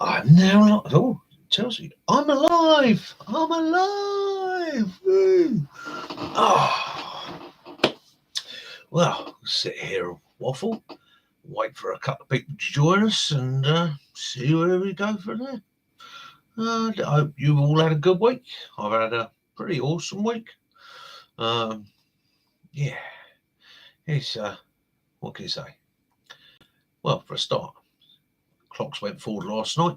I'm now. Oh, tells you I'm alive. I'm alive. Woo. Oh, well, sit here and waffle, wait for a couple of people to join us, and see where we go from there. I hope you all had a good week. I've had a pretty awesome week. Um, yeah, it's what can you say? Well, for a start, clocks went forward last night,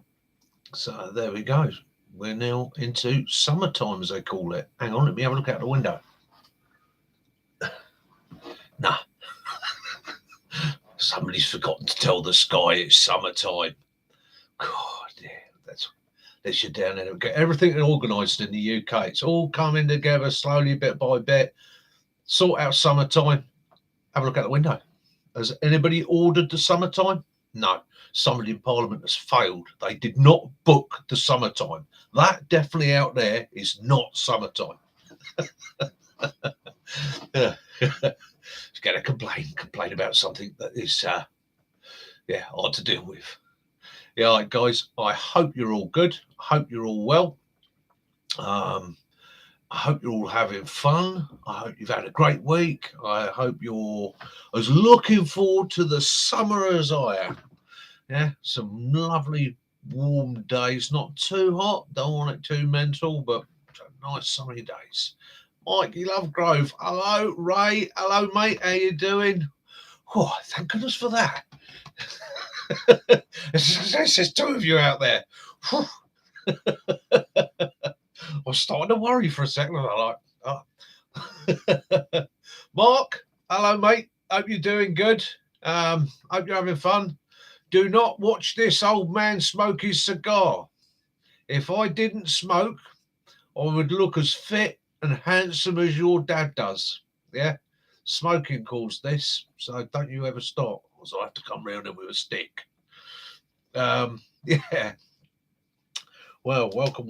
so there we go. We're now into summertime, as they call it. Hang on, let me have a look out the window. Nah, somebody's forgotten to tell the sky it's summertime. God, yeah, that's you down there. Get everything organised in the UK. It's all coming together slowly, bit by bit. Sort out summertime. Have a look out the window. Has anybody ordered the summertime? No. Somebody in Parliament has failed. They did not book the summertime. That definitely out there is not summertime. Yeah. It's going to complain about something that is, hard to deal with. Yeah, all right, guys. I hope you're all good. I hope you're all well. I hope you're all having fun. I hope you've had a great week. I hope you're as looking forward to the summer as I am. Yeah, some lovely warm days, not too hot, don't want it too mental, but nice sunny days. Mikey Lovegrove, hello, Ray, hello, mate, how you doing? Oh, thank goodness for that. There's two of you out there. I was starting to worry for a second. I was like, oh. Mark, hello, mate. Hope you're doing good. Hope you're having fun. Do not watch this old man smoke his cigar. If I didn't smoke, I would look as fit and handsome as your dad does. Yeah, smoking caused this, so don't you ever stop, or I have to come round him with a stick. Yeah. Well, welcome.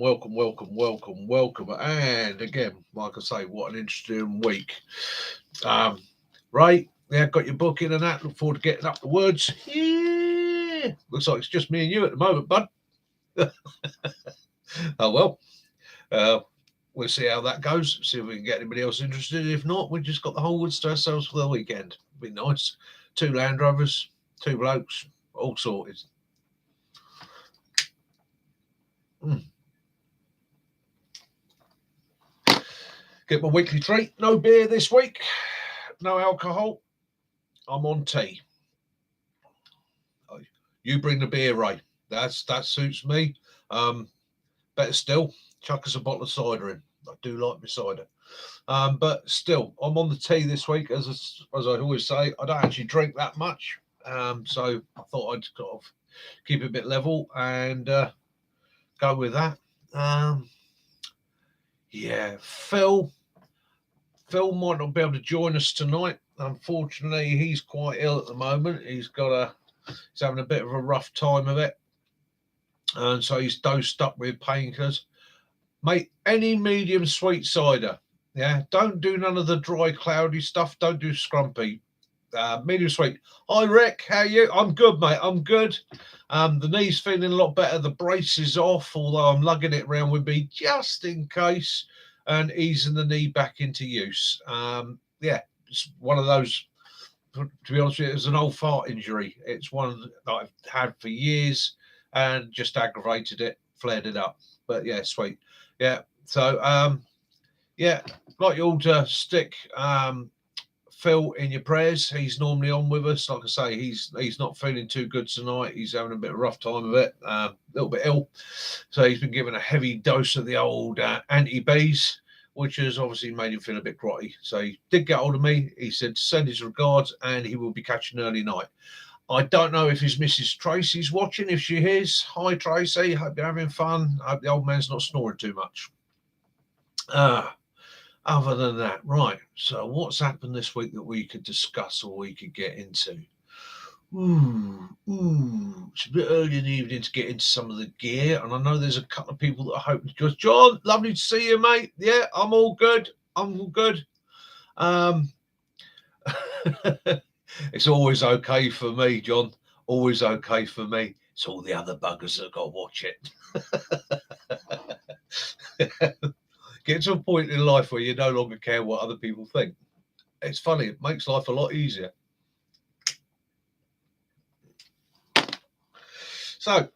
And again, like I say, what an interesting week. Ray, yeah, got your book in and that. Look forward to getting up the woods. Yeah. Looks like it's just me and you at the moment, bud. Oh, well. We'll see how that goes. See if we can get anybody else interested. If not, we've just got the whole woods to ourselves for the weekend. Be nice. 2 Land Rovers, 2 blokes, all sorted. Get my weekly treat. No beer this week. No alcohol. I'm on tea. You bring the beer, Ray. That suits me. Better still, chuck us a bottle of cider in. I do like my cider. But still, I'm on the tea this week. As I always say, I don't actually drink that much. So I thought I'd sort of keep it a bit level and go with that. Yeah, Phil might not be able to join us tonight. Unfortunately, he's quite ill at the moment. He's having a bit of a rough time of it. And so he's dosed up with painkillers. Mate, any medium sweet cider. Yeah, don't do none of the dry, cloudy stuff. Don't do scrumpy. Medium sweet. Hi, Rick. How are you? I'm good, mate. I'm good. The knee's feeling a lot better. The brace is off, although I'm lugging it around with me just in case and easing the knee back into use. Yeah, it's one of those, to be honest with you, it's an old fart injury. It's one that I've had for years and just aggravated it, flared it up. But yeah, sweet. Yeah. So, yeah, like you all to stick Phil in your prayers. He's normally on with us. Like I say, he's not feeling too good tonight. He's having a bit of a rough time of it, a little bit ill. So he's been given a heavy dose of the old anti-bees, which has obviously made him feel a bit grotty. So he did get hold of me. He said send his regards and he will be catching early night. I don't know if his Mrs. Tracy's watching. If she is, hi Tracy. Hope you're having fun. Hope the old man's not snoring too much. Other than that, right. So what's happened this week that we could discuss or we could get into? It's a bit early in the evening to get into some of the gear, and I know there's a couple of people that are hoping to join. John, lovely to see you, mate. Yeah, I'm all good. It's always okay for me, John. always okay for me. It's all the other buggers that got to watch it. Get to a point in life where you no longer care what other people think. It's funny, it makes life a lot easier. So,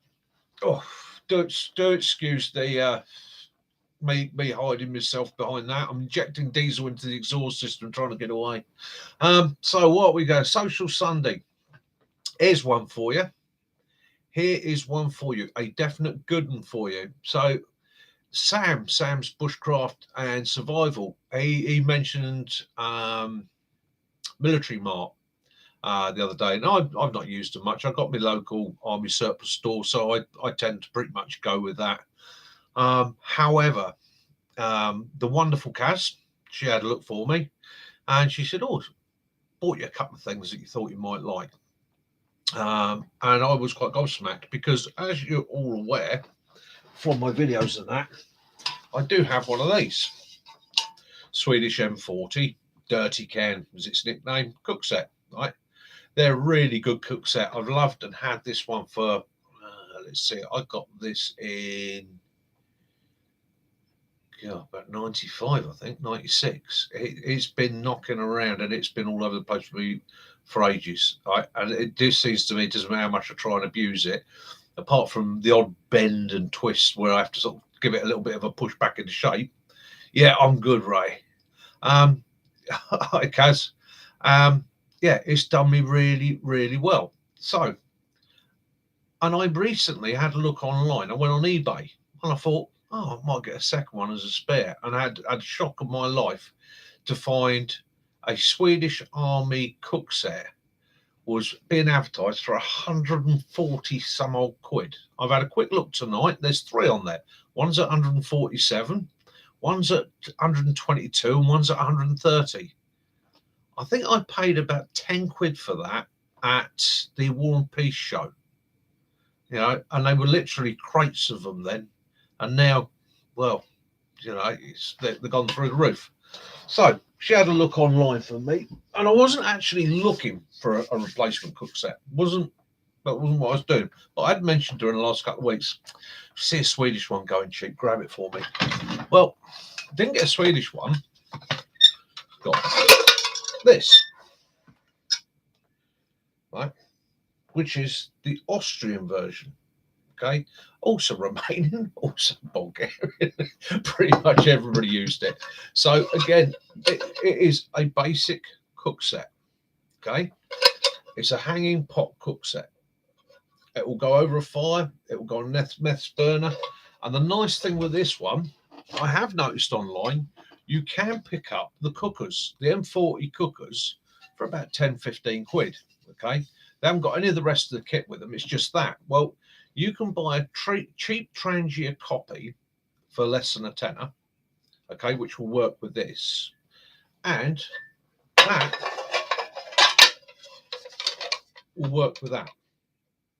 do excuse the me hiding myself behind that. I'm injecting diesel into the exhaust system, trying to get away. So what we go? Social Sunday. Here's one for you. Here is one for you. A definite good one for you. So Sam's bushcraft and survival. He mentioned military mart the other day, and I've not used them much. I got my local army surplus store, so I tend to pretty much go with that. However, the wonderful Kaz, she had a look for me, and she said, "Oh, bought you a couple of things that you thought you might like." And I was quite gobsmacked because, as you're all aware from my videos and that, I do have one of these Swedish M40 Dirty Can was its nickname cook set. Right, they're a really good cook set. I've loved and had this one for let's see, I got this in about 95, I think 96. It's been knocking around and it's been all over the place for me for ages. Right, and it just seems to me it doesn't matter how much I try and abuse it, apart from the odd bend and twist where I have to sort of give it a little bit of a push back into shape. Yeah, I'm good, Ray. Hi, Kaz. Yeah, it's done me really, really well. So, and I recently had a look online. I went on eBay and I thought, oh, I might get a second one as a spare. And I had a shock of my life to find a Swedish Army cook set was being advertised for 140 some odd quid. I've had a quick look tonight. There's three on there. One's at 147, one's at 122, and one's at 130. I think I paid about 10 quid for that at the War and Peace show. You know, and they were literally crates of them then. And now, well, you know, they've gone through the roof. So she had a look online for me, and I wasn't actually looking for a replacement cook set. That wasn't what I was doing. But I'd mentioned during the last couple of weeks, see a Swedish one going cheap, grab it for me. Well, didn't get a Swedish one. Got this, right, which is the Austrian version. Okay, also Romanian, also Bulgarian. Pretty much everybody used it. So again, it is a basic cook set. Okay, it's a hanging pot cook set. It will go over a fire. It will go on a meth burner. And the nice thing with this one, I have noticed online, you can pick up the cookers, the M40 cookers, for about 10, 15 quid. Okay, they haven't got any of the rest of the kit with them. It's just that. Well, you can buy a cheap Trangia copy for less than a tenner, okay, which will work with this. And that will work with that.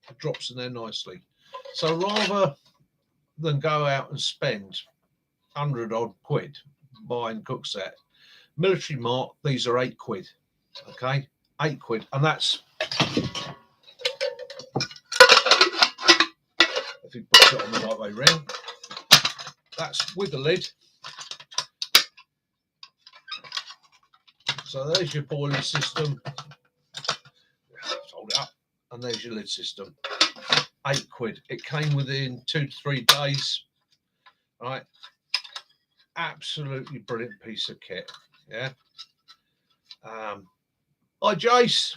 It drops in there nicely. So rather than go out and spend 100 odd quid buying cook set, Military Mart, these are 8 quid, okay, 8 quid. And that's, if you put it on the right way round, that's with the lid. So there's your boiling system. Hold it up, and there's your lid system. 8 quid. It came within 2 to 3 days. Right, absolutely brilliant piece of kit. Yeah. Hi, Jace.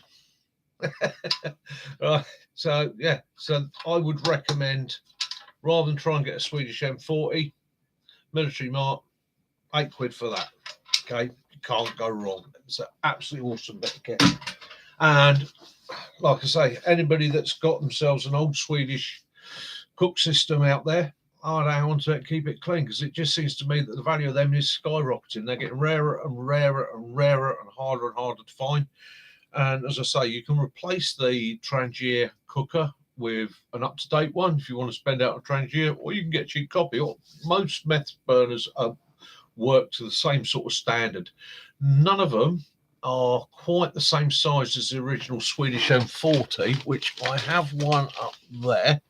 Right. So yeah. So I would recommend, rather than try and get a Swedish M40, Military Mart, 8 quid for that. Okay, you can't go wrong. It's an absolutely awesome bit of kit. And like I say, anybody that's got themselves an old Swedish cook system out there, I'd hang on to it, keep it clean, because it just seems to me that the value of them is skyrocketing. They're getting rarer and rarer and rarer and harder to find. And as I say, you can replace the Trangia cooker with an up-to-date one if you want to spend out a Trangia, or you can get a cheap copy. Or most meth burners work to the same sort of standard. None of them are quite the same size as the original Swedish M40, which I have one up there.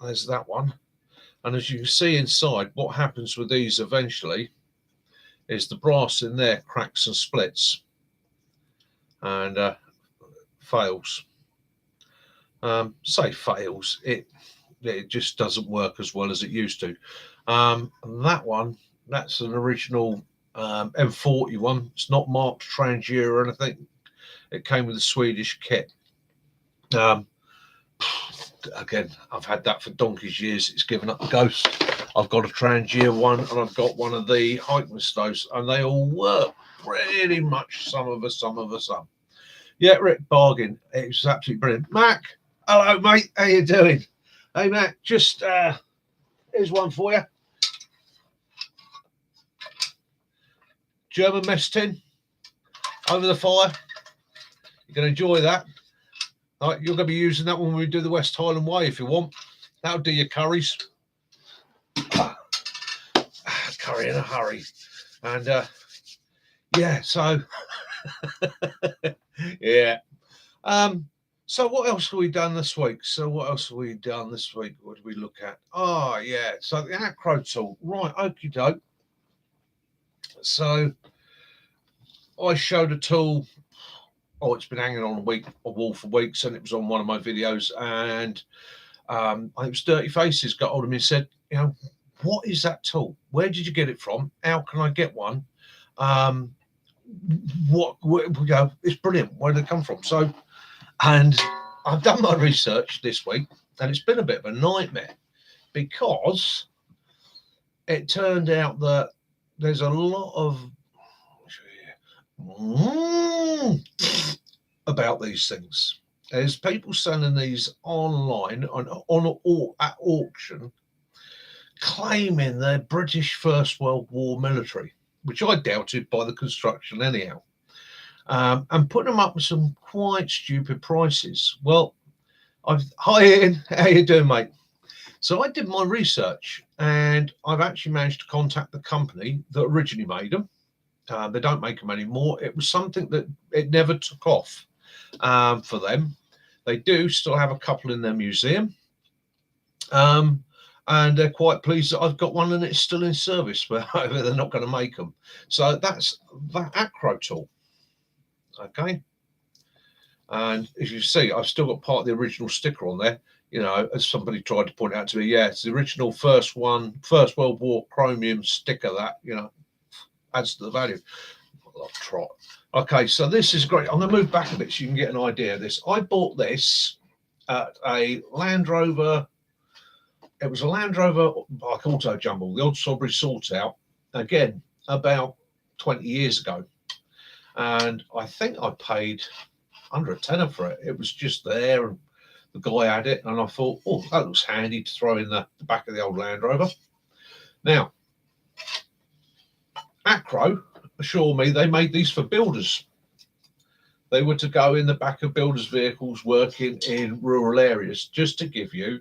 There's that one. And as you can see inside, what happens with these eventually is the brass in there cracks and splits and fails. Say fails, it just doesn't work as well as it used to. And that one, that's an original M40 one. It's not marked Trangia or anything. It came with a Swedish kit. Again, I've had that for donkey's years. It's given up the ghost. I've got a Trangia one and I've got one of the hiking stoves, and they all work pretty much. Some of us, some. Yeah, Rick, bargain. It was absolutely brilliant. Mac, hello, mate. How you doing? Hey, Mac, just here's one for you. German mess tin over the fire. You're going to enjoy that. All right, you're going to be using that when we do the West Highland Way if you want. That'll do your curries. Curry in a hurry. And yeah, so yeah. So what else have we done this week? What did we look at? Oh yeah, so the acro tool. Right, okie doke. So I showed a tool. Oh, it's been hanging on a wall for weeks, and it was on one of my videos. And I think it was Dirty Faces got hold of me and said, you know, what is that tool? Where did you get it from? How can I get one? It's brilliant. Where did it come from? So, and I've done my research this week, and it's been a bit of a nightmare because it turned out that there's a lot of about these things. There's people selling these online at auction, claiming they're British First World War military, which I doubted by the construction anyhow, and putting them up with some quite stupid prices. Well, hi Ian, how you doing, mate? So I did my research, and I've actually managed to contact the company that originally made them. They don't make them anymore. It was something that it never took off for them. They do still have a couple in their museum. And they're quite pleased that I've got one and it's still in service, but they're not going to make them. So that's that acro tool. Okay. And as you see, I've still got part of the original sticker on there. You know, as somebody tried to point out to me, yeah, it's the original First World War chromium sticker that, you know, adds to the value. Trot. Okay, so this is great. I'm going to move back a bit so you can get an idea of this. I bought this at a Land Rover. It was a Land Rover like Auto Jumble, the old Salisbury sort out, again, about 20 years ago. And I think I paid under a tenner for it. It was just there, and the guy had it, and I thought, oh, that looks handy to throw in the back of the old Land Rover. Now, Acro assure me they made these for builders. They were to go in the back of builders' vehicles working in rural areas, just to give you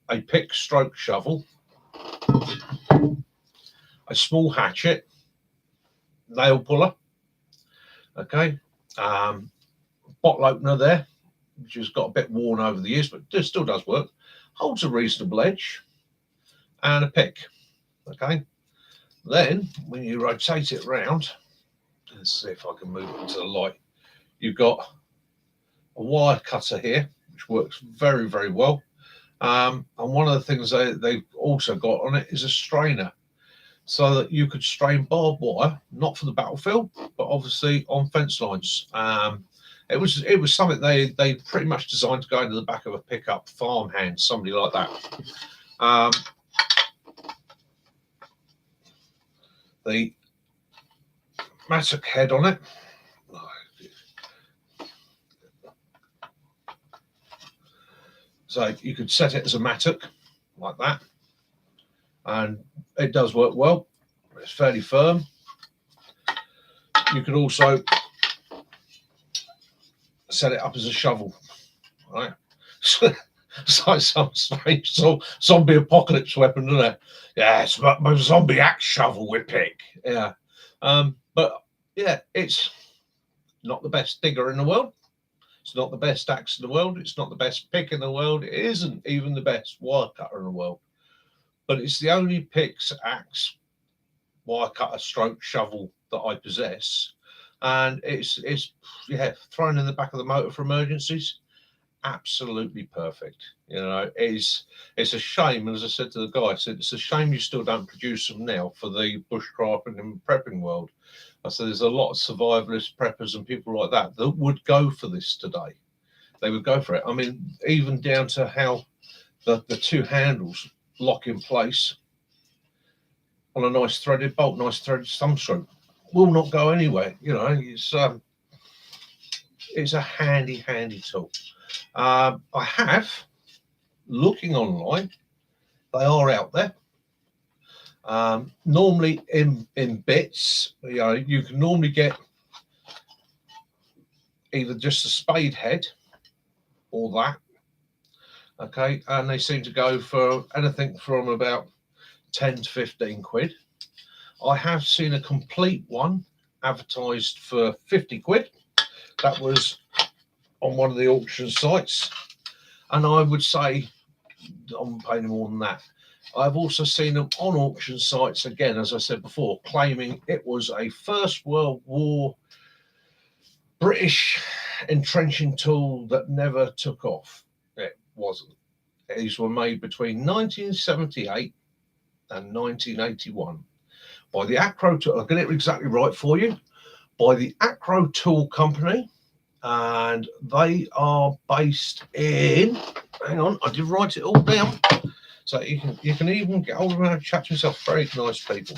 a pick stroke shovel, a small hatchet, nail puller, okay, bottle opener there, which has got a bit worn over the years, but it still does work, holds a reasonable edge, and a pick, okay. Then, when you rotate it around, let's see if I can move it into the light, you've got a wire cutter here, which works very, very well. And one of the things they've also got on it is a strainer, so that you could strain barbed wire, not for the battlefield, but obviously on fence lines. It was something they pretty much designed to go into the back of a pickup farmhand, somebody like that. The mattock head on it. So you could set it as a mattock like that, and it does work well. It's fairly firm. You could also set it up as a shovel, right? It's like some strange zombie apocalypse weapon, isn't it? Yeah, it's my zombie axe shovel with pick. Yeah, but yeah, it's not the best digger in the world. It's not the best axe in the world. It's not the best pick in the world. It isn't even the best wire cutter in the world. But it's the only picks, axe, wire cutter, stroke, shovel that I possess. And it's yeah, thrown in the back of the motor for emergencies. Absolutely perfect. You know, it's a shame, and as I said to the guy, I said it's a shame you still don't produce them now for the bushcraft and prepping world. I said there's a lot of survivalist preppers and people like that that would go for this today. They would go for it. I mean, even down to how the two handles lock in place on a nice threaded bolt, nice threaded thumb screw, will not go anywhere. You know, it's a handy tool. I have looking online, they are out there. Normally in bits, you know, you can normally get either just a spade head or that. Okay, and they seem to go for anything from about 10 to 15 quid. I have seen a complete one advertised for 50 quid. That was on one of the auction sites, and I would say I'm paying more than that. I've also seen them on auction sites again, as I said before, claiming it was a First World War British entrenching tool that never took off. It wasn't. These were made between 1978 and 1981 by the Acro Tool. I'll get it exactly right for you. By the Acro Tool Company, and they are based in. Hang on, I did write it all down, so you can even get hold of them and chat to yourself. Very nice people.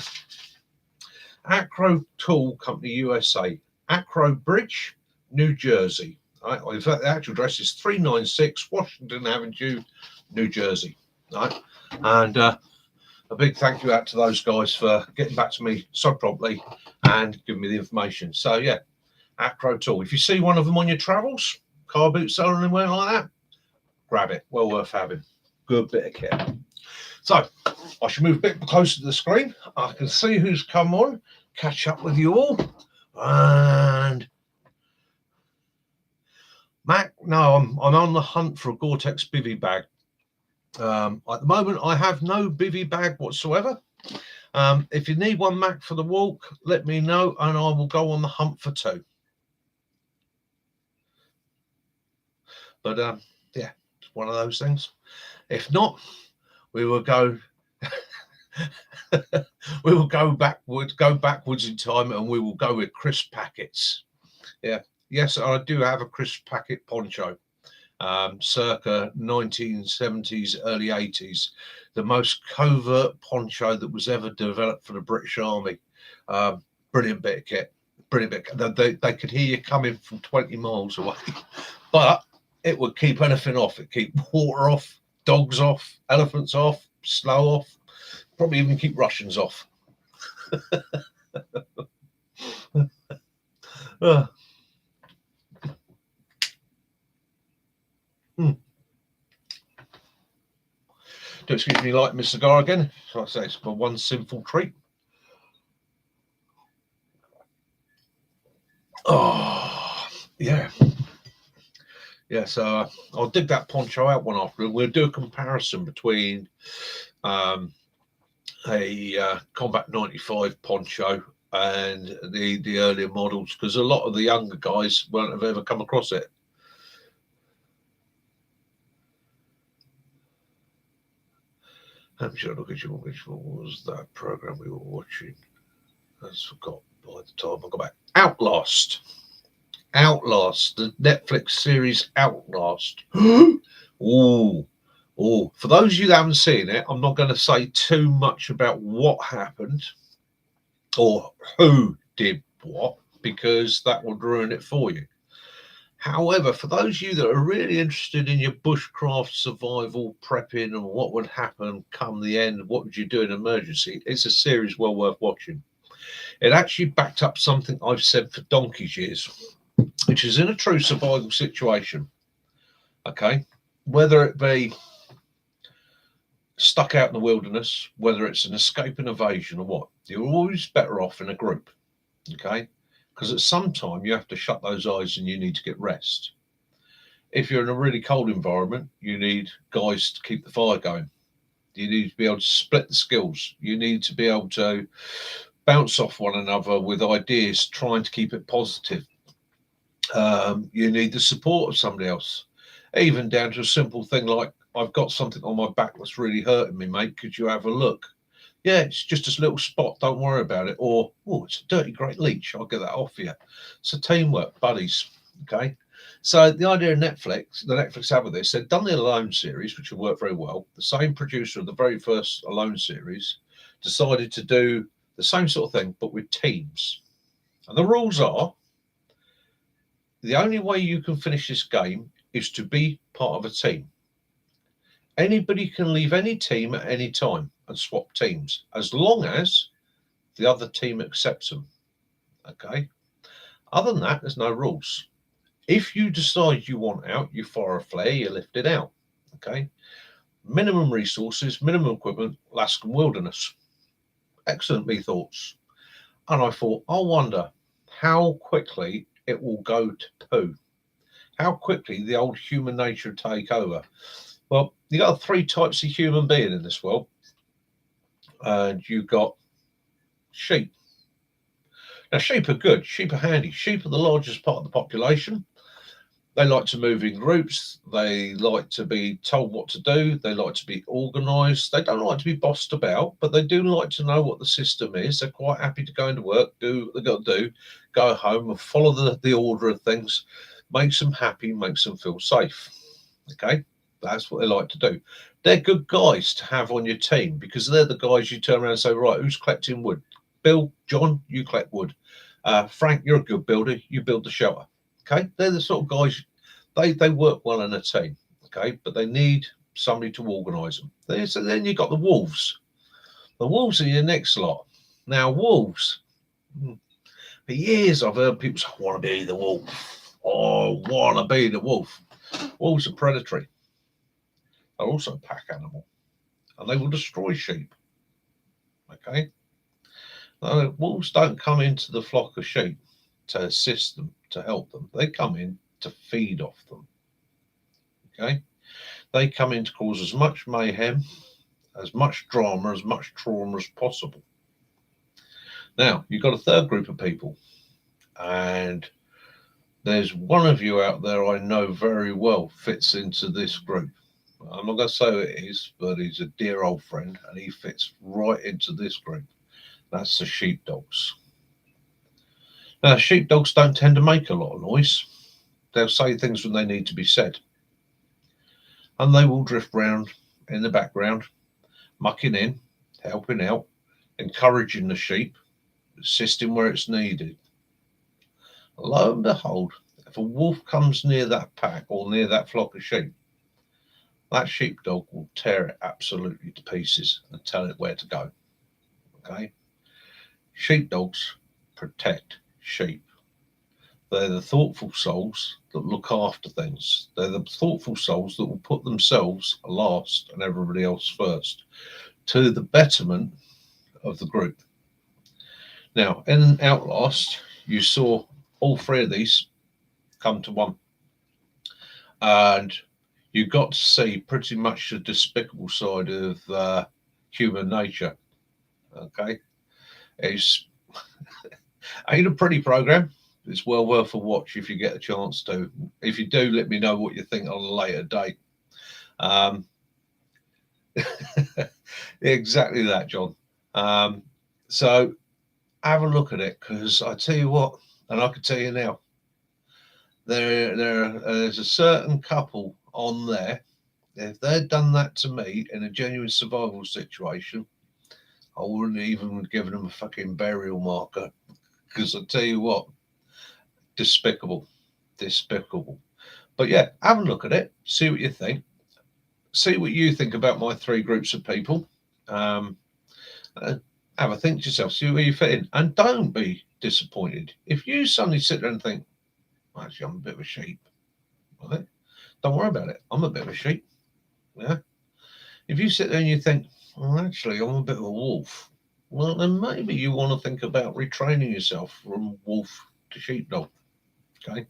Acro Tool Company USA, Acro Bridge, New Jersey. Right? In fact, the actual address is 396 Washington Avenue, New Jersey. Right? And a big thank you out to those guys for getting back to me so promptly and giving me the information. So yeah, Acro Tool. If you see one of them on your travels, car boot seller and anywhere like that, grab it. Well worth having. Good bit of kit. So I should move a bit closer to the screen. I can see who's come on, catch up with you all. And Mac, no, I'm on the hunt for a Gore-Tex bivy bag. At the moment, I have no bivy bag whatsoever. If you need one, Mac, for the walk, let me know, and I will go on the hunt for two. But yeah, it's one of those things. If not, we will go. We will go backwards in time, and we will go with crisp packets. Yeah, yes, I do have a crisp packet poncho, circa 1970s, early 80s. The most covert poncho that was ever developed for the British Army. Brilliant bit of kit. Brilliant bit. They could hear you coming from 20 miles away, but it would keep anything off. It keep water off, dogs off, elephants off, snow off, probably even keep Russians off. Do excuse me, light my cigar again. So I say it's for one sinful treat. Oh, yeah. Yeah, so I'll dig that poncho out one after. We'll do a comparison between a Combat 95 poncho and the earlier models, because a lot of the younger guys won't have ever come across it. I'm sure. Look at you. Which one was that program we were watching? I just forgot by the time I got back. Outlast, the Netflix series Outlast. Ooh, for those of you that haven't seen it, I'm not going to say too much about what happened or who did what, because that would ruin it for you. However, for those of you that are really interested in your bushcraft survival prepping and what would happen come the end, what would you do in an emergency, it's a series well worth watching. It actually backed up something I've said for donkey's years, which is in a true survival situation. Okay, whether it be stuck out in the wilderness, whether it's an escape and evasion or what, you're always better off in a group. Okay, because at some time you have to shut those eyes and you need to get rest. If you're in a really cold environment, you need guys to keep the fire going. You need to be able to split the skills. You need to be able to bounce off one another with ideas, trying to keep it positive. You need the support of somebody else, even down to a simple thing like, I've got something on my back that's really hurting me, mate. Could you have a look? Yeah, it's just a little spot. Don't worry about it. Or, oh, it's a dirty great leech. I'll get that off you. So teamwork, buddies. Okay. So the idea of Netflix, the Netflix have with this, they've done the Alone series, which have worked very well. The same producer of the very first Alone series decided to do the same sort of thing, but with teams. And the rules are, the only way you can finish this game is to be part of a team. Anybody can leave any team at any time and swap teams, as long as the other team accepts them. Okay. Other than that, there's no rules. If you decide you want out, you fire a flare, you lift it out. Okay. Minimum resources, minimum equipment, Alaskan wilderness. Excellent, me thoughts. And I thought, I wonder how quickly it will go to poo. How quickly the old human nature take over. Well, you got three types of human being in this world. And you've got sheep. Now, sheep are good. Sheep are handy. Sheep are the largest part of the population. They like to move in groups. They like to be told what to do. They like to be organised. They don't like to be bossed about, but they do like to know what the system is. They're quite happy to go into work, do what they've got to do, go home and follow the order of things. Makes them happy, makes them feel safe. Okay, that's what they like to do. They're good guys to have on your team because they're the guys you turn around and say, right, who's collecting wood? Bill, John, you collect wood. Frank, you're a good builder. You build the shelter. Okay, they're the sort of guys, they work well in a team. Okay, but they need somebody to organise them. So then you've got the wolves. The wolves are your next lot. Now, wolves, for years I've heard people say, I want to be the wolf. Oh, I want to be the wolf. Wolves are predatory. They're also a pack animal, and they will destroy sheep. Okay, wolves don't come into the flock of sheep to assist them, to help them. They come in to feed off them. Okay, they come in to cause as much mayhem, as much drama, as much trauma as possible. Now, you've got a third group of people, and there's one of you out there I know very well fits into this group. I'm not going to say who it is, but he's a dear old friend, and he fits right into this group. That's the sheepdogs. Now, sheepdogs don't tend to make a lot of noise. They'll say things when they need to be said. And they will drift round in the background, mucking in, helping out, encouraging the sheep, assisting where it's needed. Lo and behold, if a wolf comes near that pack or near that flock of sheep, that sheepdog will tear it absolutely to pieces and tell it where to go. Okay? Sheepdogs protect sheep. They're the thoughtful souls that look after things. They're the thoughtful souls that will put themselves last and everybody else first, to the betterment of the group. Now, in Outlast, you saw all three of these come to one. And you got to see pretty much the despicable side of human nature. Okay, it's ain't a pretty program. It's well worth a watch if you get a chance to. If you do, let me know what you think on a later date. Exactly that, John. So have a look at it, because I tell you what, and I can tell you now, there's a certain couple on there. If they'd done that to me in a genuine survival situation, I wouldn't even have given them a fucking burial marker. Because I tell you what, despicable. But yeah, have a look at it, see what you think. See what you think about my three groups of people. Have a think to yourself, see where you fit in, and don't be disappointed if you suddenly sit there and think, actually, I'm a bit of a sheep. Right? Don't worry about it. I'm a bit of a sheep. Yeah. If you sit there and you think, well, actually, I'm a bit of a wolf, well, then maybe you want to think about retraining yourself from wolf to sheepdog. Okay,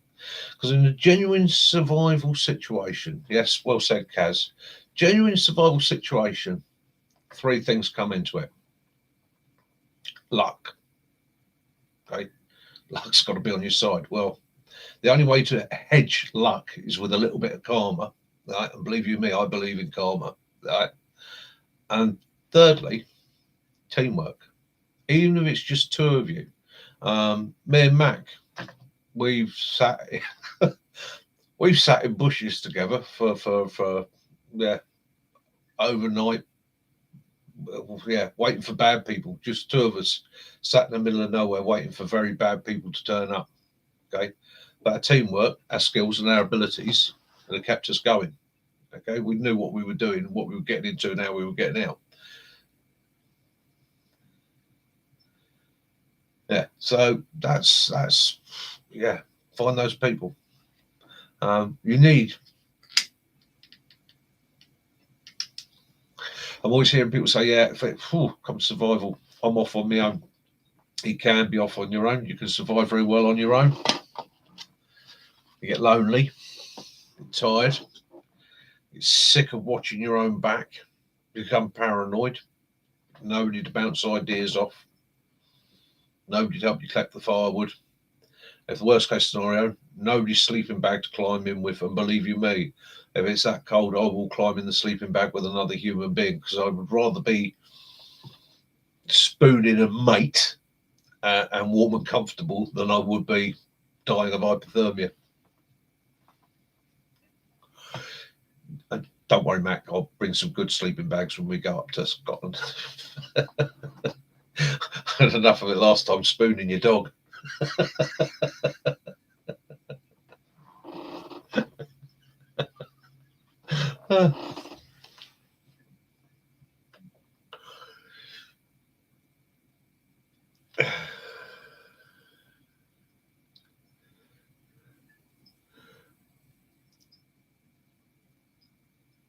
because in a genuine survival situation, yes, well said, Kaz. Genuine survival situation, three things come into it. Luck. Okay, luck's got to be on your side. Well, the only way to hedge luck is with a little bit of karma. Right? And believe you me, I believe in karma. Right? And thirdly, teamwork. Even if it's just two of you. Me and Mac, we've sat we've sat in bushes together for yeah, overnight. Yeah, waiting for bad people. Just two of us sat in the middle of nowhere waiting for very bad people to turn up. Okay, but our teamwork, our skills, and our abilities that have kept us going. Okay, we knew what we were doing, what we were getting into, and how we were getting out. Yeah, so that's yeah, find those people. You need. I'm always hearing people say, "Yeah, if it comes survival, I'm off on my own." You can be off on your own. You can survive very well on your own. You get lonely, tired, you're sick of watching your own back, you become paranoid, nobody to bounce ideas off, nobody to help you collect the firewood. If the worst case scenario, nobody's sleeping bag to climb in with, and believe you me, if it's that cold, I will climb in the sleeping bag with another human being because I would rather be spooning a mate and warm and comfortable than I would be dying of hypothermia. And don't worry, Mac, I'll bring some good sleeping bags when we go up to Scotland. I had enough of it last time spooning your dog.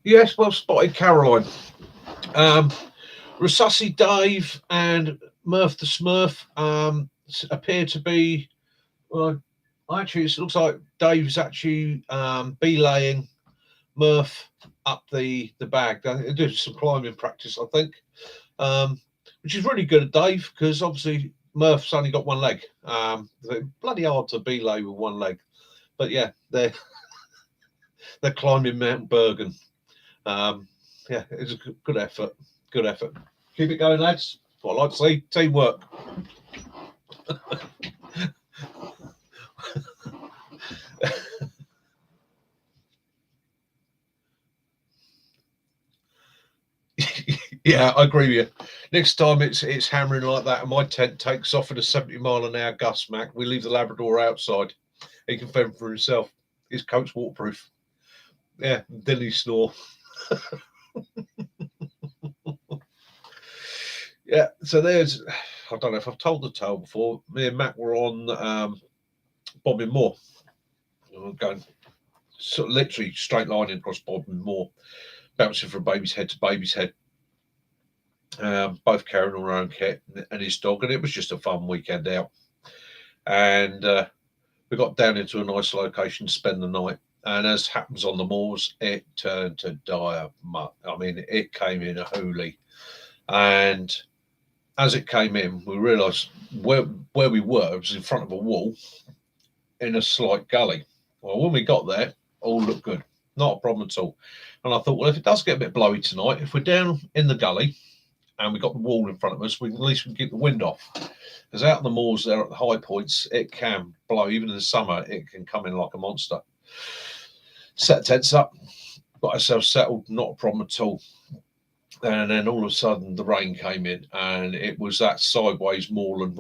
Yes, well spotted, Caroline. Resusci Dave and Murph the Smurf appear to be. Well, actually, it looks like Dave's actually belaying Murph up the bag. They're doing some climbing practice, I think, which is really good at Dave because obviously Murph's only got one leg. Bloody hard to belay with one leg, but yeah, they're climbing Mount Bergen. Yeah, it's a good effort. Good effort. Keep it going, lads. What I like to see, teamwork. Yeah, I agree with you. Next time it's hammering like that, and my tent takes off at a 70-mile-an-hour gust, Mac, we leave the Labrador outside. He can fend for himself. His coat's waterproof. Yeah, then he snore. Yeah, so there's. I don't know if I've told the tale before. Me and Mac were on Bobbin Moor. We were going sort of literally straight lining across Bobbin Moor, bouncing from baby's head to baby's head. Both carrying our own kit and his dog, and it was just a fun weekend out. And we got down into a nice location to spend the night. And as happens on the moors, it turned to dire muck. I mean, it came in a hoolie. And as it came in, we realised where we were was in front of a wall in a slight gully. Well, when we got there, all looked good. Not a problem at all. And I thought, well, if it does get a bit blowy tonight, if we're down in the gully and we've got the wall in front of us, at least we can keep the wind off. Because out in the moors there at the high points, it can blow. Even in the summer, it can come in like a monster. Set tents up, got ourselves settled, not a problem at all. And then all of a sudden, the rain came in, and it was that sideways moorland.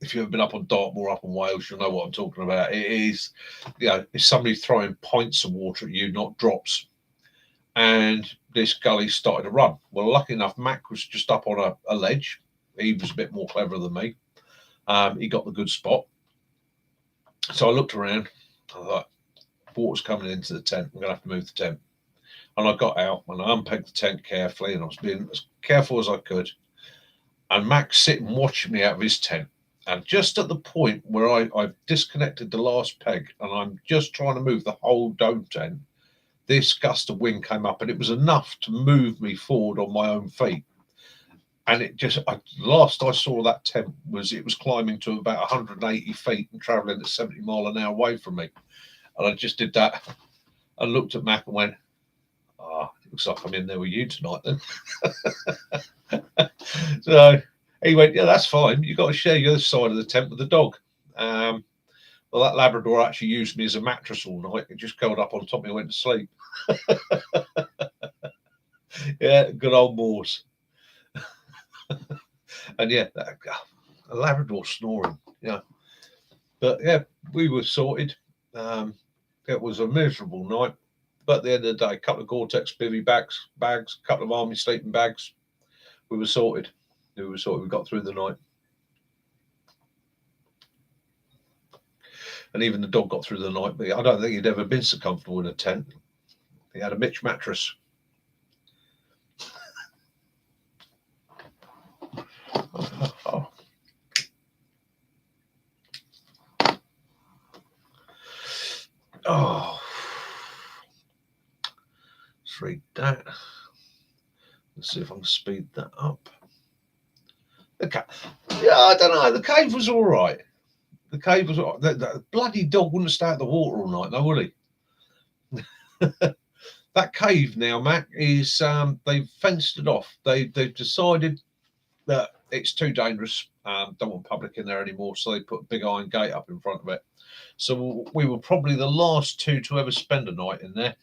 If you've ever been up on Dartmoor, up in Wales, you'll know what I'm talking about. It is, it's somebody throwing pints of water at you, not drops. And this gully started to run. Well, lucky enough, Mac was just up on a ledge. He was a bit more clever than me. He got the good spot. So I looked around. I thought, water's coming into the tent. I'm going to have to move the tent. And I got out and I unpegged the tent carefully, and I was being as careful as I could. And Mac's sitting watching me out of his tent. And just at the point where I've disconnected the last peg and I'm just trying to move the whole dome tent, this gust of wind came up and it was enough to move me forward on my own feet. And it just, last I saw that tent was it was climbing to about 180 feet and traveling at 70 mile an hour away from me. And I just did that. I looked at Mac and went, looks like I'm in there with you tonight then. So he went, yeah, that's fine. You've got to share your side of the tent with the dog. Well, that Labrador actually used me as a mattress all night. It just curled up on top of me and went to sleep. Yeah, good old Moors. And yeah, a Labrador snoring. Yeah. But yeah, we were sorted. It was a miserable night. But at the end of the day, a couple of Gore-Tex bivvy bags, a couple of army sleeping bags. We were sorted. We got through the night. And even the dog got through the night. But I don't think he'd ever been so comfortable in a tent. He had a Mitch mattress. Oh, let's read that. Let's see if I can speed that up. Yeah, I don't know. The cave was all right. The cave was all right. The bloody dog wouldn't stay at the water all night, though, would he? That cave now, Mac, is they've fenced it off. They've decided that it's too dangerous. Don't want public in there anymore, so they put a big iron gate up in front of it. So we were probably the last two to ever spend a night in there.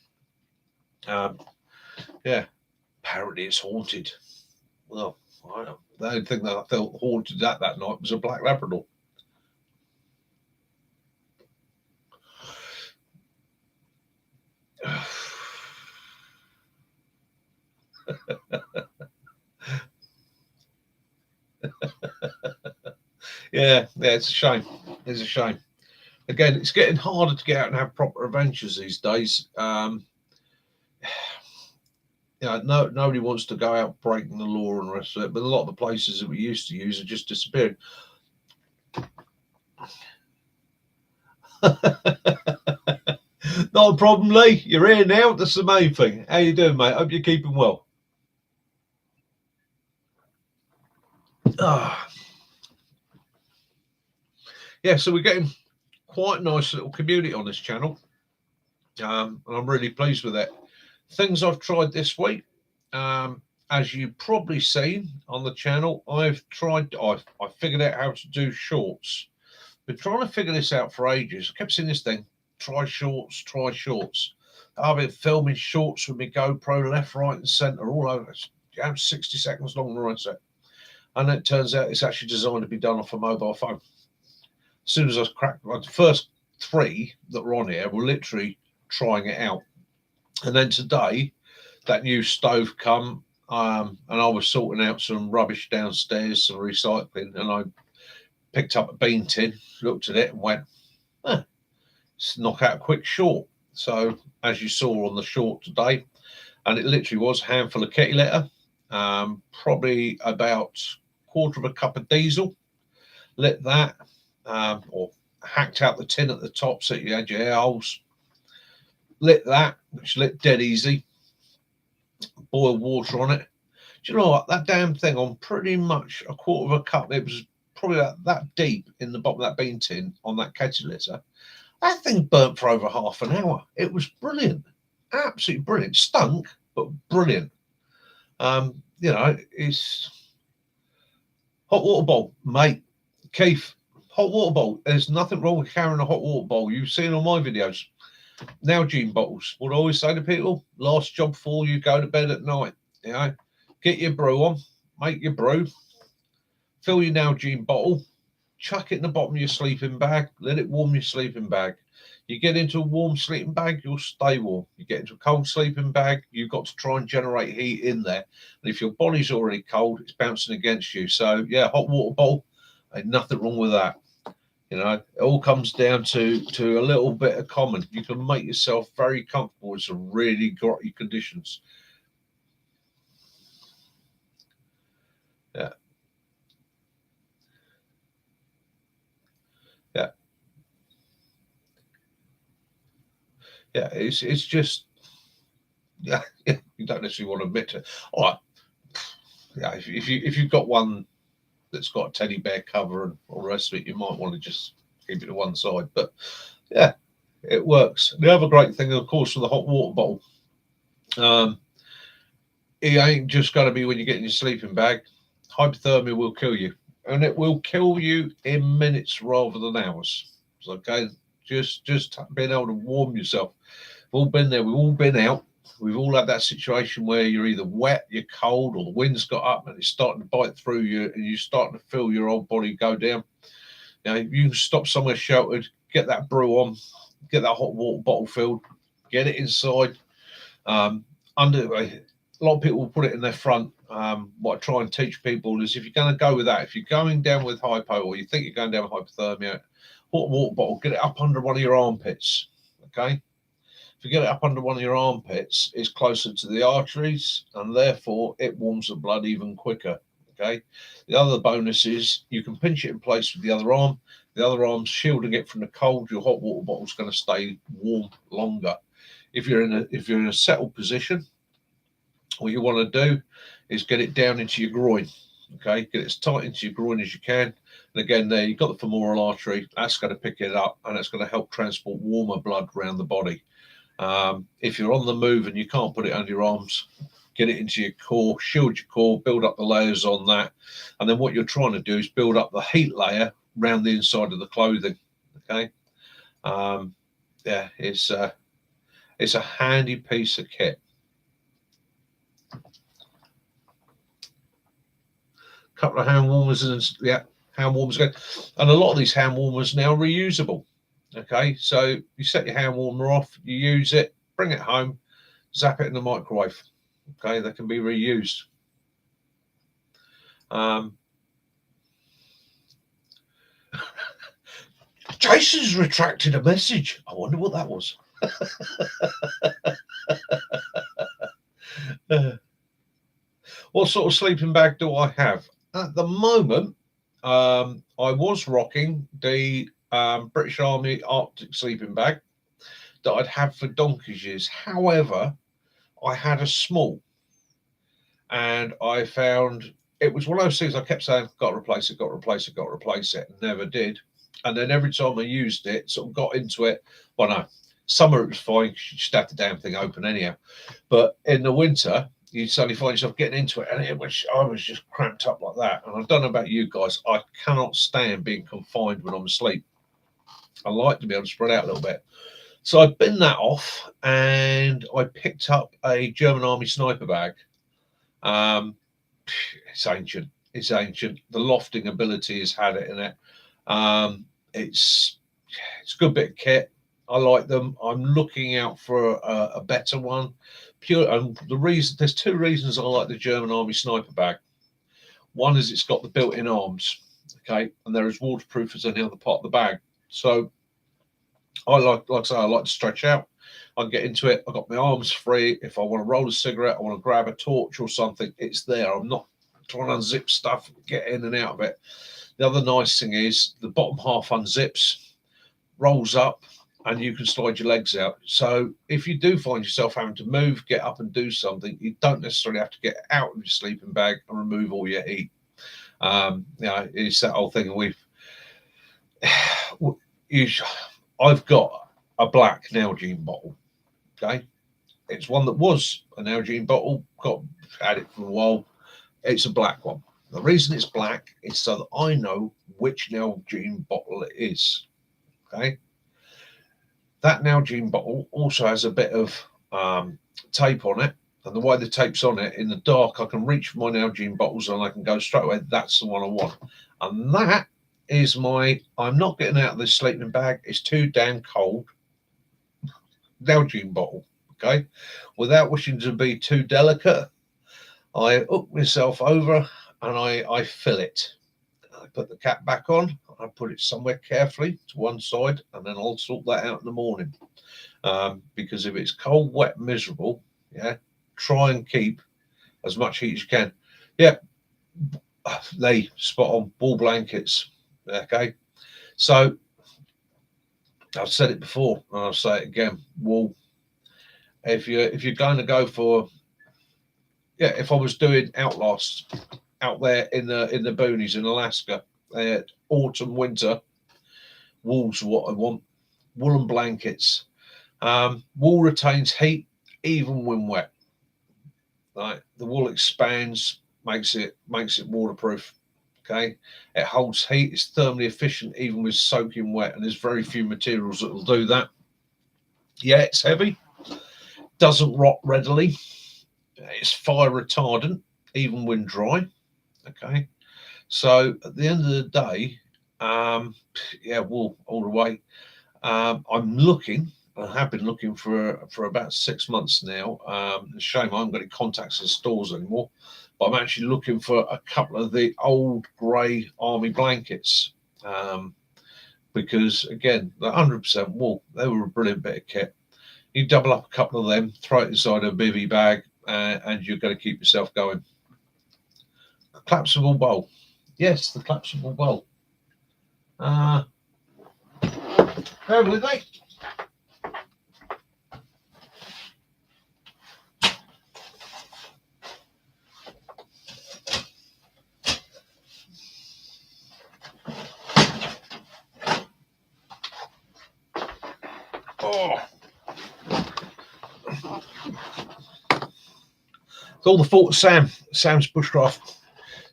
Yeah, apparently it's haunted. Well, the only thing that I felt haunted at that night was a black Labrador. Yeah, it's a shame. It's a shame. Again, it's getting harder to get out and have proper adventures these days. Nobody wants to go out breaking the law and the rest of it, but a lot of the places that we used to use are just disappeared. Not a problem, Lee. You're here now. That's the main thing. How you doing, mate? Hope you're keeping well. Yeah, so we're getting quite a nice little community on this channel, and I'm really pleased with it. Things I've tried this week, as you've probably seen on the channel, I've figured out how to do shorts. Been trying to figure this out for ages. I kept seeing this thing, try shorts. I've been filming shorts with my GoPro left, right, and centre all over. It's 60 seconds long, the right set. And it turns out it's actually designed to be done off a mobile phone. As soon as I cracked, the first three that were on here were literally trying it out. And then today, that new stove come, and I was sorting out some rubbish downstairs, some recycling, and I picked up a bean tin, looked at it, and went, let's knock out a quick short. So, as you saw on the short today, and it literally was a handful of kitty litter, probably about a quarter of a cup of diesel, lit that, or hacked out the tin at the top so you had your air holes, lit that, which lit dead easy, boiled water on it. Do you know what? That damn thing on pretty much a quarter of a cup, it was probably that deep in the bottom of that bean tin on that kitty litter. That thing burnt for over half an hour. It was brilliant. Absolutely brilliant. Stunk, but brilliant. It's hot water bowl, mate. Keith, hot water bowl. There's nothing wrong with carrying a hot water bowl. You've seen on my videos. Nalgene bottles. What I always say to people, last job before you go to bed at night. Get your brew on, make your brew, fill your Nalgene bottle, chuck it in the bottom of your sleeping bag, let it warm your sleeping bag. You get into a warm sleeping bag, you'll stay warm. You get into a cold sleeping bag, you've got to try and generate heat in there. And if your body's already cold, it's bouncing against you. So yeah, hot water bowl, ain't nothing wrong with that. It all comes down to a little bit of common. You can make yourself very comfortable in some really grotty conditions. Yeah. yeah, it's just, yeah, you don't necessarily want to admit to. All right, yeah, if you've got one that's got a teddy bear cover and all the rest of it, you might want to just keep it to one side. But yeah, it works. The other great thing, of course, with the hot water bottle, um, it ain't just going to be when you get in your sleeping bag. Hypothermia will kill you, and it will kill you in minutes rather than hours. Okay, just being able to warm yourself. We've all been there. We've all been out. We've all had that situation where you're either wet, you're cold, or the wind's got up and it's starting to bite through you, and you're starting to feel your whole body go down. You know, you can stop somewhere sheltered, get that brew on, get that hot water bottle filled, get it inside. Under a lot of people will put it in their front. What I try and teach people is if you're going to go with that, if you're going down with hypo or you think you're going down with hypothermia, hot water bottle, get it up under one of your armpits. Okay. If you get it up under one of your armpits, it's closer to the arteries and therefore it warms the blood even quicker. Okay. The other bonus is you can pinch it in place with the other arm. The other arm's shielding it from the cold. Your hot water bottle's going to stay warm longer. If you're in a settled position, what you want to do is get it down into your groin. Okay, get it as tight into your groin as you can. And again, there you've got the femoral artery. That's going to pick it up, and it's going to help transport warmer blood around the body. If you're on the move and you can't put it under your arms, get it into your core, shield your core, build up the layers on that, and then what you're trying to do is build up the heat layer around the inside of the clothing. Okay, yeah, it's a handy piece of kit. Couple of hand warmers and yeah, hand warmers again. And a lot of these hand warmers now are reusable. Okay, so you set your hand warmer off, you use it, bring it home, zap it in the microwave. Okay, they can be reused. Jason's retracted a message. I wonder what that was. What sort of sleeping bag do I have? At the moment, I was rocking the British Army Arctic sleeping bag that I'd had for donkey's years. However, I had a small, and I found it was one of those things I kept saying, got to replace it, got to replace it, got to replace it, and never did. And then every time I used it, sort of got into it. Well, no, summer it was fine. You just have the damn thing open anyhow. But in the winter, you suddenly find yourself getting into it, and I was just cramped up like that. And I don't know about you guys, I cannot stand being confined when I'm asleep. I like to be able to spread out a little bit. So I binned that off, and I picked up a German Army sniper bag. It's ancient. It's ancient. The lofting ability has had it in it. It's a good bit of kit. I like them. I'm looking out for a better one. There's two reasons I like the German Army sniper bag. One is it's got the built-in arms, okay, and they're as waterproof as any other part of the bag. So I like I say, I like to stretch out. I can get into it. I've got my arms free. If I want to roll a cigarette, I want to grab a torch or something, it's there. I'm not trying to unzip stuff, get in and out of it. The other nice thing is the bottom half unzips, rolls up, and you can slide your legs out. So if you do find yourself having to move, get up and do something, you don't necessarily have to get out of your sleeping bag and remove all your heat. It's that whole thing. I've got a black Nalgene bottle. Okay, it's one that was a Nalgene bottle. Had it for a while. It's a black one. The reason it's black is so that I know which Nalgene bottle it is. Okay. That Nalgene bottle also has a bit of tape on it. And the way the tape's on it, in the dark, I can reach for my Nalgene bottles and I can go straight away. That's the one I want. And that is I'm not getting out of this sleeping bag. It's too damn cold. Nalgene bottle. Okay. Without wishing to be too delicate, I hook myself over and I fill it. I put the cap back on. I put it somewhere carefully to one side, and then I'll sort that out in the morning. Because if it's cold, wet, miserable, yeah, try and keep as much heat as you can. Yeah, they spot on wool blankets. Okay, so I've said it before, and I'll say it again: wool, if you're going to go for, yeah, if I was doing Outlast out there in the boonies in Alaska, autumn, winter, wool's what I want. Woolen blankets. Wool retains heat even when wet. Right, the wool expands, makes it waterproof. Okay, it holds heat. It's thermally efficient even with soaking wet, and there's very few materials that will do that. Yeah, it's heavy. Doesn't rot readily. It's fire retardant even when dry. Okay, so at the end of the day, yeah, wool all the way. I'm looking. I have been looking for about 6 months now. It's a shame I haven't got any contacts in stores anymore. But I'm actually looking for a couple of the old grey army blankets, because again, the 100% wool, they were a brilliant bit of kit. You double up a couple of them, throw it inside a bivvy bag, and you're going to keep yourself going. Collapsible bowl, yes, the collapsible bowl. Bear with me. Oh. It's all the fault of Sam's bushcraft.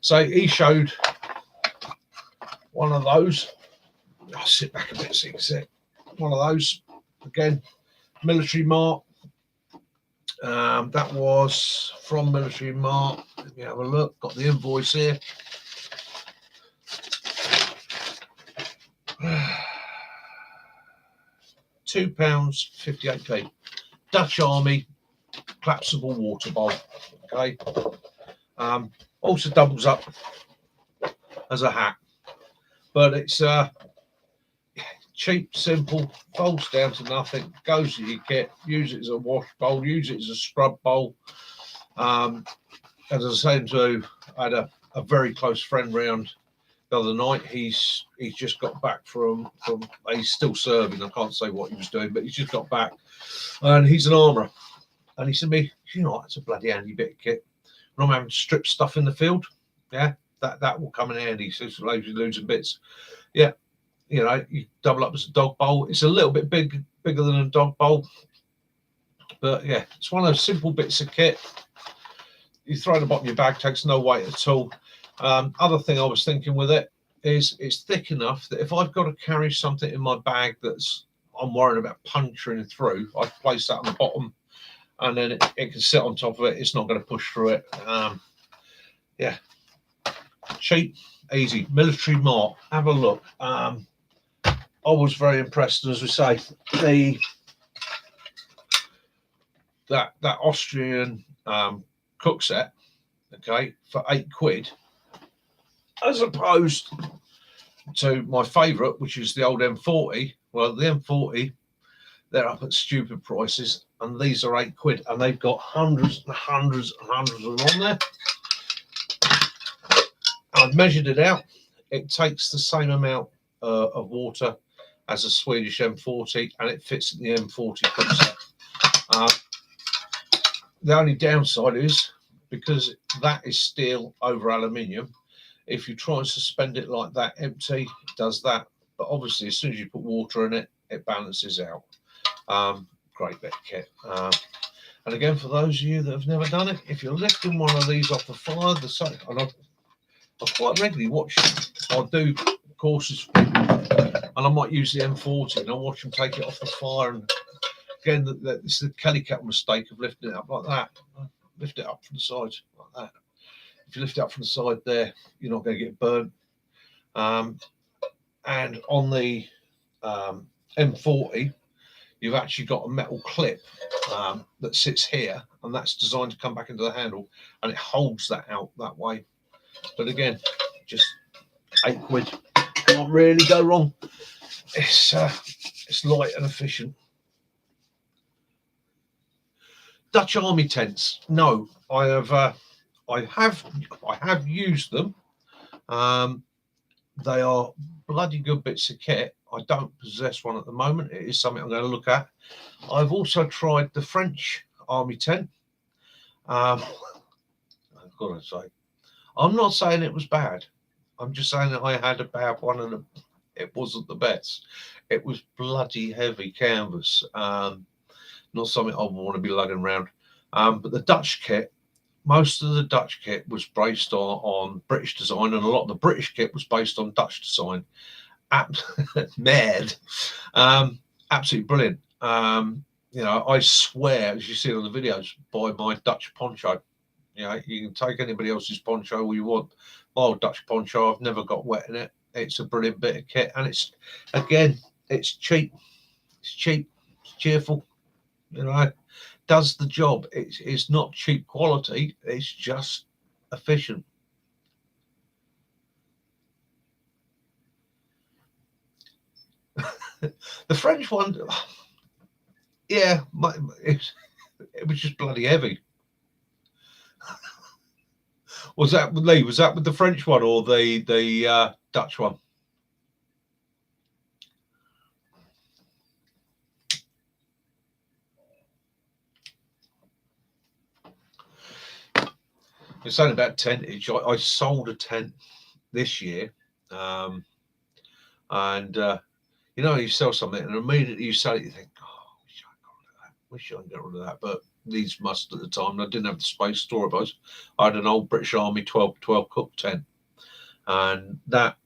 So he showed one of those. I'll sit back a bit so you can see. One of those, again, military mark. That was from military mark. Let me have a look. Got the invoice here. £2.58. Dutch Army collapsible water bowl. Okay. Also doubles up as a hat, but it's cheap, simple, folds down to nothing, goes in your kit. Use it as a wash bowl, use it as a scrub bowl. As I was saying to, I had a very close friend round the other night. He's just got back from he's still serving. I can't say what he was doing, but he's just got back, and he's an armourer. And he said to me, you know, it's a bloody handy bit of kit. When I'm having to strip stuff in the field, yeah, that will come in handy. So it's loads of bits. Yeah, you know, you double up as a dog bowl. It's a little bit bigger than a dog bowl, but yeah, it's one of those simple bits of kit. You throw it in the bottom of your bag, takes no weight at all. Other thing I was thinking with it is it's thick enough that if I've got to carry something in my bag that's I'm worried about puncturing through, I place that on the bottom, and then it can sit on top of it. It's not going to push through it. Yeah, cheap, easy. Military mark. Have a look. I was very impressed, and as we say, that Austrian cook set, okay, for £8, as opposed to my favourite, which is the old M40. Well, the M40, they're up at stupid prices, and these are £8, and they've got hundreds and hundreds and hundreds of them on there. I've measured it out. It takes the same amount of water as a Swedish M40, and it fits in the M40 cook set. The only downside is, because that is steel over aluminium, if you try and suspend it like that empty, it does that. But obviously, as soon as you put water in it, it balances out. Great bit of kit. And again, for those of you that have never done it, if you're lifting one of these off the fire, and I quite regularly watch, I'll do courses, and I might use the M40, and I'll watch them take it off the fire. And again, this is the Kelly Cat mistake of lifting it up like that. Lift it up from the side like that. If you lift it up from the side there, you're not going to get burnt. And on the M40, you've actually got a metal clip that sits here, and that's designed to come back into the handle, and it holds that out that way. But again, just £8. Can't really go wrong. It's light and efficient. Dutch Army tents. No, I have used them. They are bloody good bits of kit. I don't possess one at the moment. It is something I'm going to look at. I've also tried the French army tent. I've got to say, I'm not saying it was bad. I'm just saying that I had a bad one, and it wasn't the best. It was bloody heavy canvas. Not something I want to be lugging around. But the Dutch kit, most of the Dutch kit was based on British design, and a lot of the British kit was based on Dutch design. Mad. Absolutely brilliant. You know, I swear, as you see on the videos, by my Dutch poncho. You know, you can take anybody else's poncho all you want. My old Dutch poncho, I've never got wet in it. It's a brilliant bit of kit, and it's, again, it's cheap. It's cheap. It's cheerful. You know, does the job. It's not cheap quality. It's just efficient. The French one, yeah, it was just bloody heavy. Was that with Lee? Was that with the French one or the Dutch one? It's only about tentage. I sold a tent this year, and you know, you sell something and immediately you sell it, you think, oh, wish I could get rid of that. But these must at the time, I didn't have the space to store it. I had an old British Army 12 cook tent, and that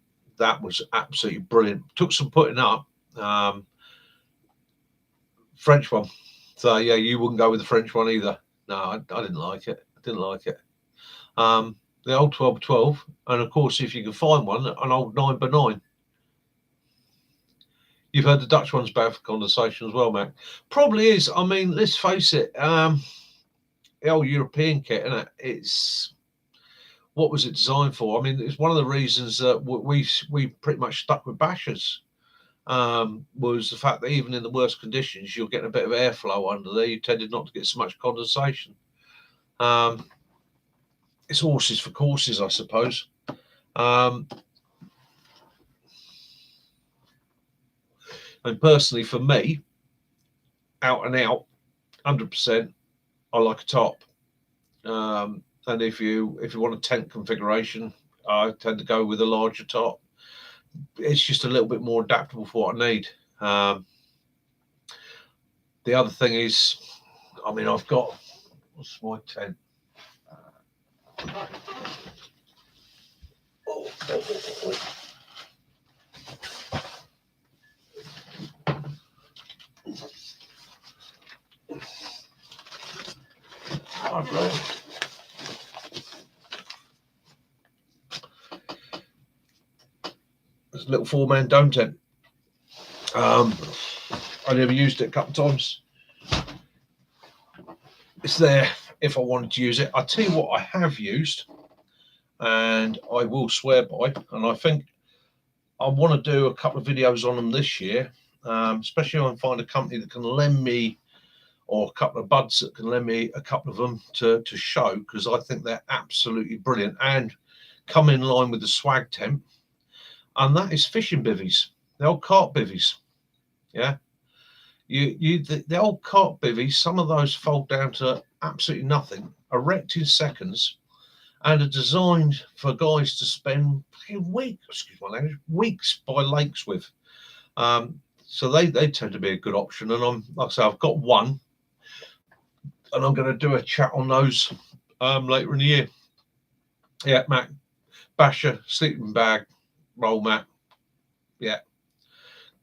was absolutely brilliant. Took some putting up. French one. So yeah, you wouldn't go with the French one either. No, I didn't like it. I didn't like it. The old 12, and of course, if you can find one, an old 9x9. You've heard the Dutch one's bad for condensation as well, Mac. Probably is. I mean, let's face it. The old European kit, isn't it? It's, what was it designed for? I mean, it's one of the reasons that we pretty much stuck with bashers. Was the fact that even in the worst conditions, you're getting a bit of airflow under there. You tended not to get so much condensation. It's horses for courses, I suppose. And personally, for me, out and out, 100%, I like a top. And if you want a tent configuration, I tend to go with a larger top. It's just a little bit more adaptable for what I need. The other thing is, I mean, I've got, what's my tent? It's a little 4-man dome tent. I never used it a couple of times. It's there if I wanted to use it. I tell you what I have used, and I will swear by, and I think I want to do a couple of videos on them this year, especially if I find a company that can lend me, or a couple of buds that can lend me a couple of them to show, because I think they're absolutely brilliant and come in line with the swag tent. And that is fishing bivvies, the old cart bivvies. Yeah, the old cart bivvies, some of those fold down to absolutely nothing, erect in seconds, and are designed for guys to spend weeks, excuse my language, weeks by lakes with. So they tend to be a good option. And like I say, I've got one, and I'm going to do a chat on those later in the year. Yeah, Mac, basher, sleeping bag, roll mat. Yeah,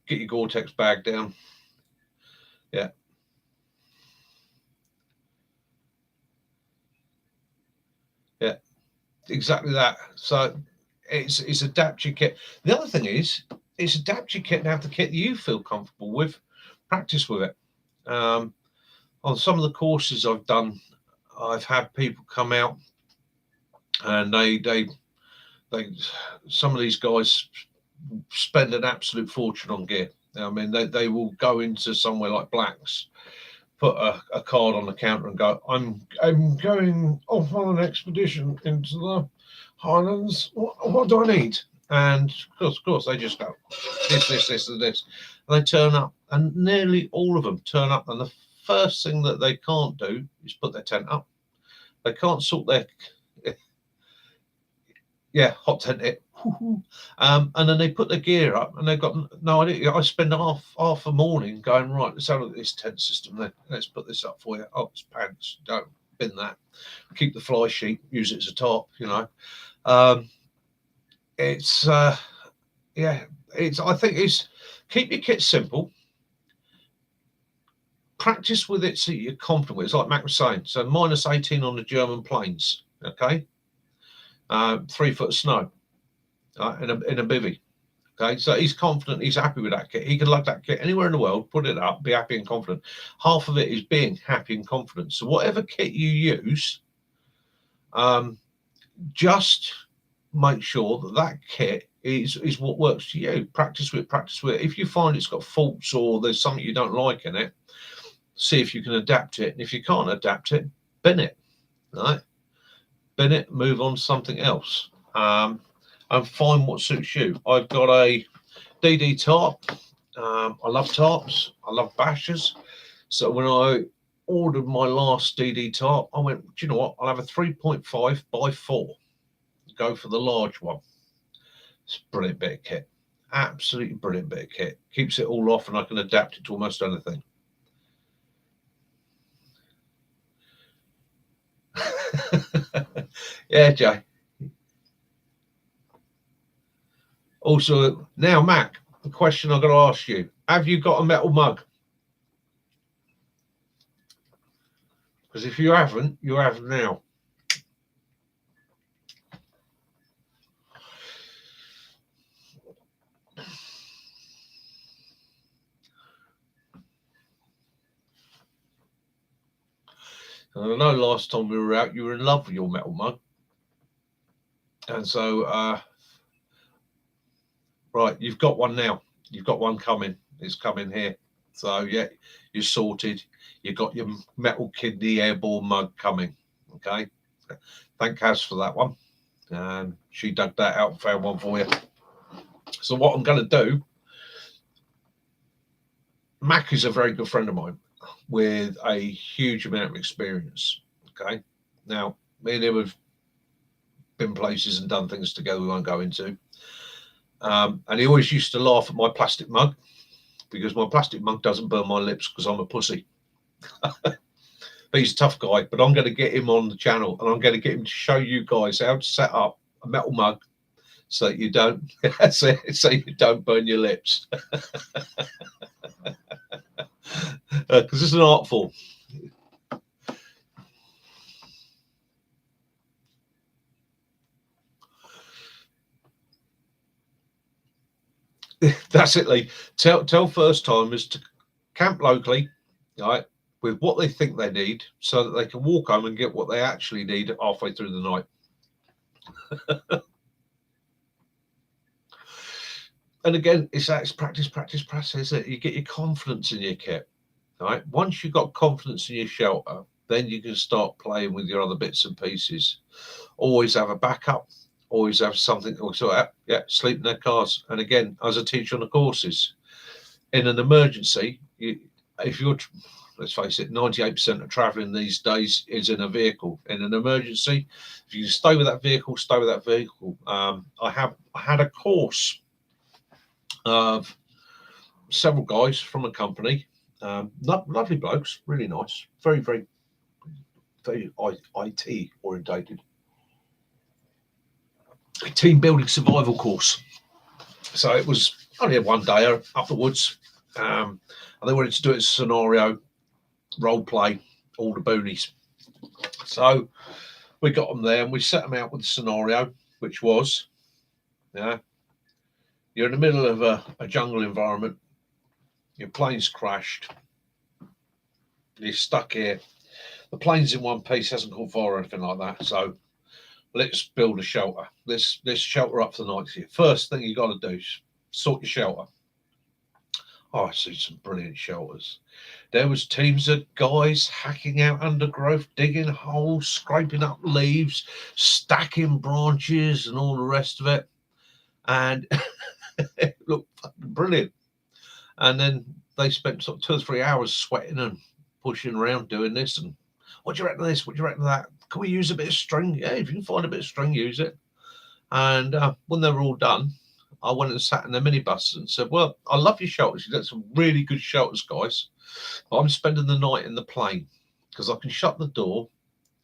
get your Gore-Tex bag down. Yeah. Yeah, exactly that. So it's adapt your kit. The other thing is, it's adapt your kit and have the kit that you feel comfortable with. Practice with it. On some of the courses I've done, I've had people come out, and they some of these guys spend an absolute fortune on gear. I mean, they will go into somewhere like Black's, put a card on the counter and go, I'm going off on an expedition into the Highlands. What do I need? And of course, they just go this, and this. And they turn up, and nearly all of them turn up, and the first thing that they can't do is put their tent up. They can't sort their hot tent it. And then they put the gear up, and they've got no idea. I spend half a morning going, right, let's have a look at this tent system then. Let's put this up for you. Oh, it's pants. Don't bin that. Keep the fly sheet. Use it as a top. You know, it's I think it's keep your kit simple. Practice with it so you're confident with it. It's like Mac was saying. So -18 on the German plains. Okay, 3 foot of snow in a bivvy. Okay, so he's confident, he's happy with that kit. He can lug that kit anywhere in the world, put it up, be happy and confident. Half of it is being happy and confident. So whatever kit you use, just make sure that kit is what works for you. Practice with it. If you find it's got faults or there's something you don't like in it, see if you can adapt it. And if you can't adapt it, bin it. Right? Bin it, move on to something else. And find what suits you. I've got a DD tarp. I love tarps. I love bashers. So when I ordered my last DD tarp, I went, do you know what? I'll have a 3.5 by 4. Go for the large one. It's a brilliant bit of kit. Absolutely brilliant bit of kit. Keeps it all off, and I can adapt it to almost anything. Yeah, Jay. Also, now, Mac, the question I've got to ask you, have you got a metal mug? Because if you haven't, you have now. And I know last time we were out, you were in love with your metal mug. And so, right, you've got one now. You've got one coming. It's coming here. So, yeah, you're sorted. You've got your metal kidney airborne mug coming. Okay. Thank Kaz for that one. And she dug that out and found one for you. So what I'm going to do, Mac is a very good friend of mine with a huge amount of experience. Okay. Now, me and him have been places and done things together we won't go into. And he always used to laugh at my plastic mug because my plastic mug doesn't burn my lips because I'm a pussy. But he's a tough guy. But I'm going to get him on the channel, and I'm going to get him to show you guys how to set up a metal mug so that you don't so you don't burn your lips. Because it's an art form. That's it, Lee. Tell first timers to camp locally, right, with what they think they need, so that they can walk home and get what they actually need halfway through the night. And again, it's practice, isn't it? You get your confidence in your kit, right? Once you've got confidence in your shelter, then you can start playing with your other bits and pieces. Always have a backup. Always have something. Also, sleep in their cars. And again, as I teach on the courses, in an emergency, if you're, let's face it, 98% of traveling these days is in a vehicle. In an emergency, if you stay with that vehicle, stay with that vehicle. I had a course of several guys from a company, lovely blokes, really nice, very, very, very IT orientated. A team building survival course. So it was only one day up the woods, and they wanted to do it as a scenario, role play, all the boonies. So we got them there and we set them out with the scenario, which was, you're in the middle of a jungle environment, your plane's crashed, you're stuck here, the plane's in one piece, hasn't caught fire or anything like that, so let's build a shelter. Let's shelter up for the night here. First thing you got to do is sort your shelter. Oh, I see some brilliant shelters. There was teams of guys hacking out undergrowth, digging holes, scraping up leaves, stacking branches and all the rest of it. And it looked fucking brilliant. And then they spent sort of 2 or 3 hours sweating and pushing around doing this, and what do you reckon of this? What do you reckon of that? Can we use a bit of string? Yeah, if you can find a bit of string, use it. And when they were all done, I went and sat in the minibus and said, well, I love your shelters. You got some really good shelters, guys. But I'm spending the night in the plane because I can shut the door.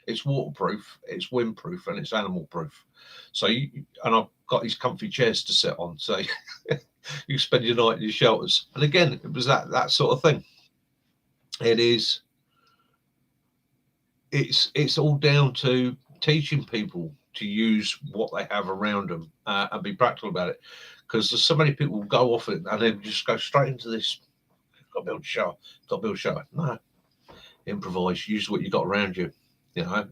It's waterproof, it's windproof, and it's animal proof. So and I've got these comfy chairs to sit on. So you spend your night in your shelters. And again, it was that sort of thing. It's all down to teaching people to use what they have around them and be practical about it. Because there's so many people who go off it and then just go straight into this. Got to build a shower. Got to build a shower. No, improvise. Use what you got around you. You know.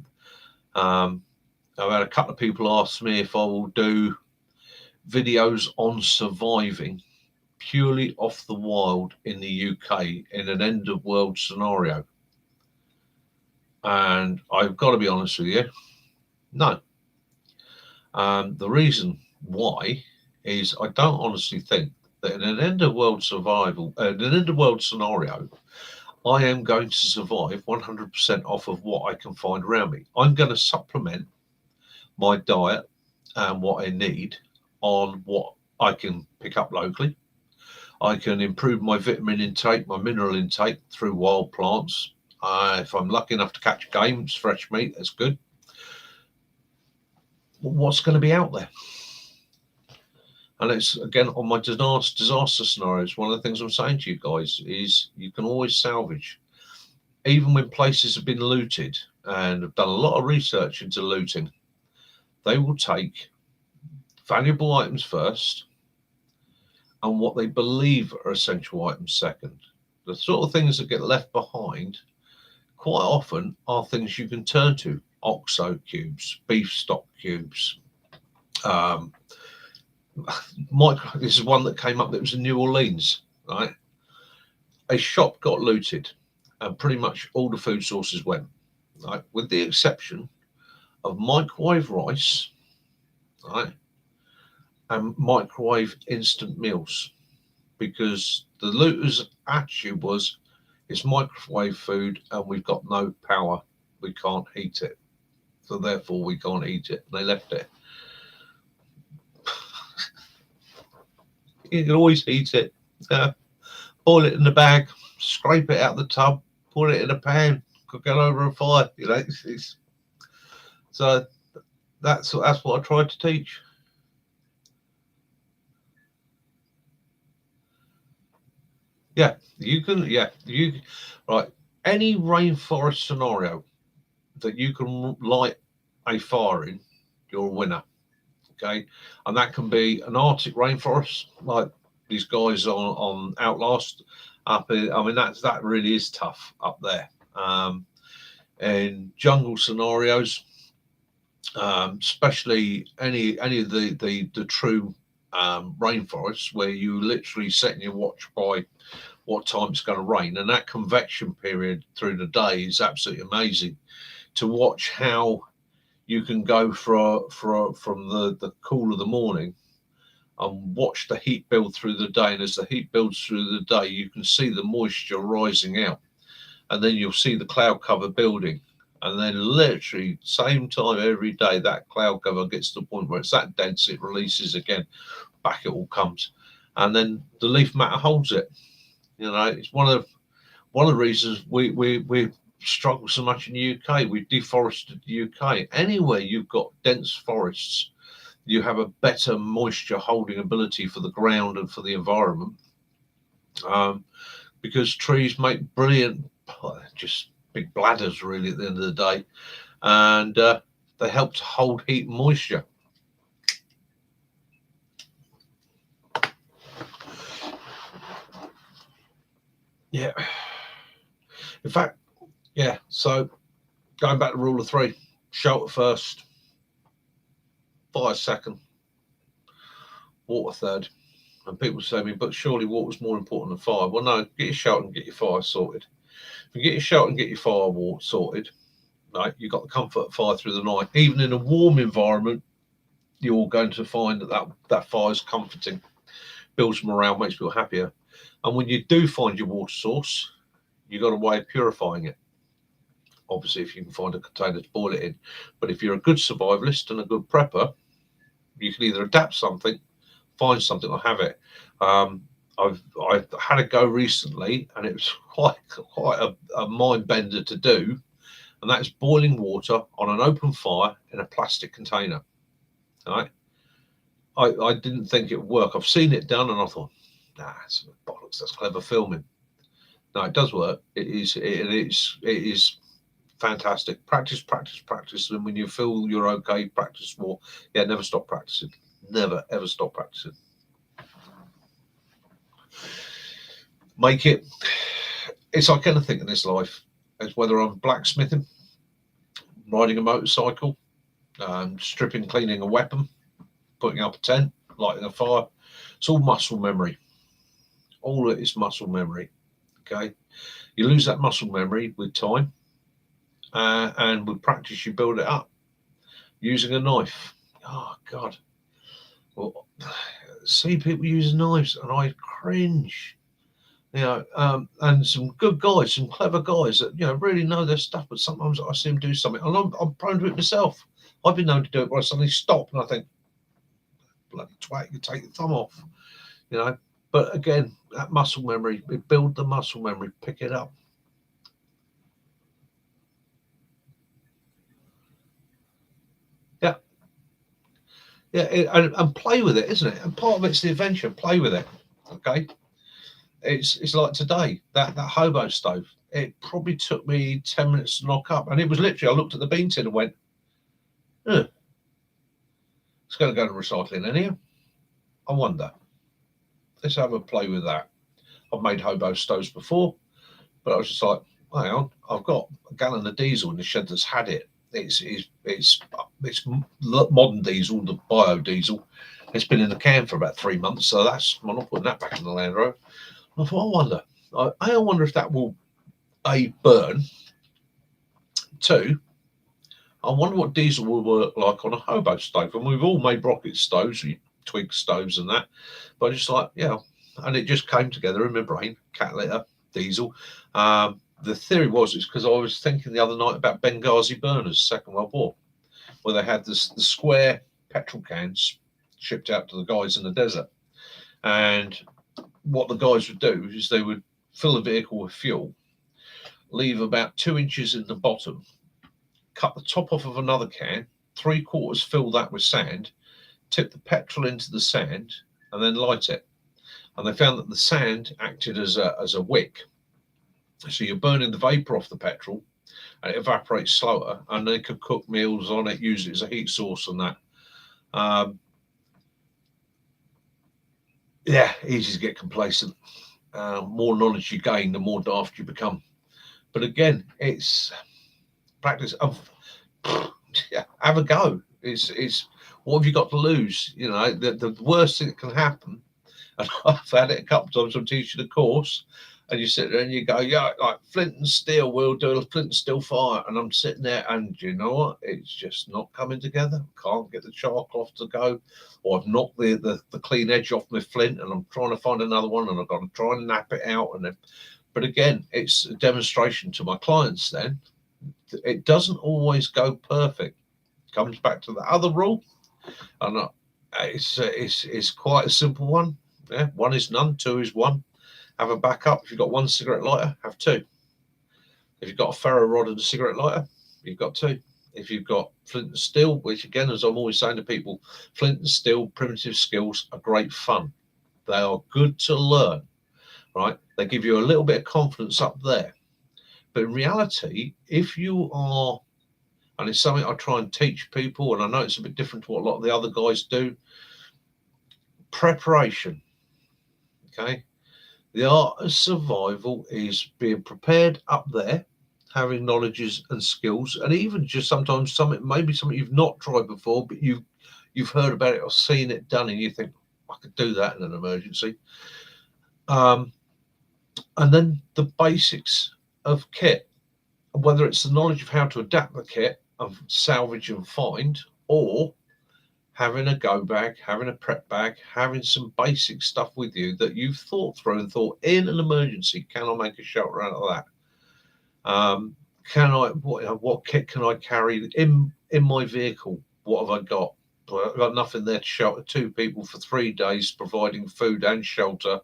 I've had a couple of people ask me if I will do videos on surviving purely off the wild in the UK in an end of world scenario. And I've got to be honest with you, no. The reason why is I don't honestly think that in an end of world survival, in an end of world scenario, I am going to survive 100% off of what I can find around me. I'm going to supplement my diet and what I need on what I can pick up locally. I can improve my vitamin intake, my mineral intake through wild plants. If I'm lucky enough to catch game, it's fresh meat, that's good. What's going to be out there? And it's, again, on my disaster scenarios, one of the things I'm saying to you guys is you can always salvage. Even when places have been looted, and I've done a lot of research into looting, they will take valuable items first and what they believe are essential items second. The sort of things that get left behind quite often are things you can turn to. OXO cubes, beef stock cubes. This is one that came up that was in New Orleans, right? A shop got looted and pretty much all the food sources went, right? With the exception of microwave rice, right? And microwave instant meals, because the looter's attitude was it's microwave food and we've got no power, we can't heat it, so therefore we can't eat it. And they left it. You can always heat it, boil it in the bag, scrape it out of the tub, put it in a pan, cook it over a fire. You know, so that's what I tried to teach. Yeah, you can. Yeah, right. Any rainforest scenario that you can light a fire in, you're a winner. Okay, and that can be an Arctic rainforest, like these guys on Outlast up in. I mean, that really is tough up there. In jungle scenarios, especially any of the true rainforests where you literally setting your watch by what time it's going to rain, and that convection period through the day is absolutely amazing to watch how you can go from the cool of the morning and watch the heat build through the day, and as the heat builds through the day you can see the moisture rising out, and then you'll see the cloud cover building, and then literally same time every day that cloud cover gets to the point where it's that dense it releases again, back it all comes, and then the leaf matter holds it. You know, it's one of the reasons we struggle so much in the UK. We've deforested the UK. Anywhere you've got dense forests, you have a better moisture holding ability for the ground and for the environment, because trees make brilliant, just big bladders really at the end of the day, and they help to hold heat and moisture. Yeah. In fact, yeah. So going back to rule of three, shelter first, fire second, water third. And people say to me, but surely water's more important than fire. Well, no, get your shelter and get your fire sorted. If you get your shelter and get your fire water sorted, right, you've got the comfort of fire through the night. Even in a warm environment, you're going to find that fire's comforting, builds morale, makes people happier. And when you do find your water source, you've got a way of purifying it. Obviously, if you can find a container to boil it in. But if you're a good survivalist and a good prepper, you can either adapt something, find something, or have it. I've had a go recently, and it was quite a mind bender to do, and that's boiling water on an open fire in a plastic container. All right. I didn't think it would work. I've seen it done, and I thought, nah, it's bollocks. That's clever filming. No, it does work. It is fantastic. Practice, practice, practice, and when you feel you're okay, practice more. Yeah, never stop practicing. Never ever stop practicing. Make it. It's like anything in this life. It's whether I'm blacksmithing, riding a motorcycle, stripping, cleaning a weapon, putting up a tent, lighting a fire. It's all muscle memory. All of it is muscle memory. Okay, you lose that muscle memory with time, and with practice you build it up. Using a knife. Oh God. Well, see people using knives, and I cringe. And some good guys, some clever guys that really know their stuff. But sometimes I see them do something, and I'm prone to it myself. I've been known to do it, where I suddenly stop and I think, bloody twat, you take your thumb off, But again, that muscle memory, we build the muscle memory, pick it up. Yeah, and play with it, isn't it? And part of it's the adventure. Play with it. Okay. It's like today, that hobo stove. It probably took me 10 minutes to knock up, and it was literally, I looked at the bean tin and went, it's going to go to recycling anyhow. I wonder. Let's have a play with that. I've made hobo stoves before, but I was just like, hang on, I've got a gallon of diesel in the shed that's had it. It's modern diesel, the biodiesel. It's been in the can for about 3 months, so I'm not putting that back in the Land Rover. I thought, I wonder if that will burn. 2, I wonder what diesel will work like on a hobo stove. And we've all made rocket stoves, twig stoves and that, but just like, and it just came together in my brain. Cat litter, diesel. The theory was it's because I was thinking the other night about Benghazi burners, Second World War, where they had the square petrol cans shipped out to the guys in the desert. And what the guys would do is they would fill the vehicle with fuel, leave about 2 inches in the bottom, cut the top off of another can, 3/4 fill that with sand, tip the petrol into the sand, and then light it. And they found that the sand acted as a wick. So you're burning the vapor off the petrol, and it evaporates slower, and they could cook meals on it, use it as a heat source and that. Easy to get complacent. More knowledge you gain, the more daft you become. But again, it's practice of have a go. It's what have you got to lose? The worst thing that can happen, and I've had it a couple of times. I'm teaching a course, and you sit there and you go, like flint and steel, we'll do a flint and steel fire. And I'm sitting there, and you know what? It's just not coming together. Can't get the charcoal to go, or I've knocked the clean edge off my flint, and I'm trying to find another one, and I've got to try and nap it out. But again, it's a demonstration to my clients. Then it doesn't always go perfect. It comes back to the other rule, and it's quite a simple one. Yeah, 1 is none, 2 is 1. Have a backup. If you've got 1 cigarette lighter, have 2. If you've got a ferro rod and a cigarette lighter, you've got 2. If you've got flint and steel, which again, as I'm always saying to people, flint and steel primitive skills are great fun. They are good to learn, right? They give you a little bit of confidence up there. But in reality, if you are, and it's something I try and teach people, and I know it's a bit different to what a lot of the other guys do, preparation, okay? The art of survival is being prepared up there, having knowledges and skills, and even just sometimes maybe something you've not tried before, but you've heard about it or seen it done, and you think, I could do that in an emergency. And then the basics of kit, whether it's the knowledge of how to adapt the kit, of salvage and find, or having a go bag, having a prep bag, having some basic stuff with you that you've thought through and thought, in an emergency, can I make a shelter out of that? Can I what kit can I carry in my vehicle? What have I got? Well, I've got nothing there to shelter 2 people for 3 days, providing food and shelter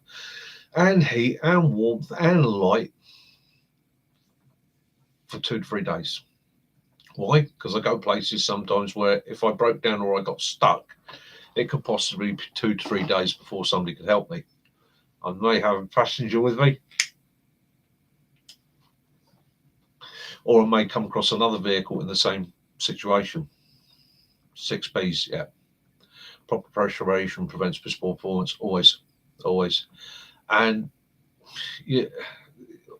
and heat and warmth and light for 2 to 3 days. Why? Because I go places sometimes where if I broke down or I got stuck, it could possibly be 2 to 3 days before somebody could help me. I may have a passenger with me, or I may come across another vehicle in the same situation. 6Ps, yeah. Proper preparation prevents poor performance, always. And yeah,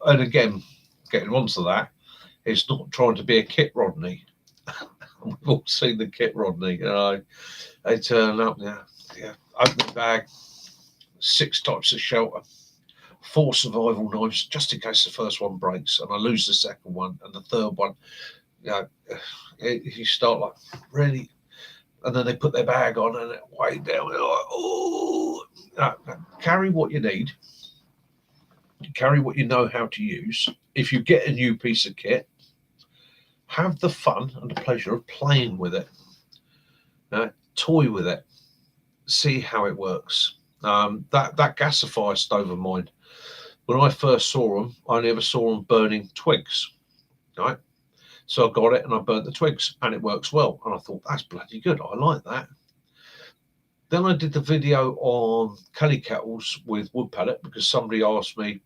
and again, getting onto that, it's not trying to be a kit Rodney. We've all seen the kit Rodney, they turn up, open the bag, 6 types of shelter, 4 survival knives, just in case the first one breaks and I lose the second one and the third one. You start like, really? And then they put their bag on and it way down. They're like, oh, carry what you need. Carry what you know how to use. If you get a new piece of kit, have the fun and the pleasure of playing with it. Toy with it. See how it works. That gasifier stove of mine, when I first saw them, I never saw them burning twigs, right? So I got it and I burnt the twigs and it works well. And I thought, that's bloody good. I like that. Then I did the video on kelly kettles with wood pellet because somebody asked me,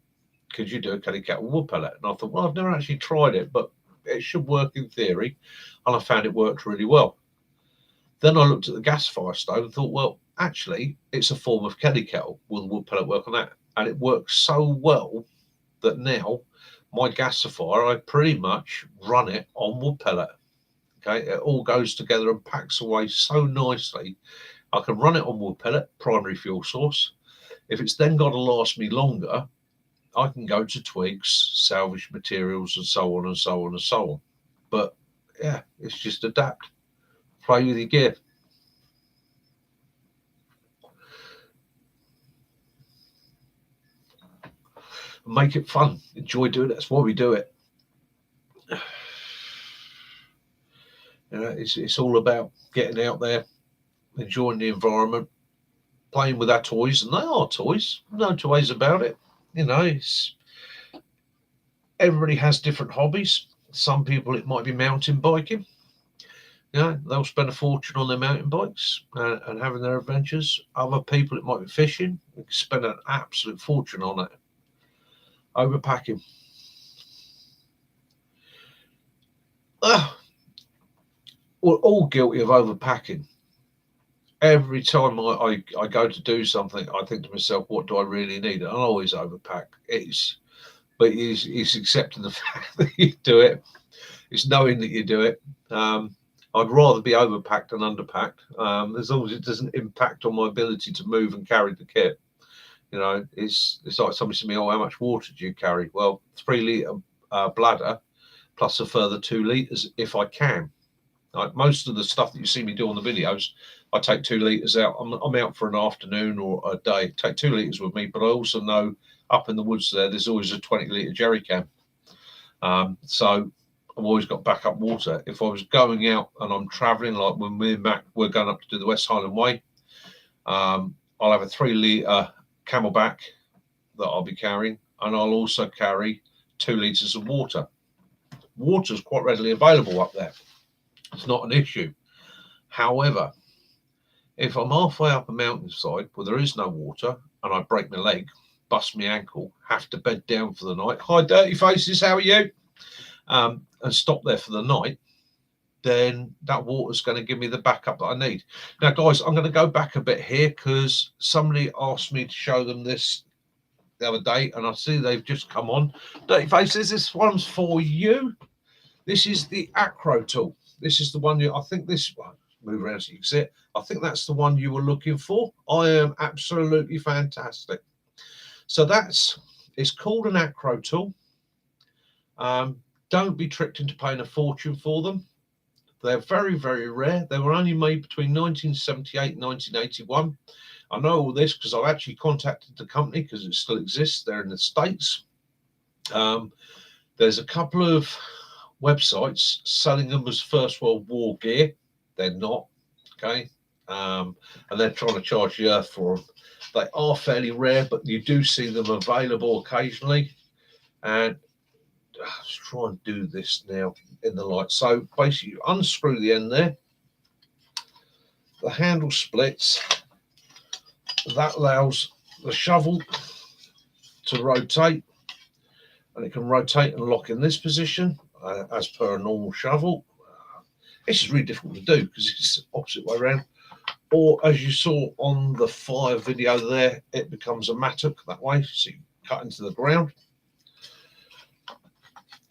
could you do a kelly kettle wood pellet? And I thought, well, I've never actually tried it, but it should work in theory. And I found it worked really well. Then I looked at the gasifier stove and thought, well, actually, it's a form of kelly kettle. Will the wood pellet work on that? And it works so well that now my gasifier, I pretty much run it on wood pellet. Okay, it all goes together and packs away so nicely. I can run it on wood pellet, primary fuel source. If it's then got to last me longer, I can go to twigs, salvage materials, and so on and so on and so on. But yeah, it's just adapt. Play with your gear. Make it fun. Enjoy doing it. That's why we do it. It's all about getting out there, enjoying the environment, playing with our toys, and they are toys. No two ways about it. Everybody has different hobbies. Some people, it might be mountain biking. They'll spend a fortune on their mountain bikes and having their adventures. Other people, it might be fishing. They can spend an absolute fortune on it. Overpacking. We're all guilty of overpacking. Every time I go to do something, I think to myself, what do I really need? And I always overpack. It's accepting the fact that you do it. It's knowing that you do it. I'd rather be overpacked than underpacked, as long as it doesn't impact on my ability to move and carry the kit. It's like somebody said to me, oh, how much water do you carry? Well, 3 litre bladder plus a further 2 litres if I can. Like most of the stuff that you see me do on the videos, I take 2 litres out. I'm out for an afternoon or a day. Take 2 litres with me, but I also know up in the woods there's always a 20 litre jerry can. So I've always got backup water. If I was going out and I'm travelling, like when me and Mac, we're going up to do the West Highland Way, I'll have a 3 litre Camelback that I'll be carrying, and I'll also carry 2 litres of water. Water's quite readily available up there. It's not an issue. However, if I'm halfway up a mountainside where there is no water and I break my leg, bust my ankle, have to bed down for the night, hi dirty faces, how are you? And stop there for the night, then that water's going to give me the backup that I need. Now, guys, I'm going to go back a bit here because somebody asked me to show them this the other day, and I see they've just come on. Dirty faces, this one's for you. This is the Acro tool. This is the one I think this one, move around so you can see it. I think that's the one you were looking for. I am absolutely fantastic. So it's called an Acro tool. Don't be tricked into paying a fortune for them. They're very, very rare. They were only made between 1978 and 1981. I know all this because I've actually contacted the company because it still exists. They're in the States. There's a couple of websites selling them as First World War gear. They're not, okay? And they're trying to charge the earth for them. They are fairly rare, but you do see them available occasionally. And let's try and do this now in the light. So basically, you unscrew the end there. The handle splits. That allows the shovel to rotate, and it can rotate and lock in this position as per a normal shovel. This is really difficult to do because it's the opposite way around. Or as you saw on the fire video there, it becomes a mattock that way, so you cut into the ground.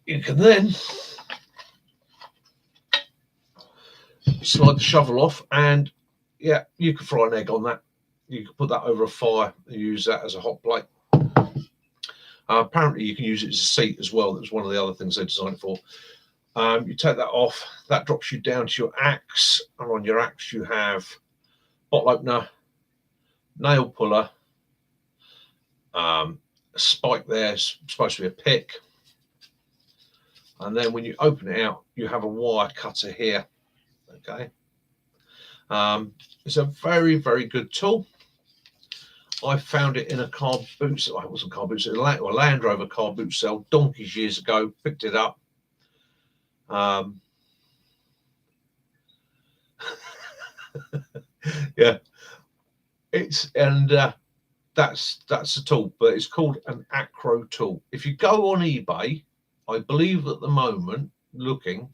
You can then slide the shovel off, and yeah, you can fry an egg on that. You can put that over a fire and use that as a hot plate. Apparently you can use it as a seat as well. That was one of the other things they designed it for. You take that off, that drops you down to your axe, and on your axe you have bottle opener, nail puller, a spike there, supposed to be a pick, and then when you open it out you have a wire cutter here. Okay, it's a very, very good tool. I found it in a car boot, well, it wasn't car boot, it was a Land Rover car boot sale donkeys years ago. Picked it up. Yeah, it's that's a tool, but it's called an acro tool. If you go on eBay, I believe at the moment, looking,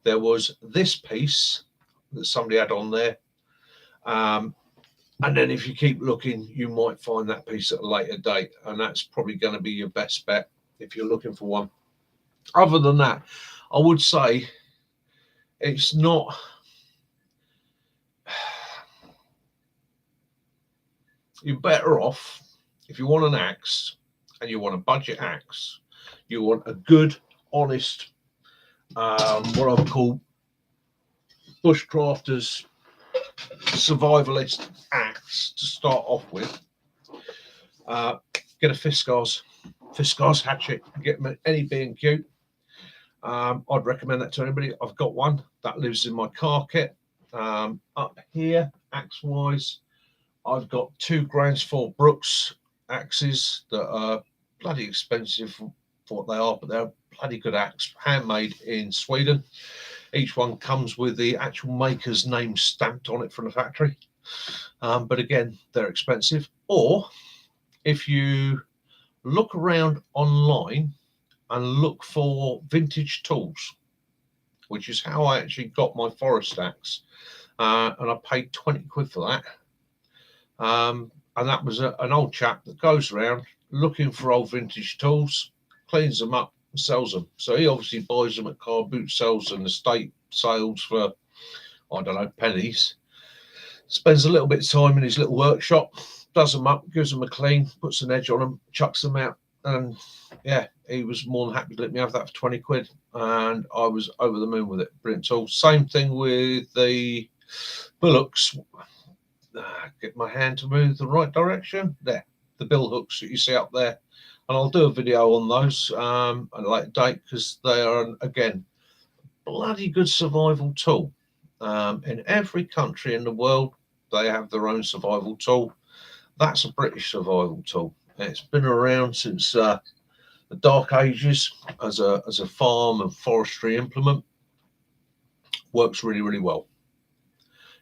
there was this piece that somebody had on there. And then if you keep looking, you might find that piece at a later date, and that's probably going to be your best bet if you're looking for one. Other than that, I would say it's not. You're better off if you want an axe and you want a budget axe. You want a good, honest, what I would call bushcrafters survivalist axe to start off with. Get a Fiskars hatchet, get them at any B&Q. I'd recommend that to anybody. I've got one that lives in my car kit. Up here, axe wise, I've got 2 Grand Sport Brooks axes that are bloody expensive for what they are, but they're a bloody good axe, handmade in Sweden. Each one comes with the actual maker's name stamped on it from the factory. But again, they're expensive. Or if you look around online and look for vintage tools, which is how I actually got my forest axe, and I paid 20 quid for that. And that was an old chap that goes around looking for old vintage tools, cleans them up, and sells them. So he obviously buys them at car boot sales and estate sales for, I don't know, pennies. Spends a little bit of time in his little workshop, does them up, gives them a clean, puts an edge on them, chucks them out. And yeah, he was more than happy to let me have that for 20 quid. And I was over the moon with it. Brilliant tool. Same thing with the bullocks. Get my hand to move the right direction. There, the bill hooks that you see up there. And I'll do a video on those at a later date, because they are, again, bloody good survival tool. In every country in the world, they have their own survival tool. That's a British survival tool. It's been around since the Dark Ages as a farm and forestry implement. Works really, really well.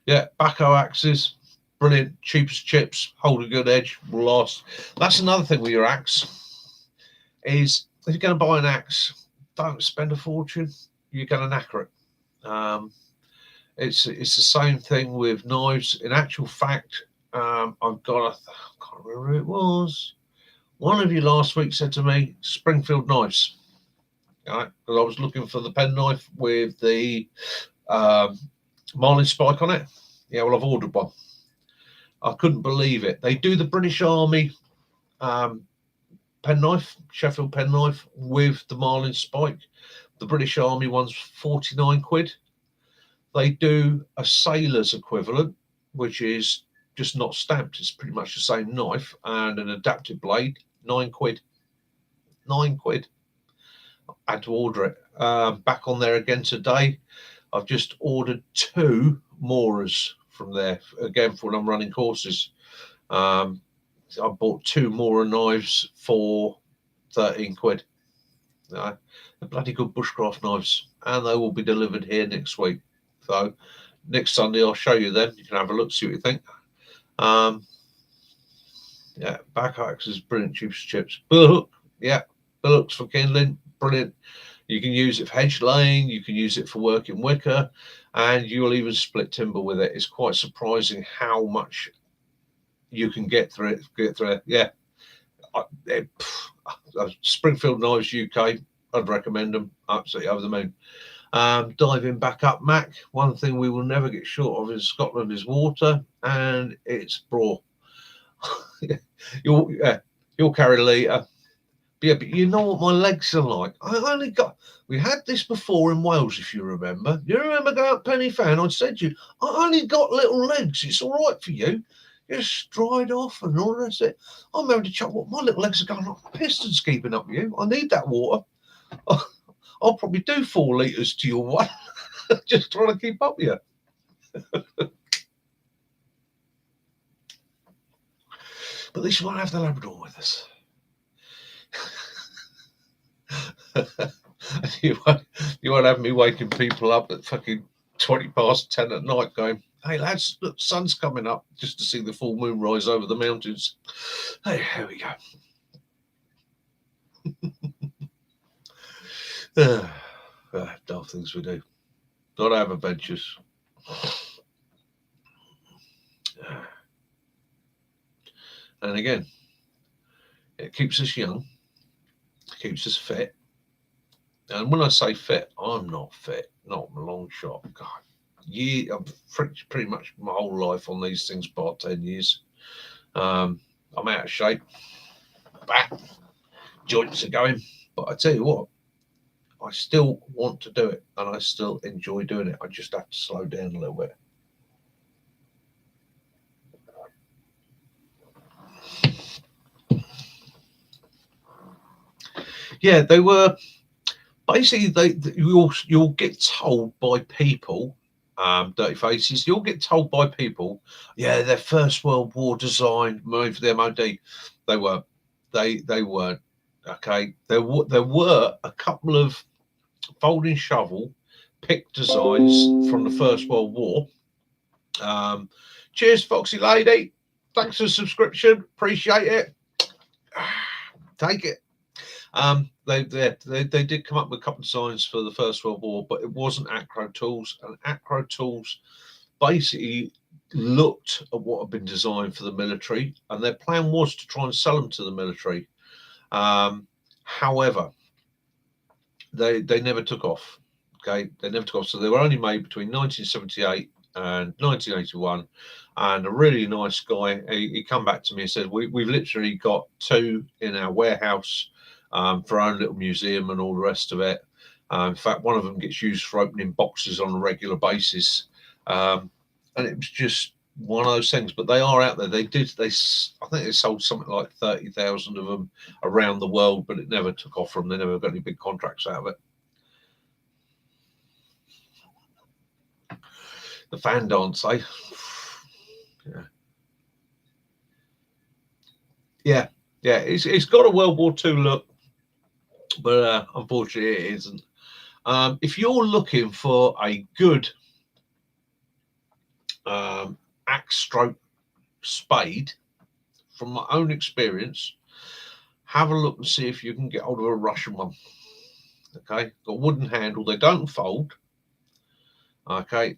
Yeah, backhoe axes, brilliant, cheap as chips, hold a good edge, will last. That's another thing with your axe, is if you're going to buy an axe, don't spend a fortune. You're going to knacker it. It's the same thing with knives. In actual fact, I've got, I can't remember who it was. One of you last week said to me, Springfield knives. Right? Because I was looking for the penknife with the marlin spike on it. Yeah, well, I've ordered one. I couldn't believe it. They do the British Army penknife, Sheffield penknife with the marlin spike. The British Army one's 49 quid. They do a sailor's equivalent, which is just not stamped. It's pretty much the same knife and an adapted blade, 9 quid. 9 quid. I had to order it. Back on there again today. I've just ordered 2 Moras from there again for when I'm running courses. I bought 2 Mora knives for 13 quid. They're bloody good bushcraft knives, and they will be delivered here next week. So next Sunday I'll show you them. You can have a look, see what you think. Yeah, back axes, brilliant tubes chips. Bullock, yeah, bullocks for kindling, brilliant. You can use it for hedge laying, you can use it for working wicker, and you'll even split timber with it. It's quite surprising how much you can get through it. Yeah. Springfield Knives UK, I'd recommend them. Absolutely over the moon. Diving back up, Mac. One thing we will never get short of in Scotland is water, and it's braw. You'll carry a litre. Yeah, but you know what my legs are like. We had this before in Wales, if you remember. You remember going up Penny Fan? I said to you, I only got little legs. It's all right for you. Just stride off and all the rest of it. I'm having to chuckle. My little legs are going like pistons keeping up with you. I need that water. I'll probably do 4 litres to your one. Just trying to keep up with you. But at least you won't have the Labrador with us. you won't have me waking people up at fucking 20 past 10 at night going, hey lads, look, sun's coming up, just to see the full moon rise over the mountains. Hey, here we go. Daft things we do. Gotta have adventures. And again, it keeps us young, keeps us fit. And when I say fit, I'm not fit, not a long shot. God, I've pretty much my whole life on these things, about 10 years. I'm out of shape. Back joints are going, but I tell you what, I still want to do it, and I still enjoy doing it. I just have to slow down a little bit. Yeah, they were basically you'll get told by people, dirty faces. You'll get told by people, yeah, they're First World War design made for the MOD. They weren't. They weren't. Okay, there were a couple of folding shovel pick designs from the First World War. Cheers, Foxy Lady. Thanks for the subscription. Appreciate it. Take it. They did come up with a couple of designs for the First World War, but it wasn't Acro Tools. And Acro Tools basically looked at what had been designed for the military, and their plan was to try and sell them to the military. However, they never took off. Okay, they never took off. So they were only made between 1978 and 1981. And a really nice guy, he come back to me and said, we've literally got 2 in our warehouse for our own little museum and all the rest of it. In fact, one of them gets used for opening boxes on a regular basis. And it was just one of those things, but they are out there. I think they sold something like 30,000 of them around the world, but it never took off from them. They never got any big contracts out of it. The fan dance, eh? Yeah. It's got a World War II look, but unfortunately it isn't. If you're looking for a good axe stroke spade, from my own experience, have a look and see if you can get hold of a Russian one. Okay, got a wooden handle. They don't fold. Okay,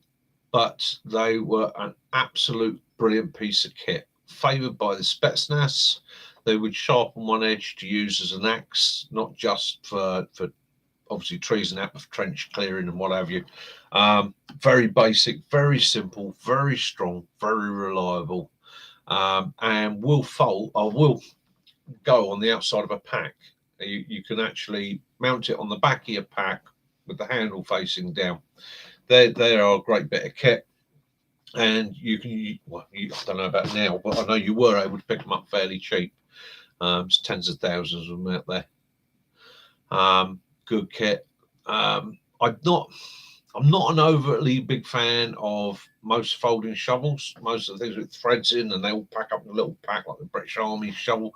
but they were an absolute brilliant piece of kit. Favoured by the Spetsnaz. They would sharpen one edge to use as an axe, not just for obviously trees and for trench clearing and what have you. Very basic, very simple, very strong, very reliable, and will fold or will go on the outside of a pack. You can actually mount it on the back of your pack with the handle facing down. They are a great bit of kit, and you can. Well, I don't know about now, but I know you were able to pick them up fairly cheap. There's tens of thousands of them out there. good kit. I'm not an overtly big fan of most folding shovels. Most of the things with threads in, and they all pack up in a little pack like the British Army shovel.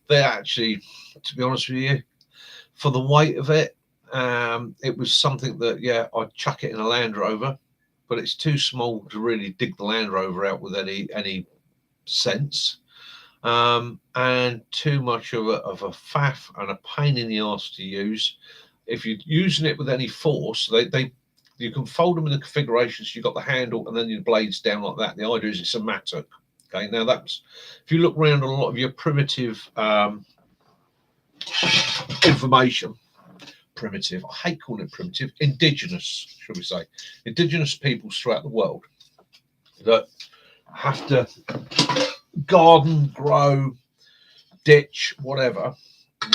They're actually, to be honest with you, for the weight of it, it was something that, yeah, I'd chuck it in a Land Rover, but it's too small to really dig the Land Rover out with any sense. And too much of a faff and a pain in the arse to use. If you're using it with any force, you can fold them in the configurations. You've got the handle and then your blades down like that. The idea is it's a mattock. Okay, now that's, if you look around a lot of your primitive information, primitive, I hate calling it primitive, indigenous, should we say, indigenous peoples throughout the world that have to garden, grow, ditch, whatever.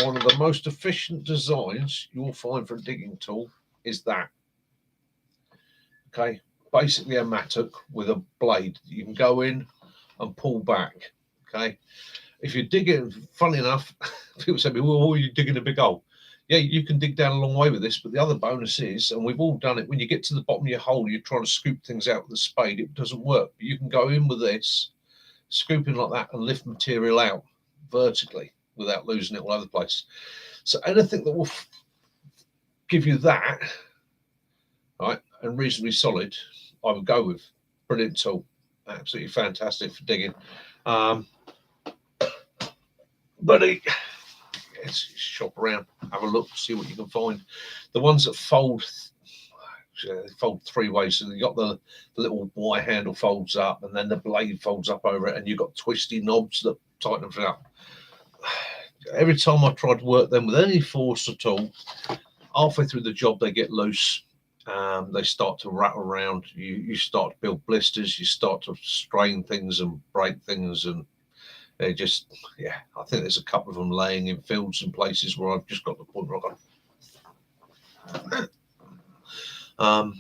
One of the most efficient designs you'll find for a digging tool is that. Okay, basically a mattock with a blade. You can go in and pull back. Okay, if you're digging, funny enough, people say to me, well, you're digging a big hole. Yeah, you can dig down a long way with this, but the other bonus is, and we've all done it, when you get to the bottom of your hole, you're trying to scoop things out with a spade, it doesn't work. But you can go in with this, scooping like that, and lift material out vertically without losing it all over the place. So anything that will give you that, right, and reasonably solid, I would go with. Brilliant tool, absolutely fantastic for digging. But it's shop around, have a look, see what you can find. The ones that fold three ways, so you got the little wire handle folds up, and then the blade folds up over it, and you've got twisty knobs that tighten them up. Every time I try to work them with any force at all, halfway through the job they get loose. They start to rattle around. You start to build blisters. You start to strain things and break things, and they just, yeah. I think there's a couple of them laying in fields and places where I've just got the point where I've got.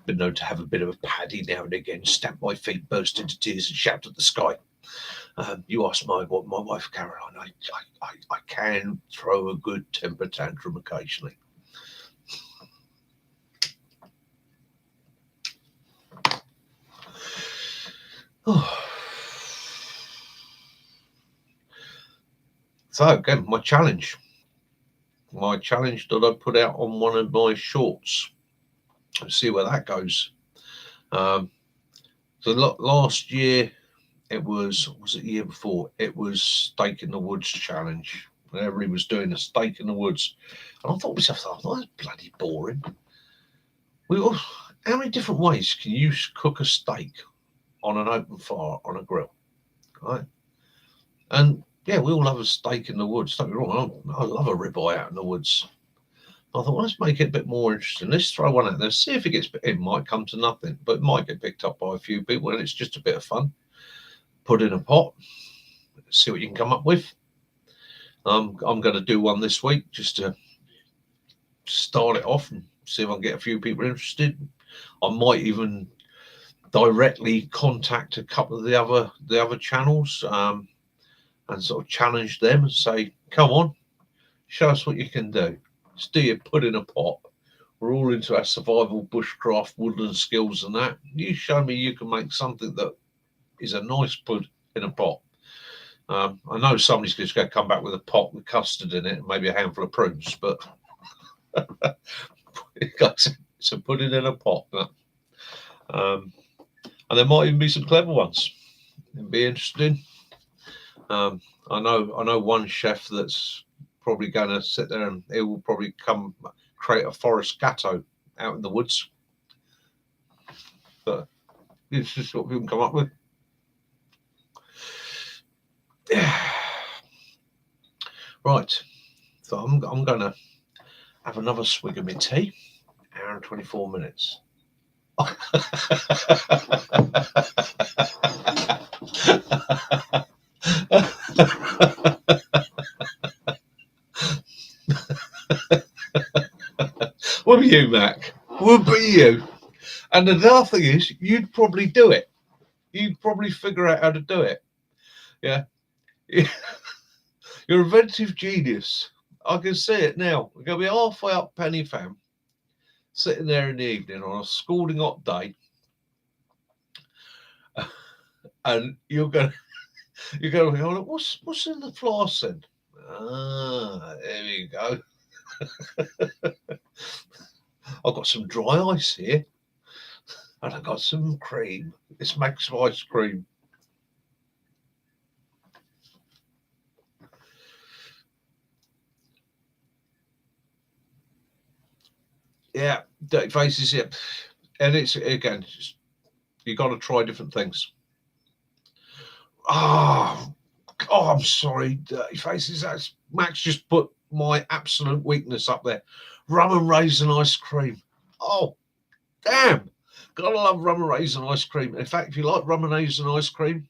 Been known to have a bit of a paddy now and again, stamp my feet, burst into tears, and shout at the sky. You ask my wife Caroline, I can throw a good temper tantrum occasionally. Oh. So again, my challenge that I put out on one of my shorts. Let's see where that goes. So last year, was it the year before? It was Stake in the Woods challenge. Everybody was doing a stake in the woods, and I thought to myself, oh, that's bloody boring. How many different ways can you cook a steak on an open fire on a grill, right? And yeah, we all love a steak in the woods. Don't get me wrong, I love a ribeye out in the woods. I thought, well, let's make it a bit more interesting. Let's throw one out there, see if it might come to nothing, but it might get picked up by a few people, and it's just a bit of fun. Put in a pot, see what you can come up with. I'm going to do one this week just to start it off and see if I can get a few people interested. I might even directly contact a couple of the other channels and sort of challenge them and say, come on, show us what you can do. Let's do your put in a pot. We're all into our survival, bushcraft, woodland skills and that. You show me you can make something that is a nice put in a pot. I know somebody's just going to come back with a pot with custard in it and maybe a handful of prunes, but it's a pudding in a pot. And there might even be some clever ones. It'd be interesting. I know one chef that's probably going to sit there and he will probably create a forest gatto out in the woods. But it's just what people can come up with. Yeah. Right. So I'm going to have another swig of my tea. Hour and 24 minutes. What about you, Mac? What about you? And the other thing is, you'd probably do it. You'd probably figure out how to do it. Yeah. You're a inventive genius. I can see it now. We're going to be halfway up Penny Fam, sitting there in the evening on a scalding hot day, and you're going to go, what's in the flask then? Ah, there we go. I've got some dry ice here, and I've got some cream. This makes ice cream. Yeah, dirty faces. Yeah, and it's again, you got to try different things. Oh, I'm sorry, dirty faces. That's Max just put my absolute weakness up there. Rum and raisin ice cream. Oh, damn. Gotta love rum and raisin ice cream. In fact, if you like rum and raisin ice cream,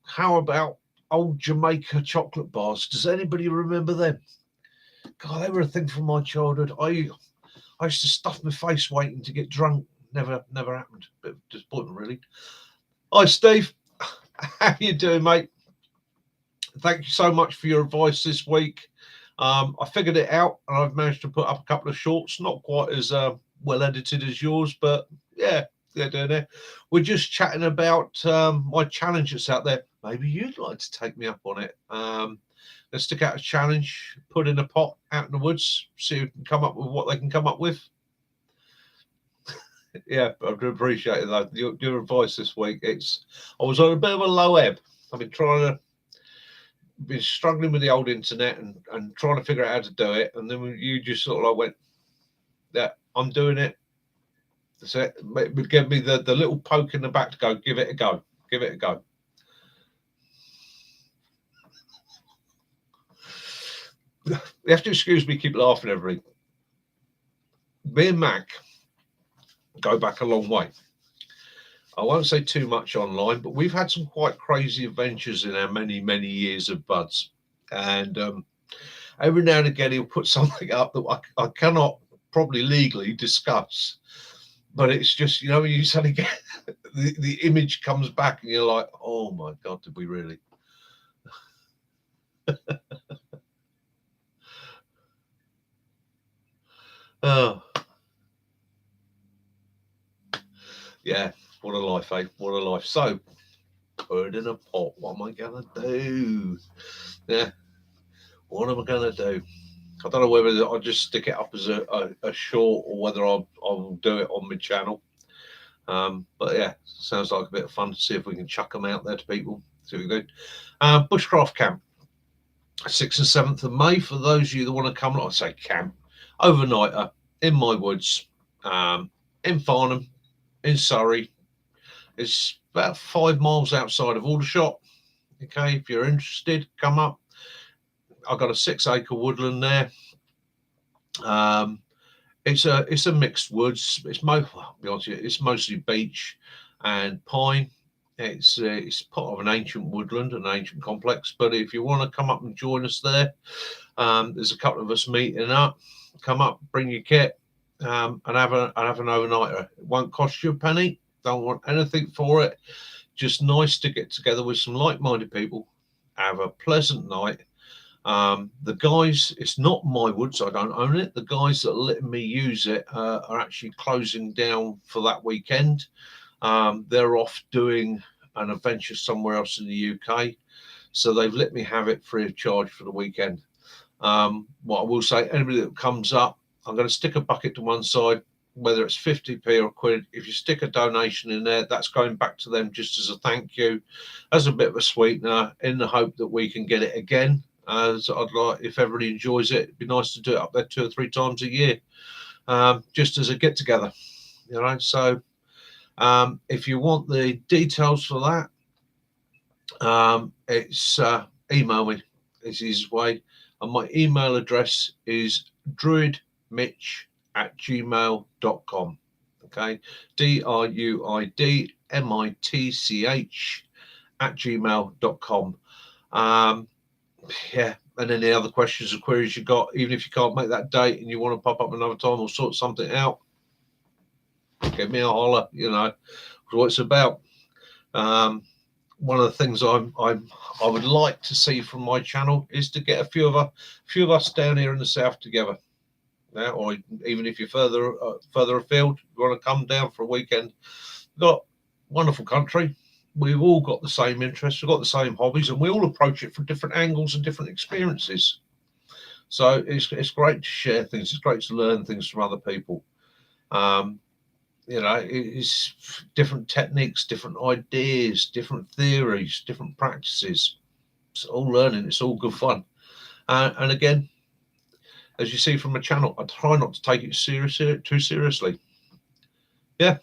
how about old Jamaica chocolate bars? Does anybody remember them? God, they were a thing from my childhood. I used to stuff my face waiting to get drunk. Never happened. Bit of disappointment, really. Hi, Steve. How you doing, mate? Thank you so much for your advice this week. I figured it out, and I've managed to put up a couple of shorts, not quite as well edited as yours, but yeah, they're doing it. We're just chatting about my challenge that's out there. Maybe you'd like to take me up on it. Let's stick out a challenge, put in a pot out in the woods, see who can come up with what they can come up with. Yeah, I do appreciate it though. Your advice this week. I was on a bit of a low ebb. I've been struggling with the old internet and trying to figure out how to do it. And then you just sort of like went, yeah, I'm doing it. So it would give me the little poke in the back to go, give it a go. Give it a go. You have to excuse me, keep laughing, everybody. Me and Mac go back a long way. I won't say too much online, but we've had some quite crazy adventures in our many, many years of buds. And every now and again, he'll put something up that I cannot probably legally discuss. But it's just, when you suddenly get the image comes back and you're like, oh my God, did we really? Oh, yeah, what a life, eh? What a life. So, put it in a pot. What am I going to do? Yeah, what am I going to do? I don't know whether I'll just stick it up as a short or whether I'll do it on my channel. But yeah, sounds like a bit of fun to see if we can chuck them out there to people. See what we do. Bushcraft camp, 6th and 7th of May. For those of you that want to come, like I say, camp, overnighter in my woods, in Farnham, in Surrey. It's about 5 miles outside of Aldershot. Okay, if you're interested, come up. I've got a 6-acre woodland there. It's a mixed woods. It's mostly beech and pine. It's part of an ancient woodland, an ancient complex. But if you want to come up and join us there, there's a couple of us meeting up. Come up, bring your kit, and have an overnighter. It won't cost you a penny. Don't want anything for it. Just nice to get together with some like-minded people, have a pleasant night. The guys, it's not my woods, I don't own it. The guys that are letting me use it are actually closing down for that weekend. They're off doing an adventure somewhere else in the UK, so they've let me have it free of charge for the weekend. What I will say, anybody that comes up, I'm going to stick a bucket to one side, whether it's 50p or a quid. If you stick a donation in there, that's going back to them just as a thank you, as a bit of a sweetener, in the hope that we can get it again. As I'd like, if everybody enjoys it, it'd be nice to do it up there 2 or 3 times a year, just as a get together. So if you want the details for that, it's email me. It's the easiest way, and my email address is druidmitch@gmail.com. Okay, druidmitch@gmail.com. Yeah, and any other questions or queries you got, even if you can't make that date and you want to pop up another time or sort something out, give me a holler. What it's about. one of the things I would like to see from my channel is to get a few of us down here in the south together. Yeah, or even if you're further afield, you want to come down for a weekend. We've got a wonderful country. We've all got the same interests. We've got the same hobbies, and we all approach it from different angles and different experiences. So it's great to share things. It's great to learn things from other people. You know, it's different techniques, different ideas, different theories, different practices. It's all learning. It's all good fun. And again, as you see from my channel, I try not to take it too seriously. Yeah,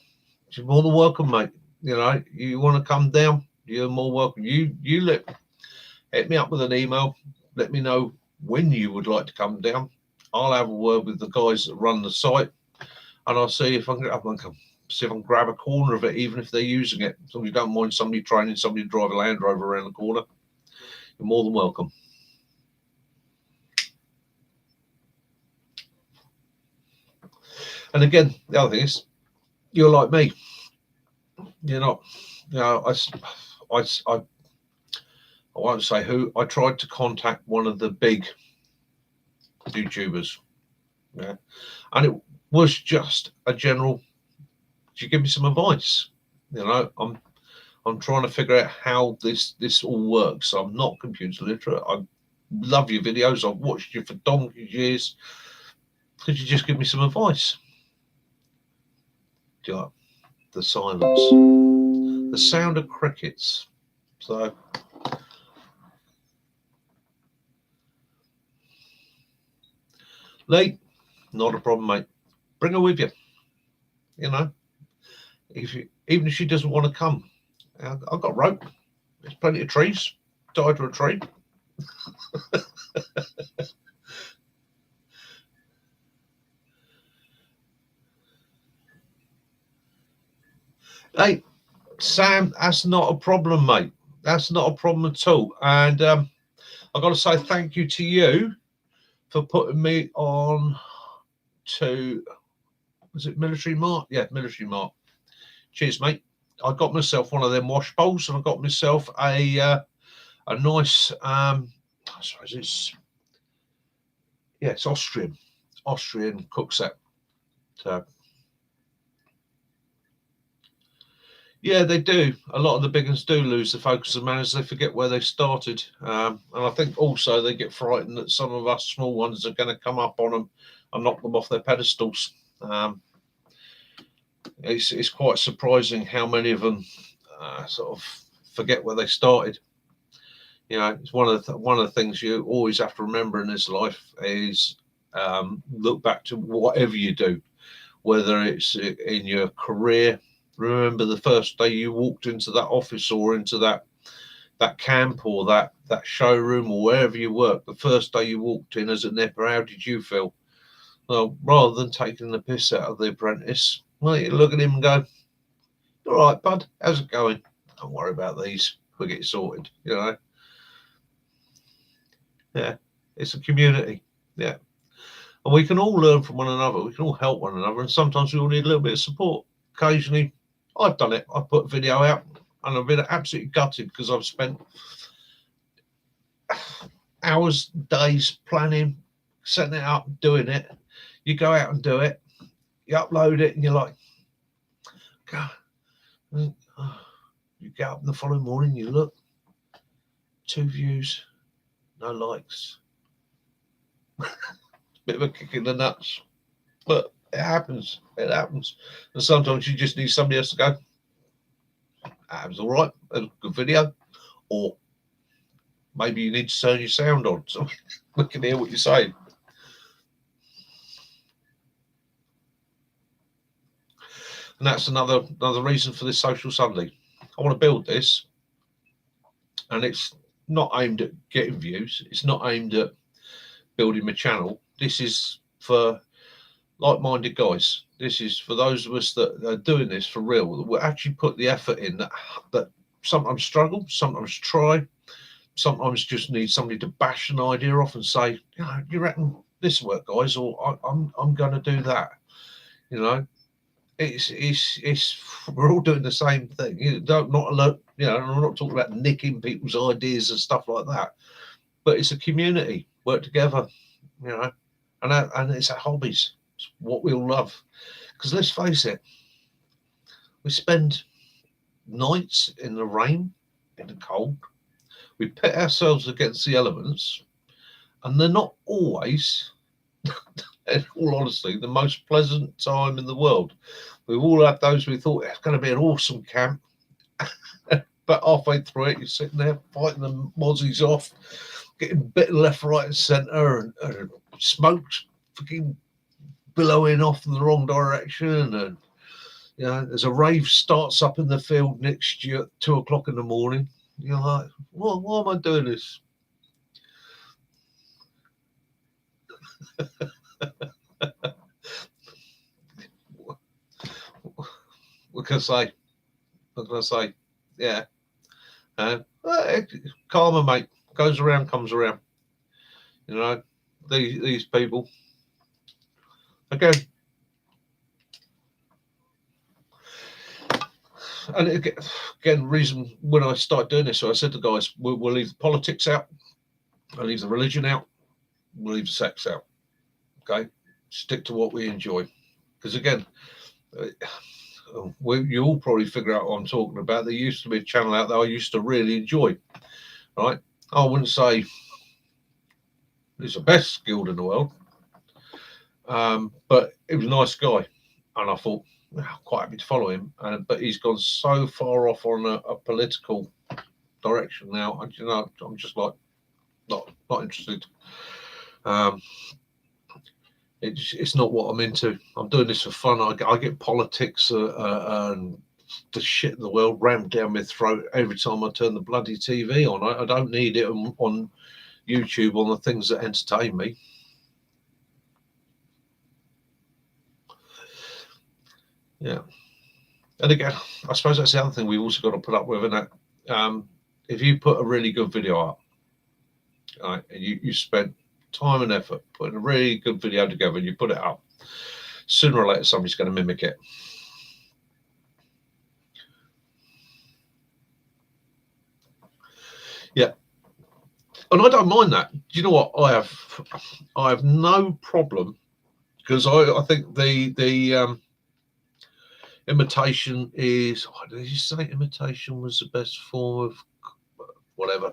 you're more than welcome, mate. You know, you want to come down, you're more welcome. You hit me up with an email. Let me know when you would like to come down. I'll have a word with the guys that run the site, and I'll see if I can grab a corner of it, even if they're using it. So you don't mind somebody training somebody to drive a Land Rover around the corner, you're more than welcome. And again, the other thing is, you're like me. You're not, you know, I won't say who. I tried to contact one of the big YouTubers, yeah, and it was just a general, "Could you give me some advice?" You know, I'm trying to figure out how this all works. I'm not computer literate. I love your videos. I've watched you for donkey's years. Could you just give me some advice? Yeah, the silence, the sound of crickets. So Lee, not a problem, mate. Bring her with you. You know, even if she doesn't want to come, I've got rope. There's plenty of trees. Tie to a tree. Hey, Sam, that's not a problem, mate. That's not a problem at all. And I've got to say thank you to you for putting me on to, was it Military Mart? Yeah, Military Mart. Cheers, mate. I got myself one of them wash bowls, and I got myself a nice, I suppose it's Austrian cook set. So yeah, they do. A lot of the big ones do lose the focus of manners. They forget where they started, and I think also they get frightened that some of us small ones are going to come up on them and knock them off their pedestals. It's quite surprising how many of them sort of forget where they started. You know, it's one of the things you always have to remember in this life is look back to whatever you do, whether it's in your career. Remember the first day you walked into that office or into that camp or that showroom or wherever you work. The first day you walked in as a nipper, how did you feel? Well, rather than taking the piss out of the apprentice, well, you look at him and go, "All right, bud, how's it going? Don't worry about these. We'll get it sorted." You know. Yeah, it's a community. Yeah, and we can all learn from one another. We can all help one another, and sometimes we all need a little bit of support. Occasionally, I've done it. I've put a video out, and I've been absolutely gutted because I've spent hours, days planning, setting it up, doing it. You go out and do it. You upload it, and you're like, God. You get up in the following morning, you look, 2 views, no likes. Bit of a kick in the nuts, but it happens. It happens, and sometimes you just need somebody else to go, "That was all right. That was a good video," or maybe you need to turn your sound on so we can hear what you're saying. And that's another reason for this Social Sunday. I want to build this, and it's not aimed at getting views. It's not aimed at building my channel. This is for like-minded guys. This is for those of us that are doing this for real, that will actually put the effort in, that sometimes struggle, sometimes try, sometimes just need somebody to bash an idea off and say, "You know, you reckon this will work, guys?" Or I'm going to do that. You know, it's we're all doing the same thing. You don't not You know, and I'm not talking about nicking people's ideas and stuff like that, but it's a community, work together, you know, and it's our hobbies. It's what we all love. Because let's face it, we spend nights in the rain, in the cold. We pit ourselves against the elements, and they're not always, in all honesty, the most pleasant time in the world. We've all had those we thought it's going to be an awesome camp, but halfway through it, you're sitting there fighting the mozzies off, getting bitten left, right, and centre, and smokes fucking billowing off in the wrong direction. And you know, there's a rave starts up in the field next year at 2 o'clock in the morning. You're like, why am I doing this? What can I say? What can I say? Yeah. Karma, mate. Goes around, comes around. You know, these people. Again. And again, reason when I started doing this, so I said to guys, we'll leave the politics out. I'll leave the religion out. We'll leave the sex out. Okay? Stick to what we enjoy. Because again, you all probably figure out what I'm talking about. There used to be a channel out there I used to really enjoy. Right? I wouldn't say he's the best guild in the world, but he was a nice guy, and I thought quite happy to follow him. But he's gone so far off on a political direction now. You know, I'm just like not interested. It's not what I'm into. I'm doing this for fun. I get politics and the shit in the world rammed down my throat every time I turn the bloody TV on. I don't need it on YouTube on the things that entertain me. Yeah. And again, I suppose that's the other thing we've also got to put up with, isn't it? If you put a really good video up, right, and you spent time and effort putting a really good video together and you put it up, sooner or later somebody's going to mimic it. Yeah. And I don't mind that. Do you know what? I have no problem, because I think the imitation is, what did you say? Imitation was the best form of whatever.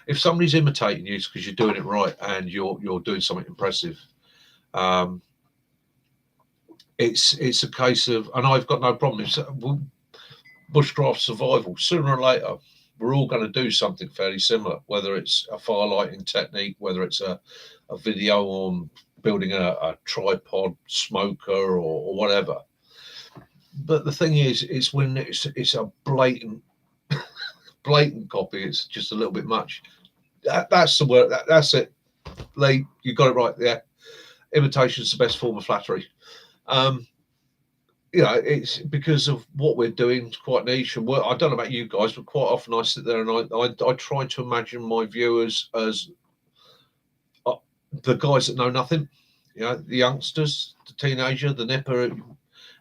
If somebody's imitating you, it's because you're doing it right and you're doing something impressive. It's a case of, and I've got no problem. Bushcraft survival. Sooner or later, we're all going to do something fairly similar. Whether it's a firelighting technique, whether it's a video on building a tripod smoker or whatever. But the thing is, it's when it's a blatant copy. It's just a little bit much. That's the word. That's it. Lee, you got it right there. Imitation is the best form of flattery. You know, it's because of what we're doing. It's quite niche. And I don't know about you guys, but quite often I sit there and I try to imagine my viewers as the guys that know nothing. You know, the youngsters, the teenager, the nipper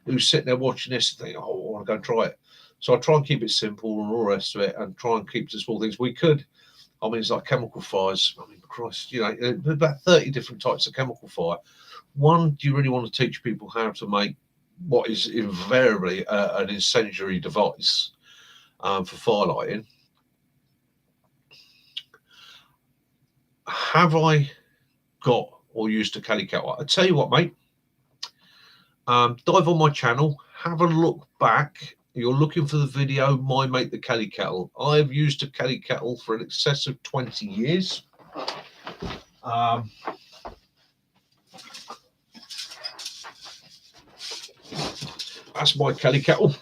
who's sitting there watching this and think, oh, I want to go and try it. So I try and keep it simple and all the rest of it, and try and keep to small things. We could, I mean, it's like chemical fires. I mean, Christ, you know, there's about 30 different types of chemical fire. One, do you really want to teach people how to make what is invariably an incendiary device for firelighting? Have I got or used a Kelly kettle? I tell you what, mate. Dive on my channel, have a look back. You're looking for the video, My Make the Kelly Kettle. I've used a Kelly kettle for an excess of 20 years. That's my Kelly kettle.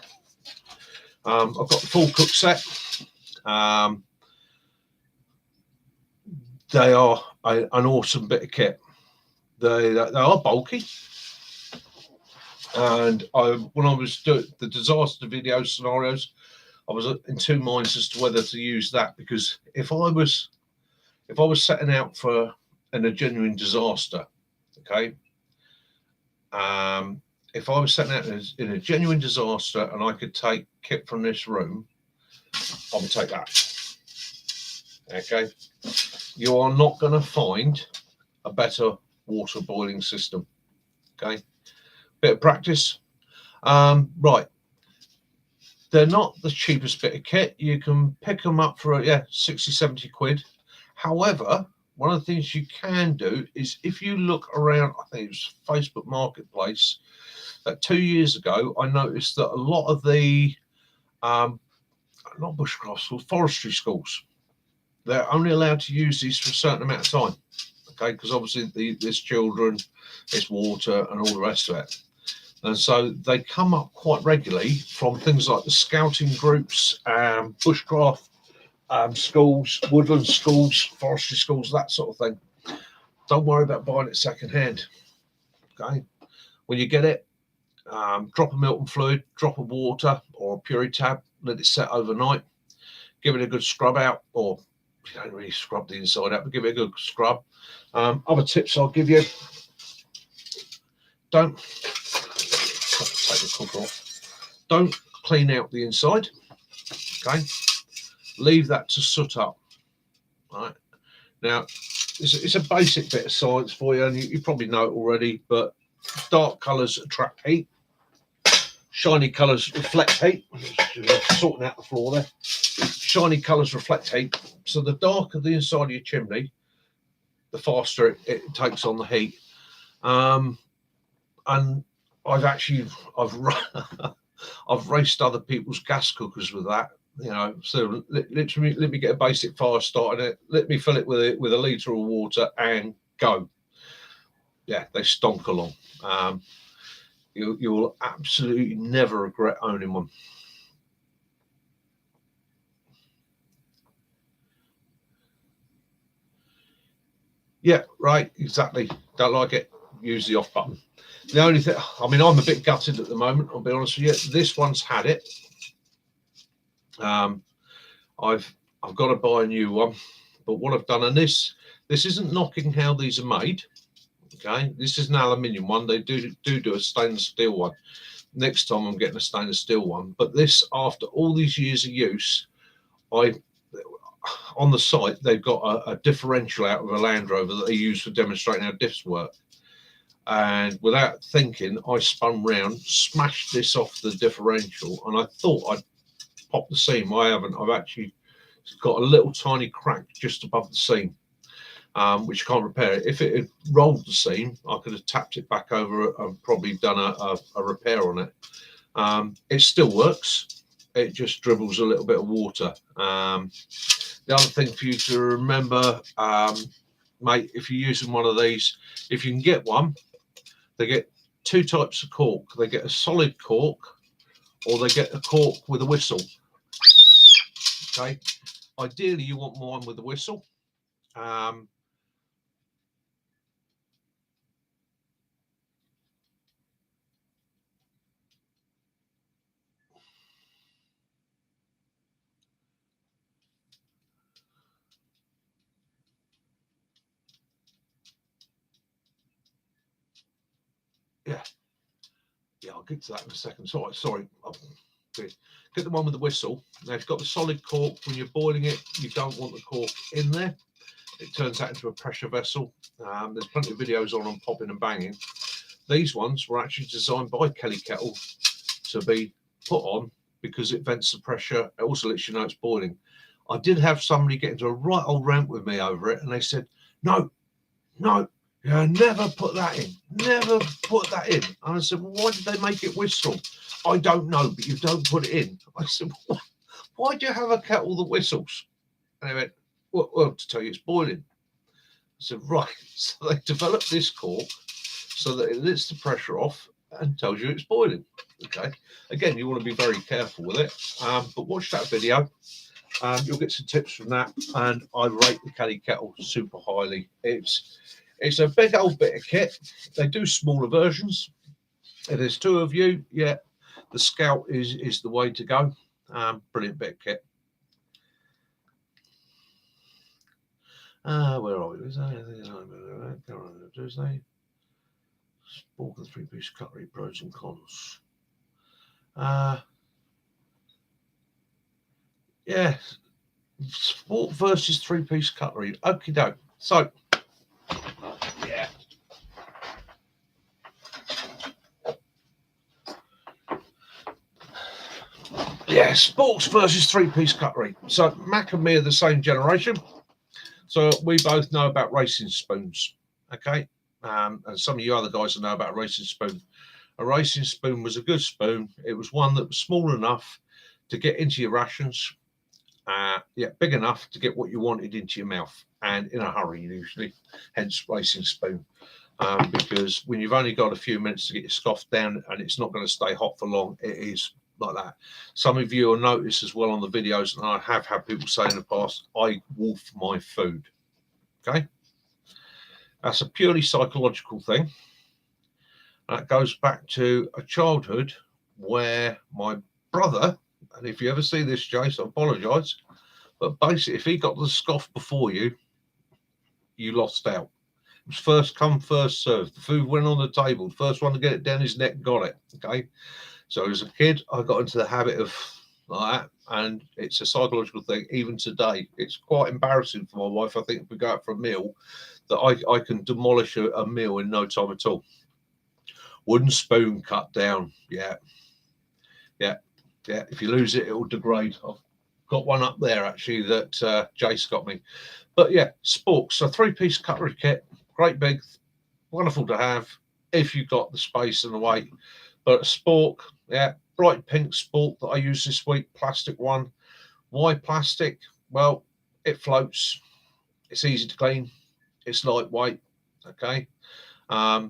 I've got the full cook set. They are an awesome bit of kit. They are bulky. And when I was doing the disaster video scenarios, I was in two minds as to whether to use that, because if I was setting out for a genuine disaster, okay, if I was setting out in a genuine disaster and I could take kit from this room, I would take that. Okay, you are not going to find a better water boiling system. Okay, bit of practice. Right, they're not the cheapest bit of kit. You can pick them up for 60, 70 quid. However, one of the things you can do is if you look around, I think it was Facebook Marketplace, 2 years ago, I noticed that a lot of the not bushcraft schools, forestry schools, they're only allowed to use these for a certain amount of time. Okay, because obviously there's children, there's water, and all the rest of it. And so they come up quite regularly from things like the scouting groups, bushcraft schools, woodland schools, forestry schools, that sort of thing. Don't worry about buying it second hand. Okay, when you get it, drop a Milton fluid, drop of water or a Puri tab, let it set overnight, give it a good scrub out, or you don't really scrub the inside out, but give it a good scrub. Other tips I'll give you: don't take the cooker off. Don't clean out the inside. Okay, leave that to soot up. Right now, it's a basic bit of science for you, and you probably know it already. But dark colours attract heat. Shiny colours reflect heat. Sorting out the floor there. Shiny colours reflect heat. So the darker the inside of your chimney, the faster it takes on the heat. And I've raced other people's gas cookers with that. You know, so literally, let me get a basic fire started. Let me fill it with a litre of water and go. Yeah, they stonk along. You'll absolutely never regret owning one. Yeah, right, exactly. Don't like it, use the off button. The only thing, I mean, I'm a bit gutted at the moment, I'll be honest with you. This one's had it. I've got to buy a new one, but what I've done, and this isn't knocking how these are made. Okay, this is an aluminium one. They do a stainless steel one. Next time I'm getting a stainless steel one. But this, after all these years of use, on the site they've got a differential out of a Land Rover that they use for demonstrating how diffs work. And without thinking, I spun round, smashed this off the differential, and I thought I'd pop the seam. I haven't. I've actually got a little tiny crack just above the seam, which can't repair it. If it had rolled the seam, I could have tapped it back over and probably done a repair on it. It still works. It just dribbles a little bit of water. The other thing for you to remember, mate, if you're using one of these, if you can get one, they get two types of cork. They get a solid cork, or they get a cork with a whistle. Okay, ideally you want one with a whistle. Yeah, I'll get to that in a second. Sorry. Get the one with the whistle. Now, if you've got the solid cork, when you're boiling it, you don't want the cork in there. It turns that into a pressure vessel. There's plenty of videos on popping and banging. These ones were actually designed by Kelly Kettle to be put on because it vents the pressure. It also lets you know it's boiling. I did have somebody get into a right old rant with me over it, and they said, no, never put that in. Never put that in. And I said, well, why did they make it whistle? I don't know, but you don't put it in. I said, well, why do you have a kettle that whistles? And they went, well, to tell you it's boiling. I said, right. So they developed this cork so that it lets the pressure off and tells you it's boiling. Okay. Again, you want to be very careful with it. But watch that video. You'll get some tips from that. And I rate the Kelly Kettle super highly. It's a big old bit of kit. They do smaller versions. If there's two of you, yeah, the Scout is the way to go. Brilliant bit of kit. Where are we? Tuesday. Spork and three-piece cutlery, pros and cons. yeah, sport versus three-piece cutlery. Okie doke. So, yeah. Yeah, sports versus three-piece cutlery. So Mac and me are the same generation. So we both know about racing spoons. Okay. And some of you other guys will know about a racing spoon. A racing spoon was a good spoon. It was one that was small enough to get into your rations. Yeah, big enough to get what you wanted into your mouth, and in a hurry usually. Hence racing spoon. Because when you've only got a few minutes to get your scoff down and it's not going to stay hot for long, it is like that. Some of you will notice as well on the videos, and I have had people say in the past, I wolf my food. Okay, that's a purely psychological thing. That goes back to a childhood where my brother, and if you ever see this, Jace, I apologise, but basically if he got the scoff before you, you lost out. It was first come, first served. The food went on the table. The first one to get it down his neck got it. Okay. So as a kid, I got into the habit of like that, and it's a psychological thing. Even today, it's quite embarrassing for my wife. I think if we go out for a meal, that I can demolish a meal in no time at all. Wooden spoon cut down. Yeah. If you lose it, it will degrade. I've got one up there actually that Jace got me. But yeah, sporks. So three-piece cutlery kit, great big, wonderful to have if you've got the space and the weight. But a spork, yeah, bright pink spork that I use this week, plastic one. Why plastic? Well, it floats. It's easy to clean. It's lightweight. Okay. I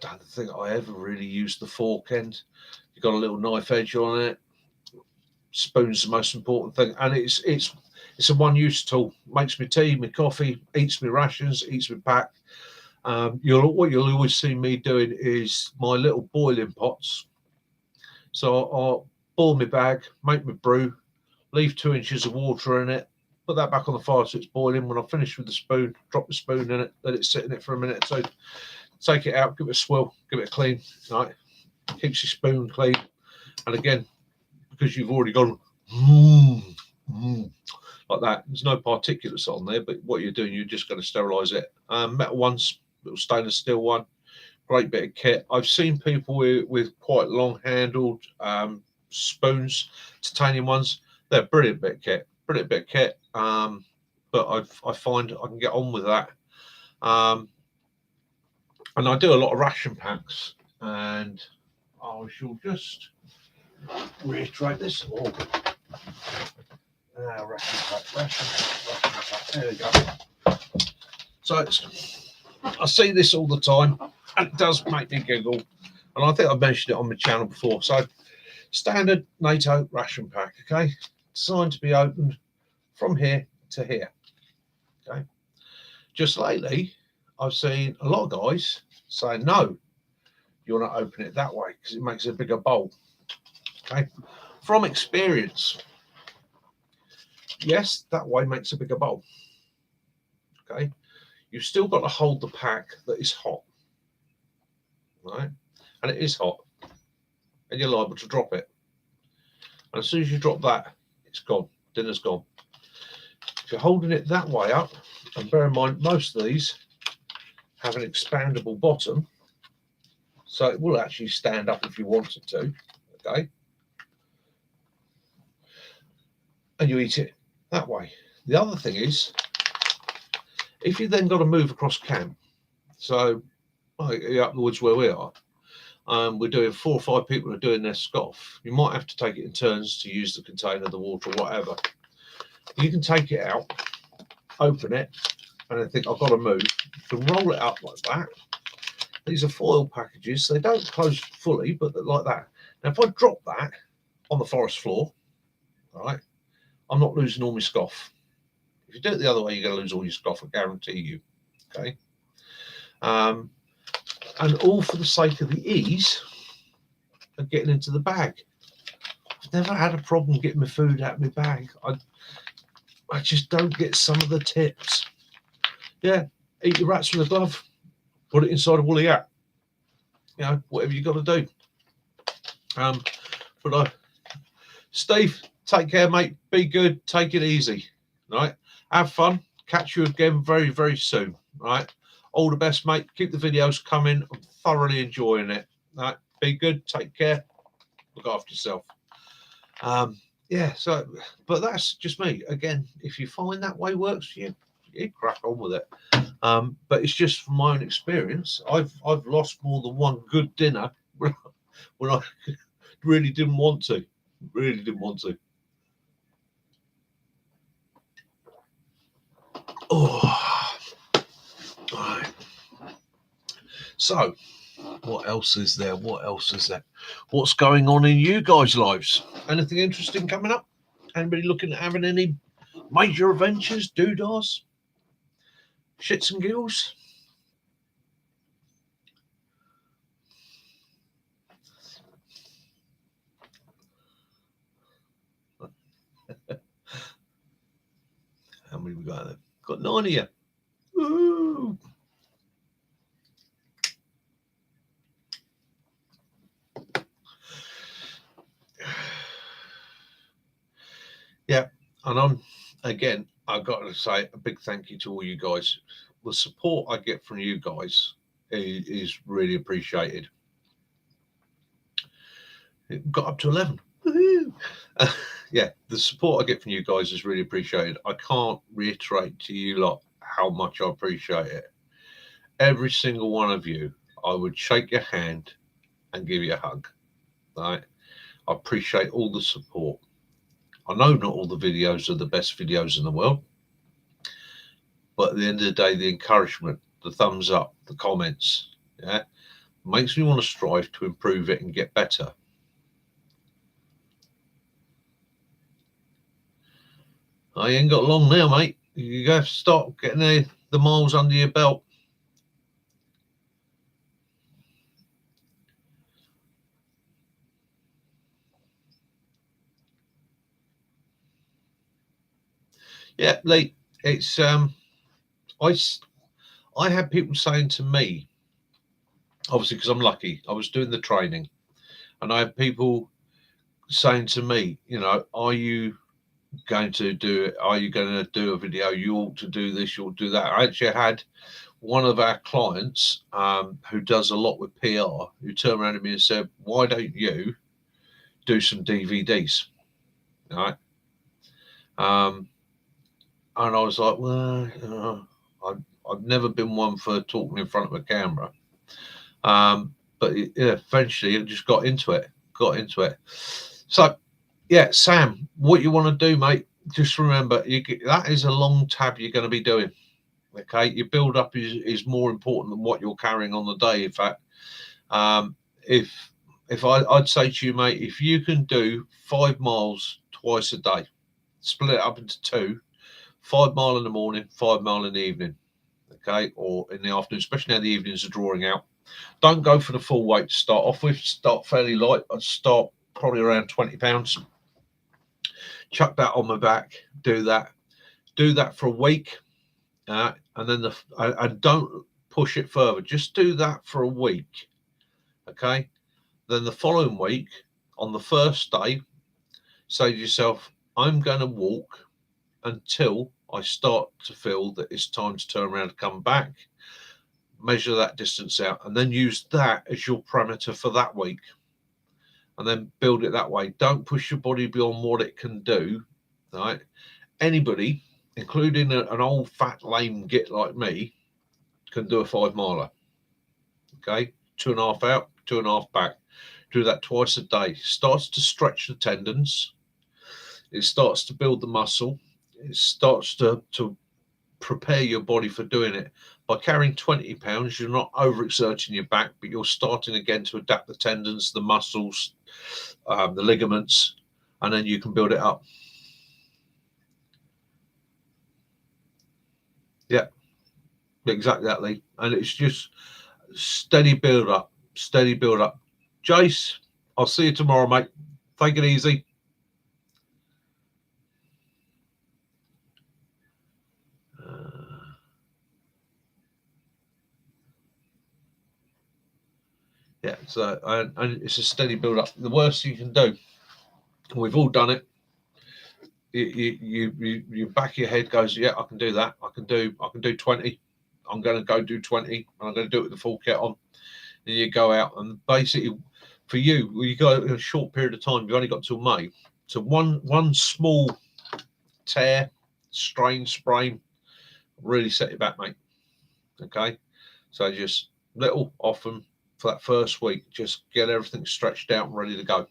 don't think I ever really used the fork end. You've got a little knife edge on it. Spoon's the most important thing, and it's a one-use tool. Makes me tea, my coffee, eats me rations, eats me pack. What you'll always see me doing is my little boiling pots. So I'll boil my bag, make my brew, leave 2 inches of water in it, put that back on the fire so it's boiling. When I finish with the spoon, drop the spoon in it, let it sit in it for a minute or so. Take it out, give it a swirl, give it a clean. Right, keeps your spoon clean. And again, because you've already gone like that, there's no particulates on there. But what you're doing, you're just going to sterilise it. Metal ones, little stainless steel one, great bit of kit. I've seen people with quite long-handled spoons, titanium ones. They're brilliant bit of kit, but I find I can get on with that. And I do a lot of ration packs, and I shall just reiterate this. Ration pack. There we go. So I see this all the time, and it does make me giggle. And I think I've mentioned it on my channel before. So standard NATO ration pack, okay, designed to be opened from here to here. Okay. Just lately, I've seen a lot of guys saying, no, you want to open it that way because it makes a bigger bowl. Okay. From experience, yes, that way makes a bigger bowl. Okay. You've still got to hold the pack that is hot. Right. And it is hot. And you're liable to drop it. And as soon as you drop that, it's gone. Dinner's gone. If you're holding it that way up, and bear in mind, most of these have an expandable bottom, so it will actually stand up if you wanted to, okay? And you eat it that way. The other thing is, if you then got to move across camp, so up the woods where we are, we're doing 4 or 5 people are doing their scoff. You might have to take it in turns to use the container, the water, whatever. You can take it out, open it, and then think, I've got to move. You can roll it up like that. These are foil packages. They don't close fully, but they're like that. Now, if I drop that on the forest floor, all right, I'm not losing all my scoff. If you do it the other way, you're going to lose all your scoff, I guarantee you. Okay. And all for the sake of the ease of getting into the bag. I've never had a problem getting my food out of my bag. I just don't get some of the tips. Yeah, eat your rats with a glove, put it inside a woolly hat. You know, whatever you got to do. But Steve, Take care, mate. Be good. Take it easy. Right. Have fun. Catch you again very, very soon. Right. All the best, mate. Keep the videos coming. I'm thoroughly enjoying it. Right. Be good. Take care. Look after yourself. Yeah. So, but that's just me. Again, if you find that way works for you, you crack on with it. But it's just from my own experience. I've lost more than one good dinner when I really didn't want to. Really didn't want to. Oh, all right. So, what else is there? What else is there? What's going on in you guys' lives? Anything interesting coming up? Anybody looking at having any major adventures, doodahs, shits and giggles? How many we got there? Got 9 of you. Woo! Yeah, and I've got to say a big thank you to all you guys. The support I get from you guys is really appreciated. It got up to 11. Yeah, the support I get from you guys is really appreciated. I can't reiterate to you lot how much I appreciate it. Every single one of you, I would shake your hand and give you a hug. Right? I appreciate all the support. I know not all the videos are the best videos in the world, but at the end of the day, the encouragement, the thumbs up, the comments, yeah, makes me want to strive to improve it and get better. I ain't got long now, mate. You got to start getting the miles under your belt. Yeah, Lee, it's I had people saying to me, obviously because I'm lucky, I was doing the training, and I had people saying to me, you know, are you going to do it? Are you going to do a video? You ought to do this, you ought to do that. I actually had one of our clients who does a lot with PR who turned around to me and said, why don't you do some DVDs? All right. And I was like, well, you know, I've never been one for talking in front of a camera. But eventually it just got into it. So, yeah, Sam, what you want to do, mate, just remember, that is a long tab you're going to be doing. Okay, your build up is more important than what you're carrying on the day. In fact, if I'd say to you, mate, if you can do 5 miles twice a day, split it up into 2, 5 mile in the morning, 5 mile in the evening, okay, or in the afternoon, especially now the evenings are drawing out. Don't go for the full weight to start off with. Start fairly light. I'd start probably around 20 pounds. Chuck that on my back. Do that for a week, and then and don't push it further. Just do that for a week, okay. Then the following week, on the first day, say to yourself, I'm going to walk until I start to feel that it's time to turn around and come back. Measure that distance out, and then use that as your parameter for that week, and then build it that way. Don't push your body beyond what it can do. Right? Anybody, including an old fat lame git like me, can do a 5 miler. Okay, 2.5 out, 2.5 back. Do that twice a day. Starts to stretch the tendons. It starts to build the muscle. It starts to prepare your body for doing it. By carrying 20 pounds, you're not overexerting your back, but you're starting again to adapt the tendons, the muscles, the ligaments, and then you can build it up. Yeah, exactly that, Lee. And it's just steady build up, steady build up. Jace, I'll see you tomorrow, mate. Take it easy. Yeah, so and it's a steady build up. The worst you can do, we've all done it. you back of your head goes, yeah, I can do that. I can do 20. I'm going to go do 20, and I'm going to do it with the full kit on. And you go out, and basically, for you, you got in a short period of time. You've only got till May. So one small tear, strain, sprain, really set you back, mate. Okay, so just little often for that first week, just get everything stretched out and ready to go.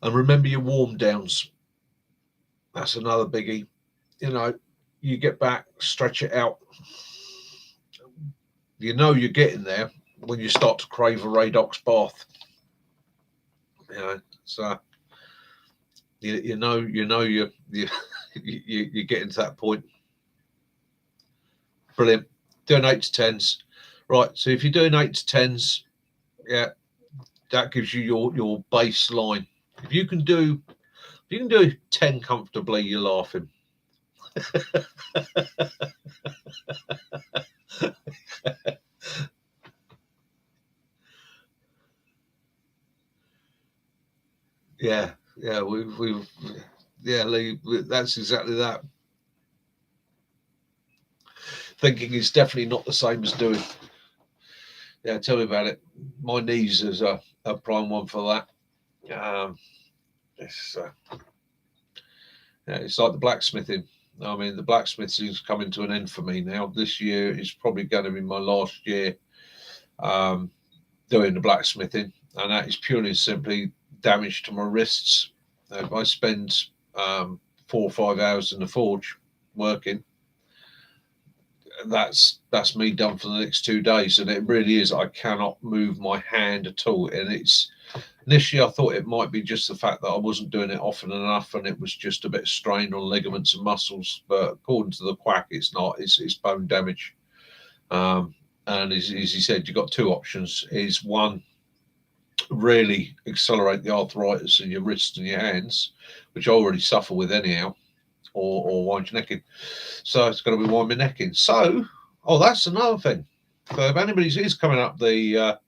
And remember your warm downs. That's another biggie. You know, you get back, stretch it out. You know you're getting there when you start to crave a Radox bath. You know, so you know you're getting to that point. Brilliant. Doing 8 to 10s. Right, so if you're doing 8 to 10s, yeah, that gives you your baseline. If you can do 10 comfortably, you're laughing. Yeah, we've yeah, Lee, that's exactly that. Thinking is definitely not the same as doing. Yeah, tell me about it. My knees is a prime one for that. It's yeah, it's like the blacksmithing. I mean, the blacksmithing's coming to an end for me now. This year is probably going to be my last year doing the blacksmithing, and that is purely and simply damage to my wrists. If I spend 4 or 5 hours in the forge working, that's me done for the next 2 days. And it really is, I cannot move my hand at all. And it's initially I thought it might be just the fact that I wasn't doing it often enough and it was just a bit of strain on ligaments and muscles, but according to the quack, it's not. It's bone damage. And as he said, you've got 2 options. Is one, really accelerate the arthritis in your wrists and your hands, which I already suffer with anyhow, or wind your neck in. So it's got to be wind my neck in. So, that's another thing. So if anybody is coming up to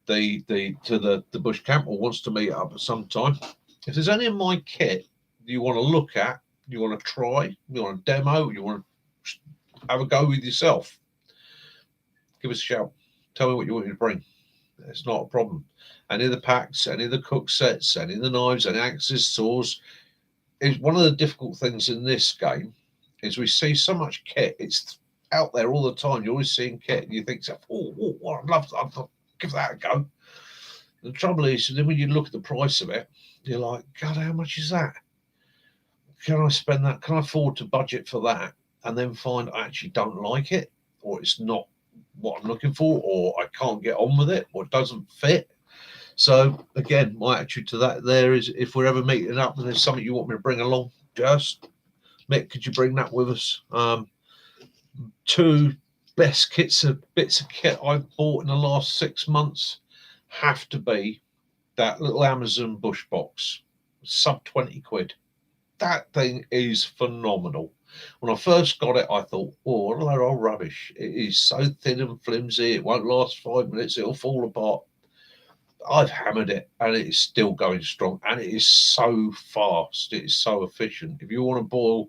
the bush camp or wants to meet up at some time, if there's any of my kit you want to look at, you want to try, you want to demo, you want to have a go with yourself, give us a shout. Tell me what you want me to bring. It's not a problem. Any of the packs, any of the cook sets, any of the knives, any axes, saws. It's one of the difficult things in this game is we see so much kit. It's out there all the time. You're always seeing kit, and you think, I'd love to give that a go. The trouble is, then when you look at the price of it, you're like, God, how much is that? Can I spend that? Can I afford to budget for that? And then find I actually don't like it, or it's not what I'm looking for, or I can't get on with it, or it doesn't fit. So again, my attitude to that there is, if we're ever meeting up and there's something you want me to bring along, just Mick, could you bring that with us? 2 best bits of kit I've bought in the last 6 months have to be that little Amazon bush box, sub 20 quid. That thing is phenomenal. When I first got it, I thought, what a load of rubbish. It is so thin and flimsy, it won't last 5 minutes, it'll fall apart. I've hammered it and it is still going strong, and it is so fast, it is so efficient. If you want to boil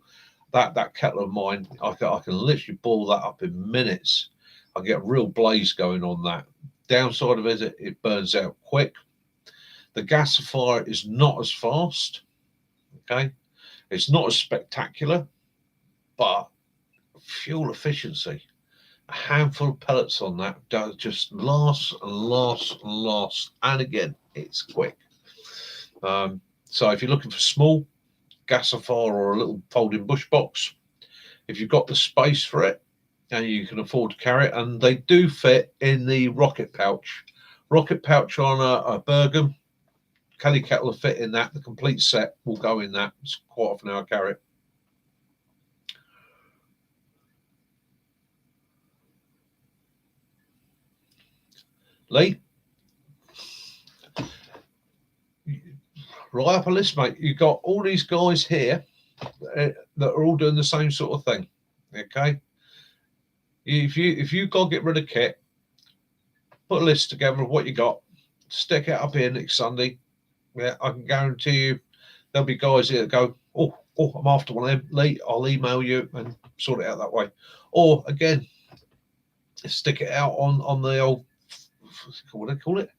that kettle of mine, I can literally boil that up in minutes. I get a real blaze going on that. Downside of it burns out quick. The gasifier is not as fast. Okay, it's not as spectacular, but fuel efficiency, a handful of pellets on that does just last and last and last. And again, it's quick. So if you're looking for small gasifier or a little folding bush box, if you've got the space for it and you can afford to carry it, and they do fit in the rocket pouch on a Bergen Kelly kettle will fit in that. The complete set will go in that. It's quite often how I carry it. Lee, right up a list, mate. You've got all these guys here that are all doing the same sort of thing. Okay, if you got to get rid of kit, put a list together of what you got, stick it up here next Sunday. Yeah, I can guarantee you there'll be guys here that go, oh, I'm after one of them, Lee. I'll email you and sort it out that way. Or again, stick it out on the old, what do they call it?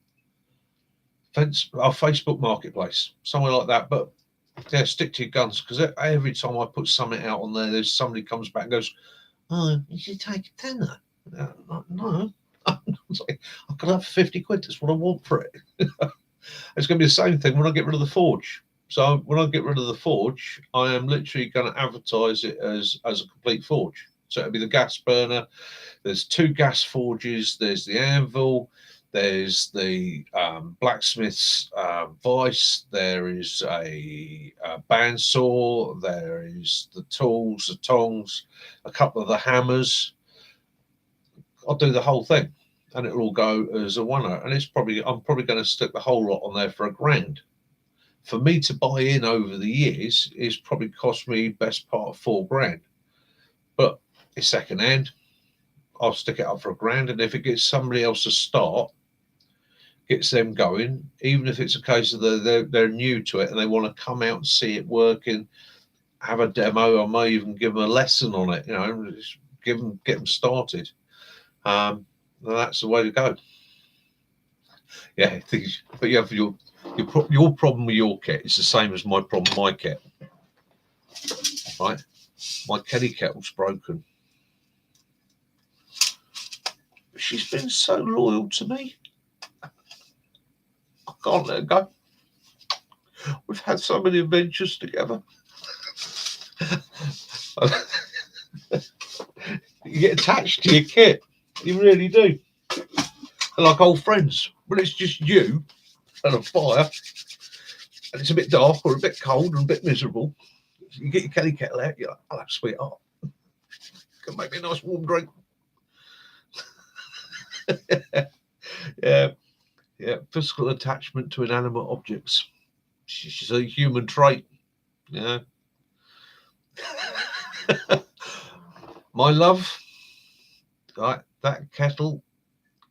Our Facebook marketplace, somewhere like that. But yeah, stick to your guns, because every time I put something out on there, there's somebody comes back and goes, "Oh, you should take a tenner." No, I could have 50 quid. That's what I want for it. It's going to be the same thing when I get rid of the forge. So when I get rid of the forge, I am literally going to advertise it as a complete forge. So it'll be the gas burner. There's 2 gas forges. There's the anvil. There's the blacksmith's vice. There is a bandsaw. There is the tools, the tongs, a couple of the hammers. I'll do the whole thing, and it'll all go as a one-er. And I'm probably going to stick the whole lot on there for £1,000. For me to buy in over the years is probably cost me best part of £4,000. But it's second hand. I'll stick it up for £1,000, and if it gets somebody else to start, gets them going, even if it's a case of they're new to it and they want to come out and see it working, have a demo. I may even give them a lesson on it. Just get them started. That's the way to go. Yeah, but you have your problem with your kit is the same as my problem with my kit. Right, my Kenny kettle's broken. She's been so loyal to me. I can't let her go. We've had so many adventures together. You get attached to your kit. You really do. They're like old friends. When it's just you and a fire, and it's a bit dark or a bit cold and a bit miserable, you get your Kenny kettle out, you're like, "Oh, sweetheart, can make me a nice warm drink." Yeah, physical attachment to inanimate objects. She's a human trait. Yeah. My love, right, that kettle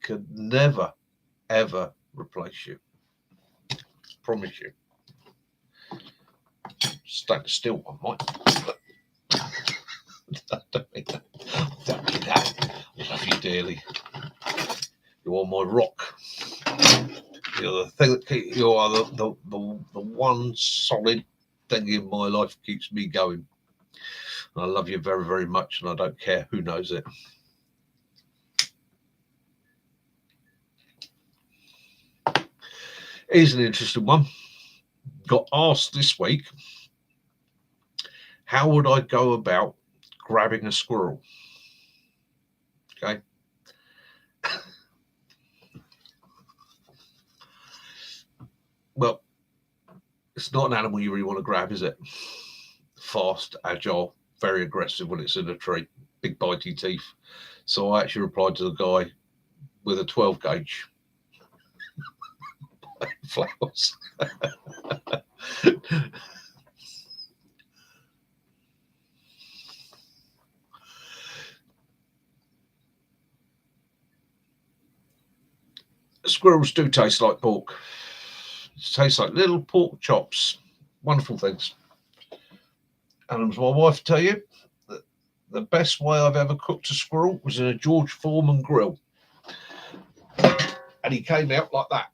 could never, ever replace you. Promise you. Stay still one, might. Don't mean that. Don't mean that. I love you dearly. You are my rock. You're the thing that you are the one solid thing in my life keeps me going. And I love you very, very much, and I don't care who knows it. Here's an interesting one. Got asked this week, how would I go about grabbing a squirrel? Okay. Well, it's not an animal you really want to grab, is it? Fast, agile, very aggressive when it's in a tree, big bitey teeth. So I actually replied to the guy with a 12 gauge. Flowers. Squirrels do taste like pork. It tastes like little pork chops. Wonderful things. And as my wife tell you, the best way I've ever cooked a squirrel was in a George Foreman grill. And he came out like that.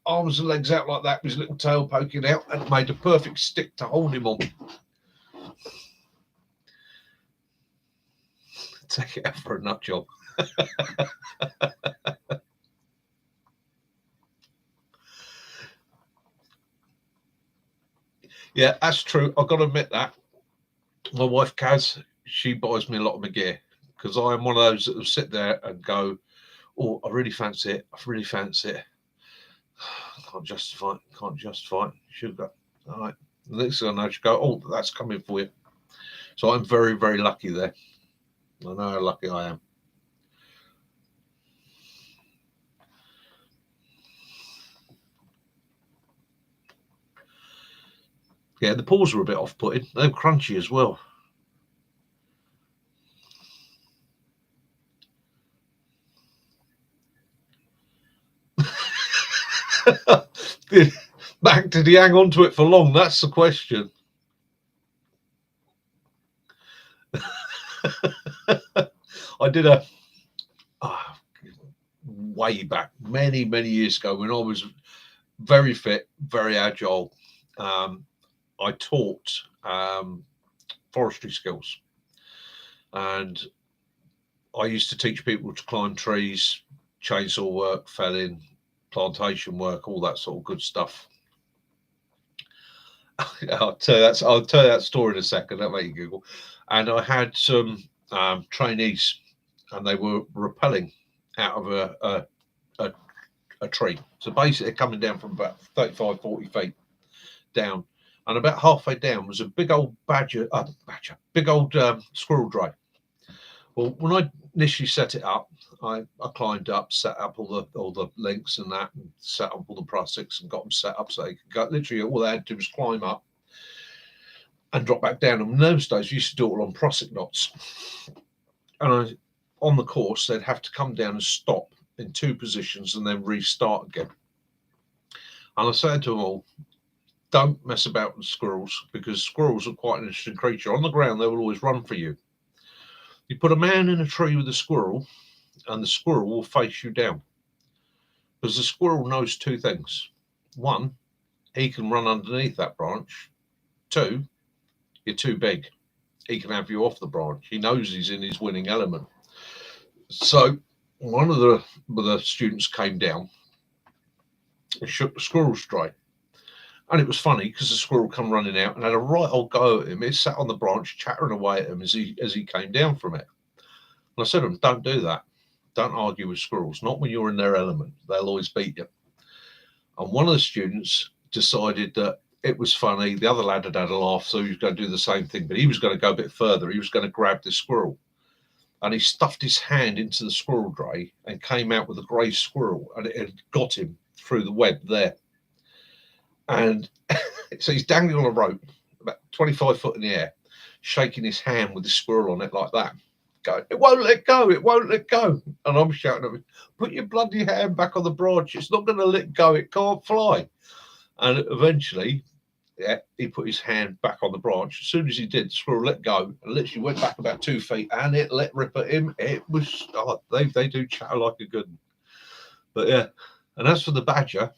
Arms and legs out like that, with his little tail poking out, and made a perfect stick to hold him on. Take it out for a nut job. Yeah, that's true. I've got to admit that. My wife, Kaz, she buys me a lot of my gear, because I am one of those that will sit there and go, "Oh, I really fancy it. I really fancy it. Can't justify it. She'll go, all right." The next thing I know, she'll go, "Oh, that's coming for you." So I'm very, very lucky there. I know how lucky I am. Yeah, the paws were a bit off-putting. They're crunchy as well. Mac, did he hang on to it for long? That's the question. I did a way back, many years ago, when I was very fit, very agile. I taught forestry skills, and I used to teach people to climb trees, chainsaw work, felling, plantation work, all that sort of good stuff. I'll tell you that story in a second. That'll make you giggle. And I had some trainees, and they were rappelling out of a tree. So basically, coming down from about 35, 40 feet down, and about halfway down was a big old big old squirrel dray. Well, when I initially set it up, I climbed up, set up all the links and that, and set up all the prussics and got them set up so they could go. Literally, all they had to do was climb up and drop back down. And in those days, we used to do it all on prussic knots. And on the course, they'd have to come down and stop in 2 positions and then restart again. And I said to them all, don't mess about with squirrels, because squirrels are quite an interesting creature. On the ground, they will always run for you. You put a man in a tree with a squirrel, and the squirrel will face you down. Because the squirrel knows 2 things. 1, he can run underneath that branch. 2, you're too big. He can have you off the branch. He knows he's in his winning element. So one of the students came down and shook the squirrel straight. And it was funny because the squirrel come running out and had a right old go at him. It sat on the branch chattering away at him as he came down from it. And I said to him, don't do that. Don't argue with squirrels. Not when you're in their element. They'll always beat you. And one of the students decided that it was funny. The other lad had had a laugh, so he was going to do the same thing. But he was going to go a bit further. He was going to grab this squirrel. And he stuffed his hand into the squirrel dray and came out with a grey squirrel. And it had got him through the web there. And so he's dangling on a rope, about 25 foot in the air, shaking his hand with the squirrel on it like that. Going, it won't let go, it won't let go. And I'm shouting at him, put your bloody hand back on the branch. It's not going to let go, it can't fly. And eventually, he put his hand back on the branch. As soon as he did, the squirrel let go and literally went back about 2 feet, and it let rip at him. It was, they do chatter like a good one. But yeah, and as for the badger,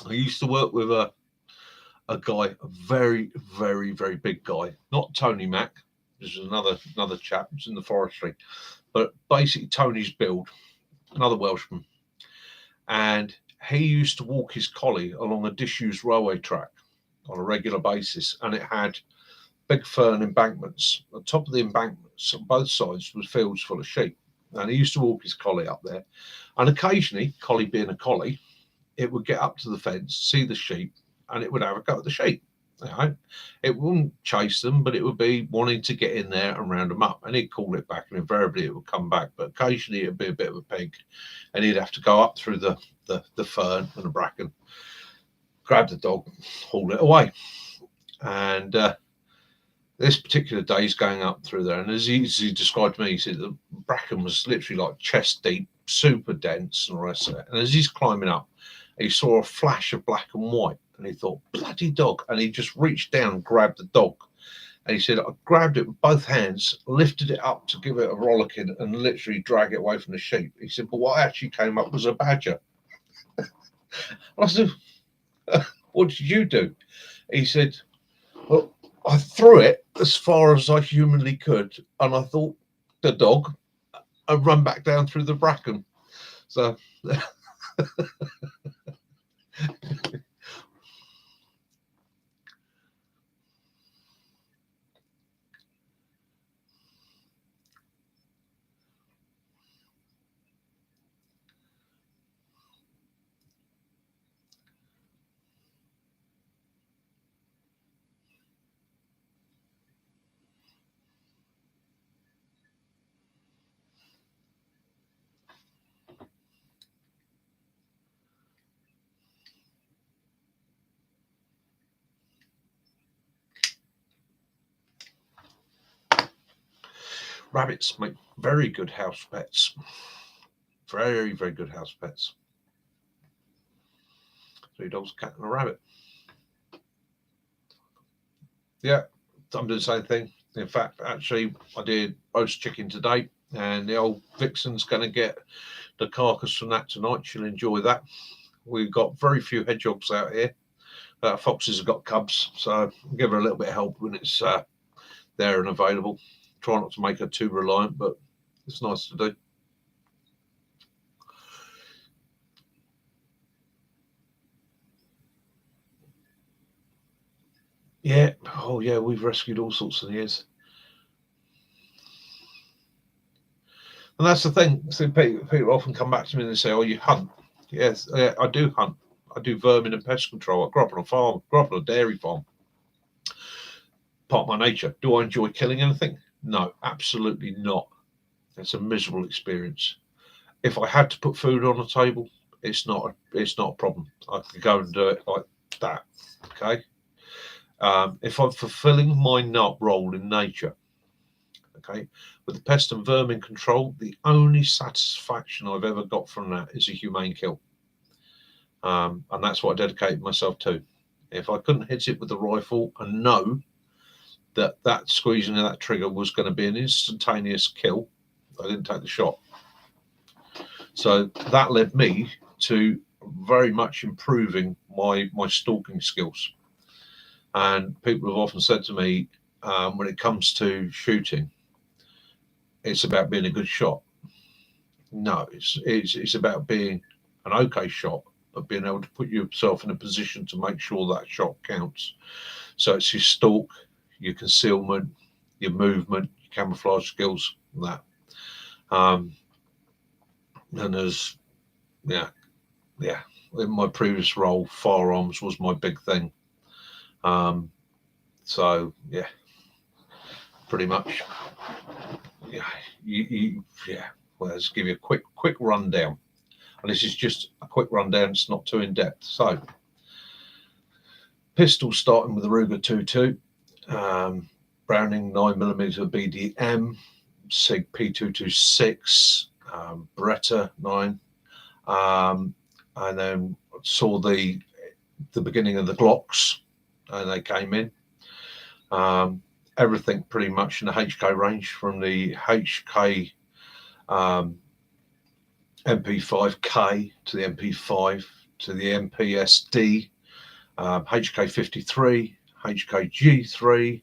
I used to work with a guy, a very big guy, not Tony Mack. This is another chap who's in the forestry, but basically Tony's build, another Welshman, and he used to walk his collie along a disused railway track on a regular basis, and it had big fern embankments. On top of the embankments on both sides was fields full of sheep, and he used to walk his collie up there, and occasionally, collie being a collie, it would get up to the fence, see the sheep, and it would have a go at the sheep. You know, it wouldn't chase them, but it would be wanting to get in there and round them up. And he'd call it back, and invariably it would come back. But occasionally it'd be a bit of a pig, and he'd have to go up through the fern and the bracken, grab the dog, haul it away. And this particular day he's going up through there, and as he described to me, he said the bracken was literally like chest deep, super dense, and the rest of it. And as he's climbing up, he saw a flash of black and white, and he thought, bloody dog. And he just reached down and grabbed the dog. And he said, I grabbed it with both hands, lifted it up to give it a rollicking and literally drag it away from the sheep. He said, but what actually came up was a badger. I said, what did you do? He said, well, I threw it as far as I humanly could, and I thought the dog, and run back down through the bracken. So rabbits make very good house pets. Very good house pets. 3 dogs, a cat and a rabbit. Yeah, I'm doing the same thing. In fact, actually, I did roast chicken today, and the old Vixen's going to get the carcass from that tonight. She'll enjoy that. We've got very few hedgehogs out here. Foxes have got cubs, so I'll give her a little bit of help when it's there and available. Try not to make her too reliant, but it's nice to do. Yeah, oh yeah, we've rescued all sorts of years. And that's the thing. So people often come back to me and they say, "Oh, you hunt?" Yes, I do hunt. I do vermin and pest control. I grew up on a farm, grew up on a dairy farm. Part of my nature. Do I enjoy killing anything? No, absolutely not. It's a miserable experience. If I had to put food on the table, it's not a problem. I could go and do it like that. Okay. If I'm fulfilling my role in nature, okay, with the pest and vermin control, the only satisfaction I've ever got from that is a humane kill. And that's what I dedicated myself to. If I couldn't hit it with the rifle and know that squeezing of that trigger was going to be an instantaneous kill, I didn't take the shot. So that led me to very much improving my stalking skills. And people have often said to me, when it comes to shooting, it's about being a good shot. No, it's about being an okay shot, but being able to put yourself in a position to make sure that shot counts. So it's your stalk, your concealment, your movement, your camouflage skills, and that. And there's, yeah. In my previous role, firearms was my big thing. So yeah, pretty much. Yeah, Well, let's give you a quick rundown, and this is just a quick rundown. It's not too in depth. So, pistol starting with the Ruger 22, Browning 9mm BDM, Sig P226, Beretta 9, and then saw the beginning of the Glocks, and they came in. Everything pretty much in the HK range, from the HK MP5K to the MP5 to the MPSD, HK53, HKG3,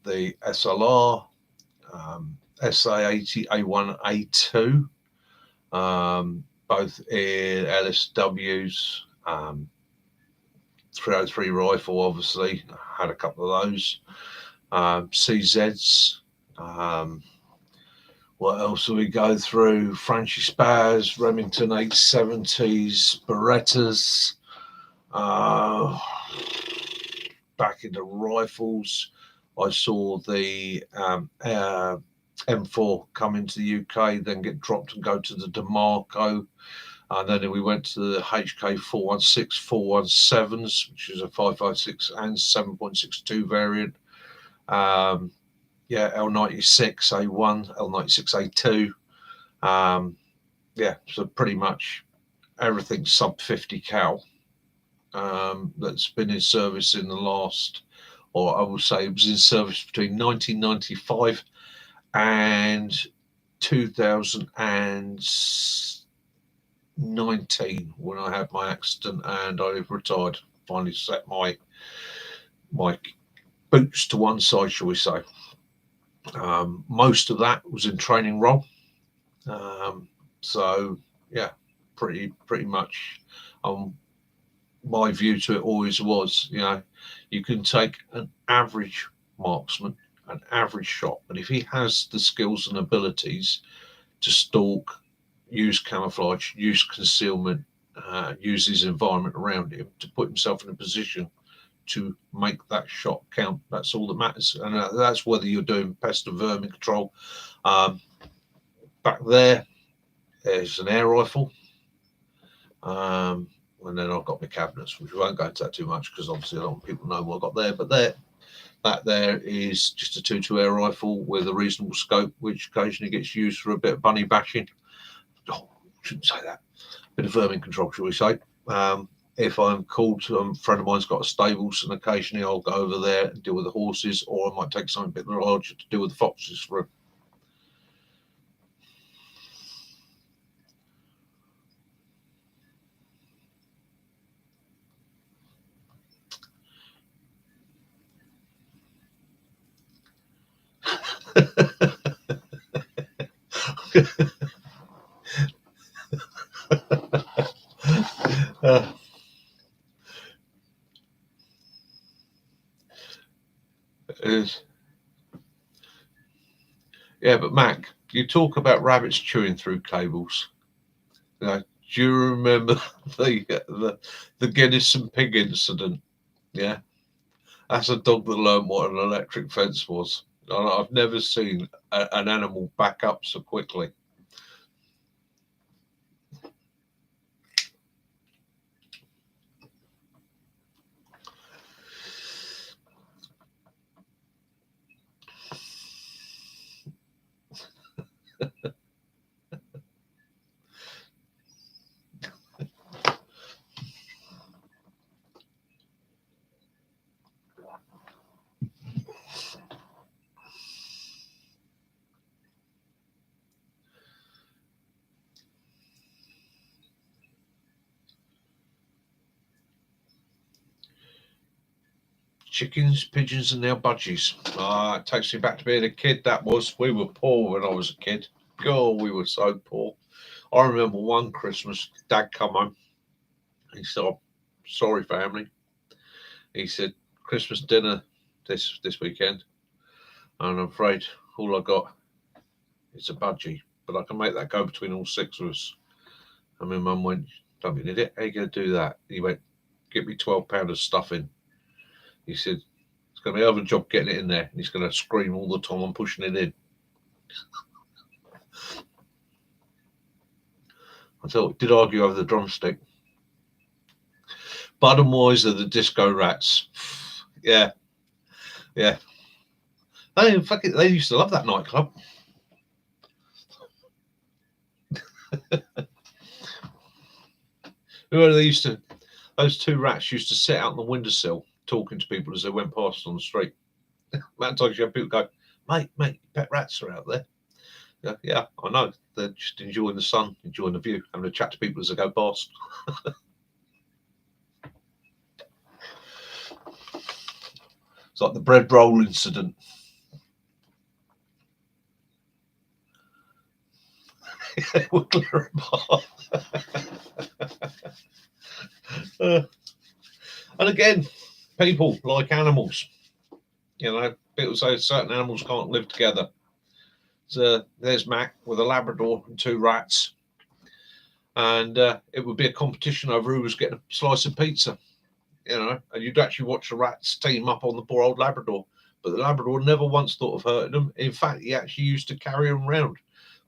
the SLR, SA80, A1, A2, both in LSWs, 303 rifle, obviously, I had a couple of those, CZs, what else do we go through? Frenchy Spaz, Remington 870s, Berettas, back into rifles. I saw the M4 come into the UK, then get dropped and go to the DeMarco. And then we went to the HK 416, 417s, which is a 5.56 and 7.62 variant. L96 A1, L96 A2. So pretty much everything sub 50 cal that's been in service in the last, or I will say it was in service between 1995 and 2019, when I had my accident and I retired. Finally set my boots to one side, shall we say. Most of that was in training role. So yeah, pretty much. My view to it always was, you can take an average marksman, an average shot, but if he has the skills and abilities to stalk, use camouflage, use concealment, use his environment around him to put himself in a position to make that shot count, that's all that matters. And that's whether you're doing pest and vermin control. Back there's an air rifle, and then I've got my cabinets, which we won't go into that too much because obviously a lot of people know what I've got there. But that there is just a 2.2 air rifle with a reasonable scope, which occasionally gets used for a bit of bunny bashing. shouldn't say that. Bit of vermin control, shall we say? If I'm called, a friend of mine's got a stables, and occasionally I'll go over there and deal with the horses, or I might take something a bit larger to deal with the foxes for yeah, but Mac, you talk about rabbits chewing through cables. Do you remember the Guinness and pig incident? Yeah, that's a dog that learned what an electric fence was. I've never seen an animal back up so quickly. Chickens, pigeons, and now budgies. It takes me back to being a kid. We were poor when I was a kid. God, we were so poor. I remember one Christmas, Dad come home. He said, "Oh, sorry, family." He said, "Christmas dinner this weekend, and I'm afraid all I got is a budgie, but I can make that go between all 6 of us." And my mum went, "Don't be an idiot. How are you going to do that?" He went, "Get me £12 of stuffing." He said, "It's going to be a hell of a job getting it in there." And he's going to scream all the time I'm pushing it in. I thought, did argue over the drumstick. Bud and Wiser, the disco rats. Yeah. They used to love that nightclub. Those 2 rats used to sit out on the windowsill talking to people as they went past on the street. Amount of times you have people go, mate, pet rats are out there. Yeah, I know. They're just enjoying the sun, enjoying the view, having a chat to people as they go past. It's like the bread roll incident. We'll clear them apart. And again, people like animals. People say certain animals can't live together. So there's Mac with a Labrador and 2 rats. And it would be a competition over who was getting a slice of pizza. And you'd actually watch the rats team up on the poor old Labrador. But the Labrador never once thought of hurting them. In fact, he actually used to carry them around.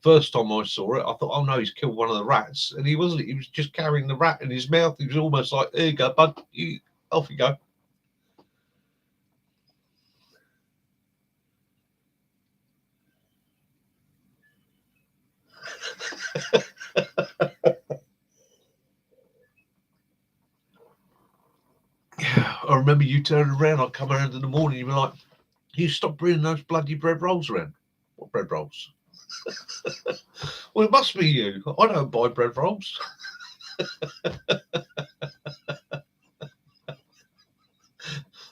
First time I saw it, I thought, oh no, he's killed one of the rats. And he wasn't. He was just carrying the rat in his mouth. He was almost like, "There you go, bud. Off you go." Yeah, I remember you turning around. I'd come around in the morning. You were like, "You stop bringing those bloody bread rolls around." What bread rolls? Well, it must be you. I don't buy bread rolls.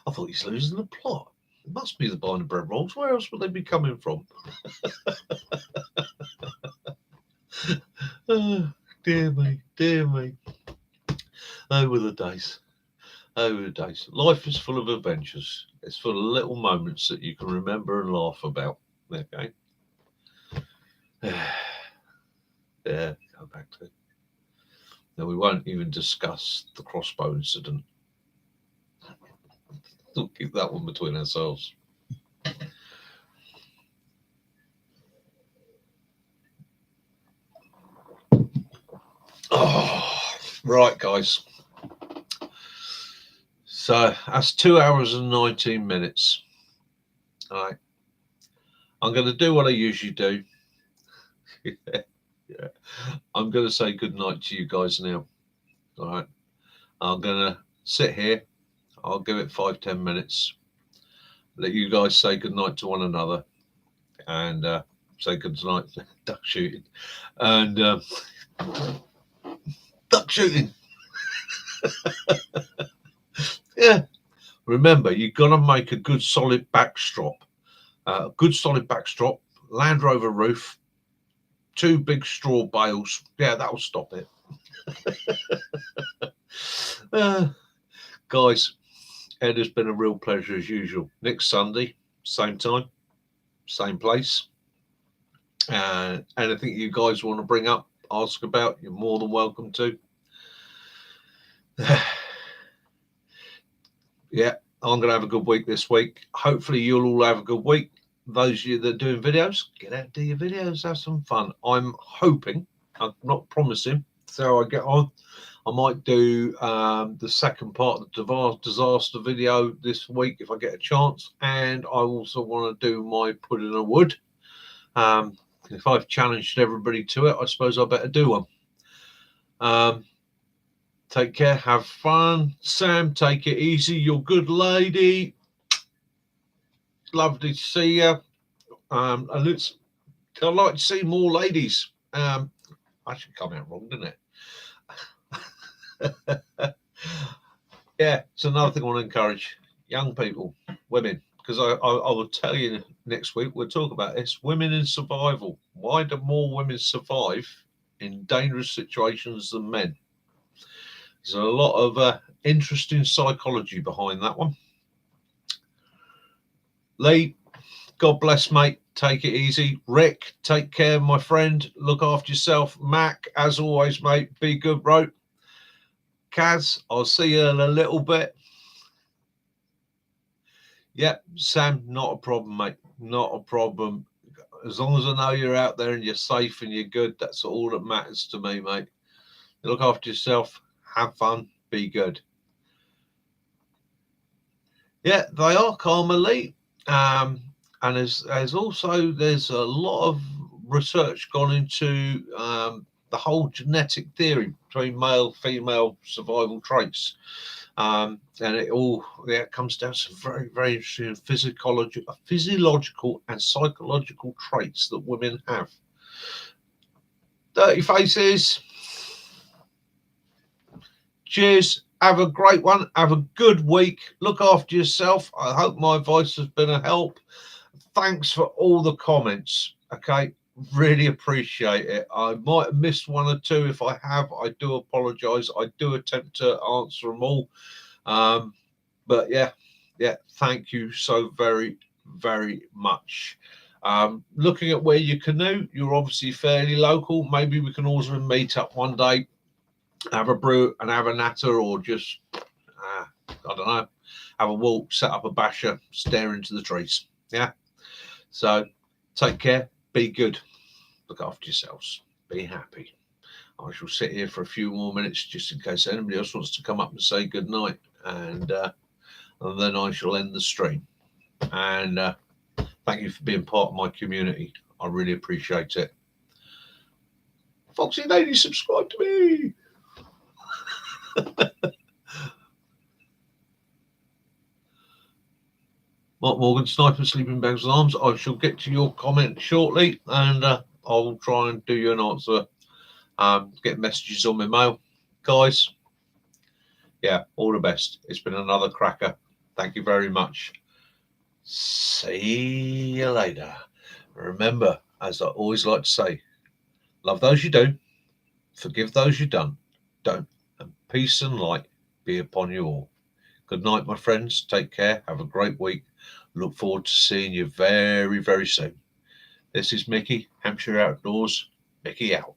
I thought he's losing the plot. It must be the buying of bread rolls. Where else would they be coming from? Oh, dear me. Over the days. Life is full of adventures. It's full of little moments that you can remember and laugh about. Okay. Yeah, go back to it. Now, we won't even discuss the crossbow incident. We'll keep that one between ourselves. Oh, right, guys. So that's 2 hours and 19 minutes. All right. I'm going to do what I usually do. Yeah. I'm going to say good night to you guys now. All right. I'm going to sit here. I'll give it 5-10 minutes. Let you guys say good night to one another, and say good night duck shooting, and duck shooting. Yeah. Remember, you've got to make a good solid backstrop. Good solid backstrop, Land Rover roof, 2 big straw bales. Yeah, that'll stop it. Guys, Ed, has been a real pleasure as usual. Next Sunday, same time, same place. Anything you guys want to bring up, ask about, you're more than welcome to. Yeah, I'm going to have a good week this week. Hopefully you'll all have a good week. Those of you that are doing videos, get out and do your videos, have some fun. I'm hoping, I'm not promising, so I get on. I might do the second part of the disaster video this week if I get a chance. And I also want to do my put in a wood. If I've challenged everybody to it, I suppose I better do one. Take care, have fun. Sam, take it easy. You're a good lady. Lovely to see you. And I'd like to see more ladies. I should come out wrong, didn't it? Yeah, it's another thing I want to encourage young people, women, because I will tell you next week, we'll talk about this. Women in survival. Why do more women survive in dangerous situations than men? There's a lot of interesting psychology behind that one. Lee, God bless, mate. Take it easy. Rick, take care, my friend. Look after yourself. Mac, as always, mate, be good, bro. Kaz, I'll see you in a little bit. Yep, Sam, not a problem, mate. Not a problem. As long as I know you're out there and you're safe and you're good, that's all that matters to me, mate. Look after yourself. Have fun. Be good. Yeah, they are calm elite. And there's also there's a lot of research gone into the whole genetic theory between male female survival traits, and it all comes down to very, very interesting physiological and psychological traits that women have. Dirty faces. Cheers. Have a great one. Have a good week. Look after yourself. I hope my voice has been a help. Thanks for all the comments. Okay. Really appreciate it. I might have missed one or two. If I have, I do apologize. I do attempt to answer them all. But yeah, thank you so very, very much. Looking at where you canoe, you're obviously fairly local. Maybe we can also meet up one day, have a brew and have a natter, or just I don't know, have a walk, set up a basher, stare into the trees. Yeah. So take care, be good, look after yourselves, be happy. I shall sit here for a few more minutes just in case anybody else wants to come up and say good night, and then I shall end the stream. And thank you for being part of my community. I really appreciate it. Foxy lady, subscribe to me. Mark Morgan, Sniper, Sleeping Bags, Alarms. I shall get to your comment shortly, and I'll try and do you an answer. Get messages on my mail. Guys, yeah, all the best. It's been another cracker. Thank you very much. See you later. Remember, as I always like to say, love those you do, forgive those you don't, and peace and light be upon you all. Good night, my friends. Take care. Have a great week. Look forward to seeing you very, very soon. This is Mickey, Hampshire Outdoors. Mickey out.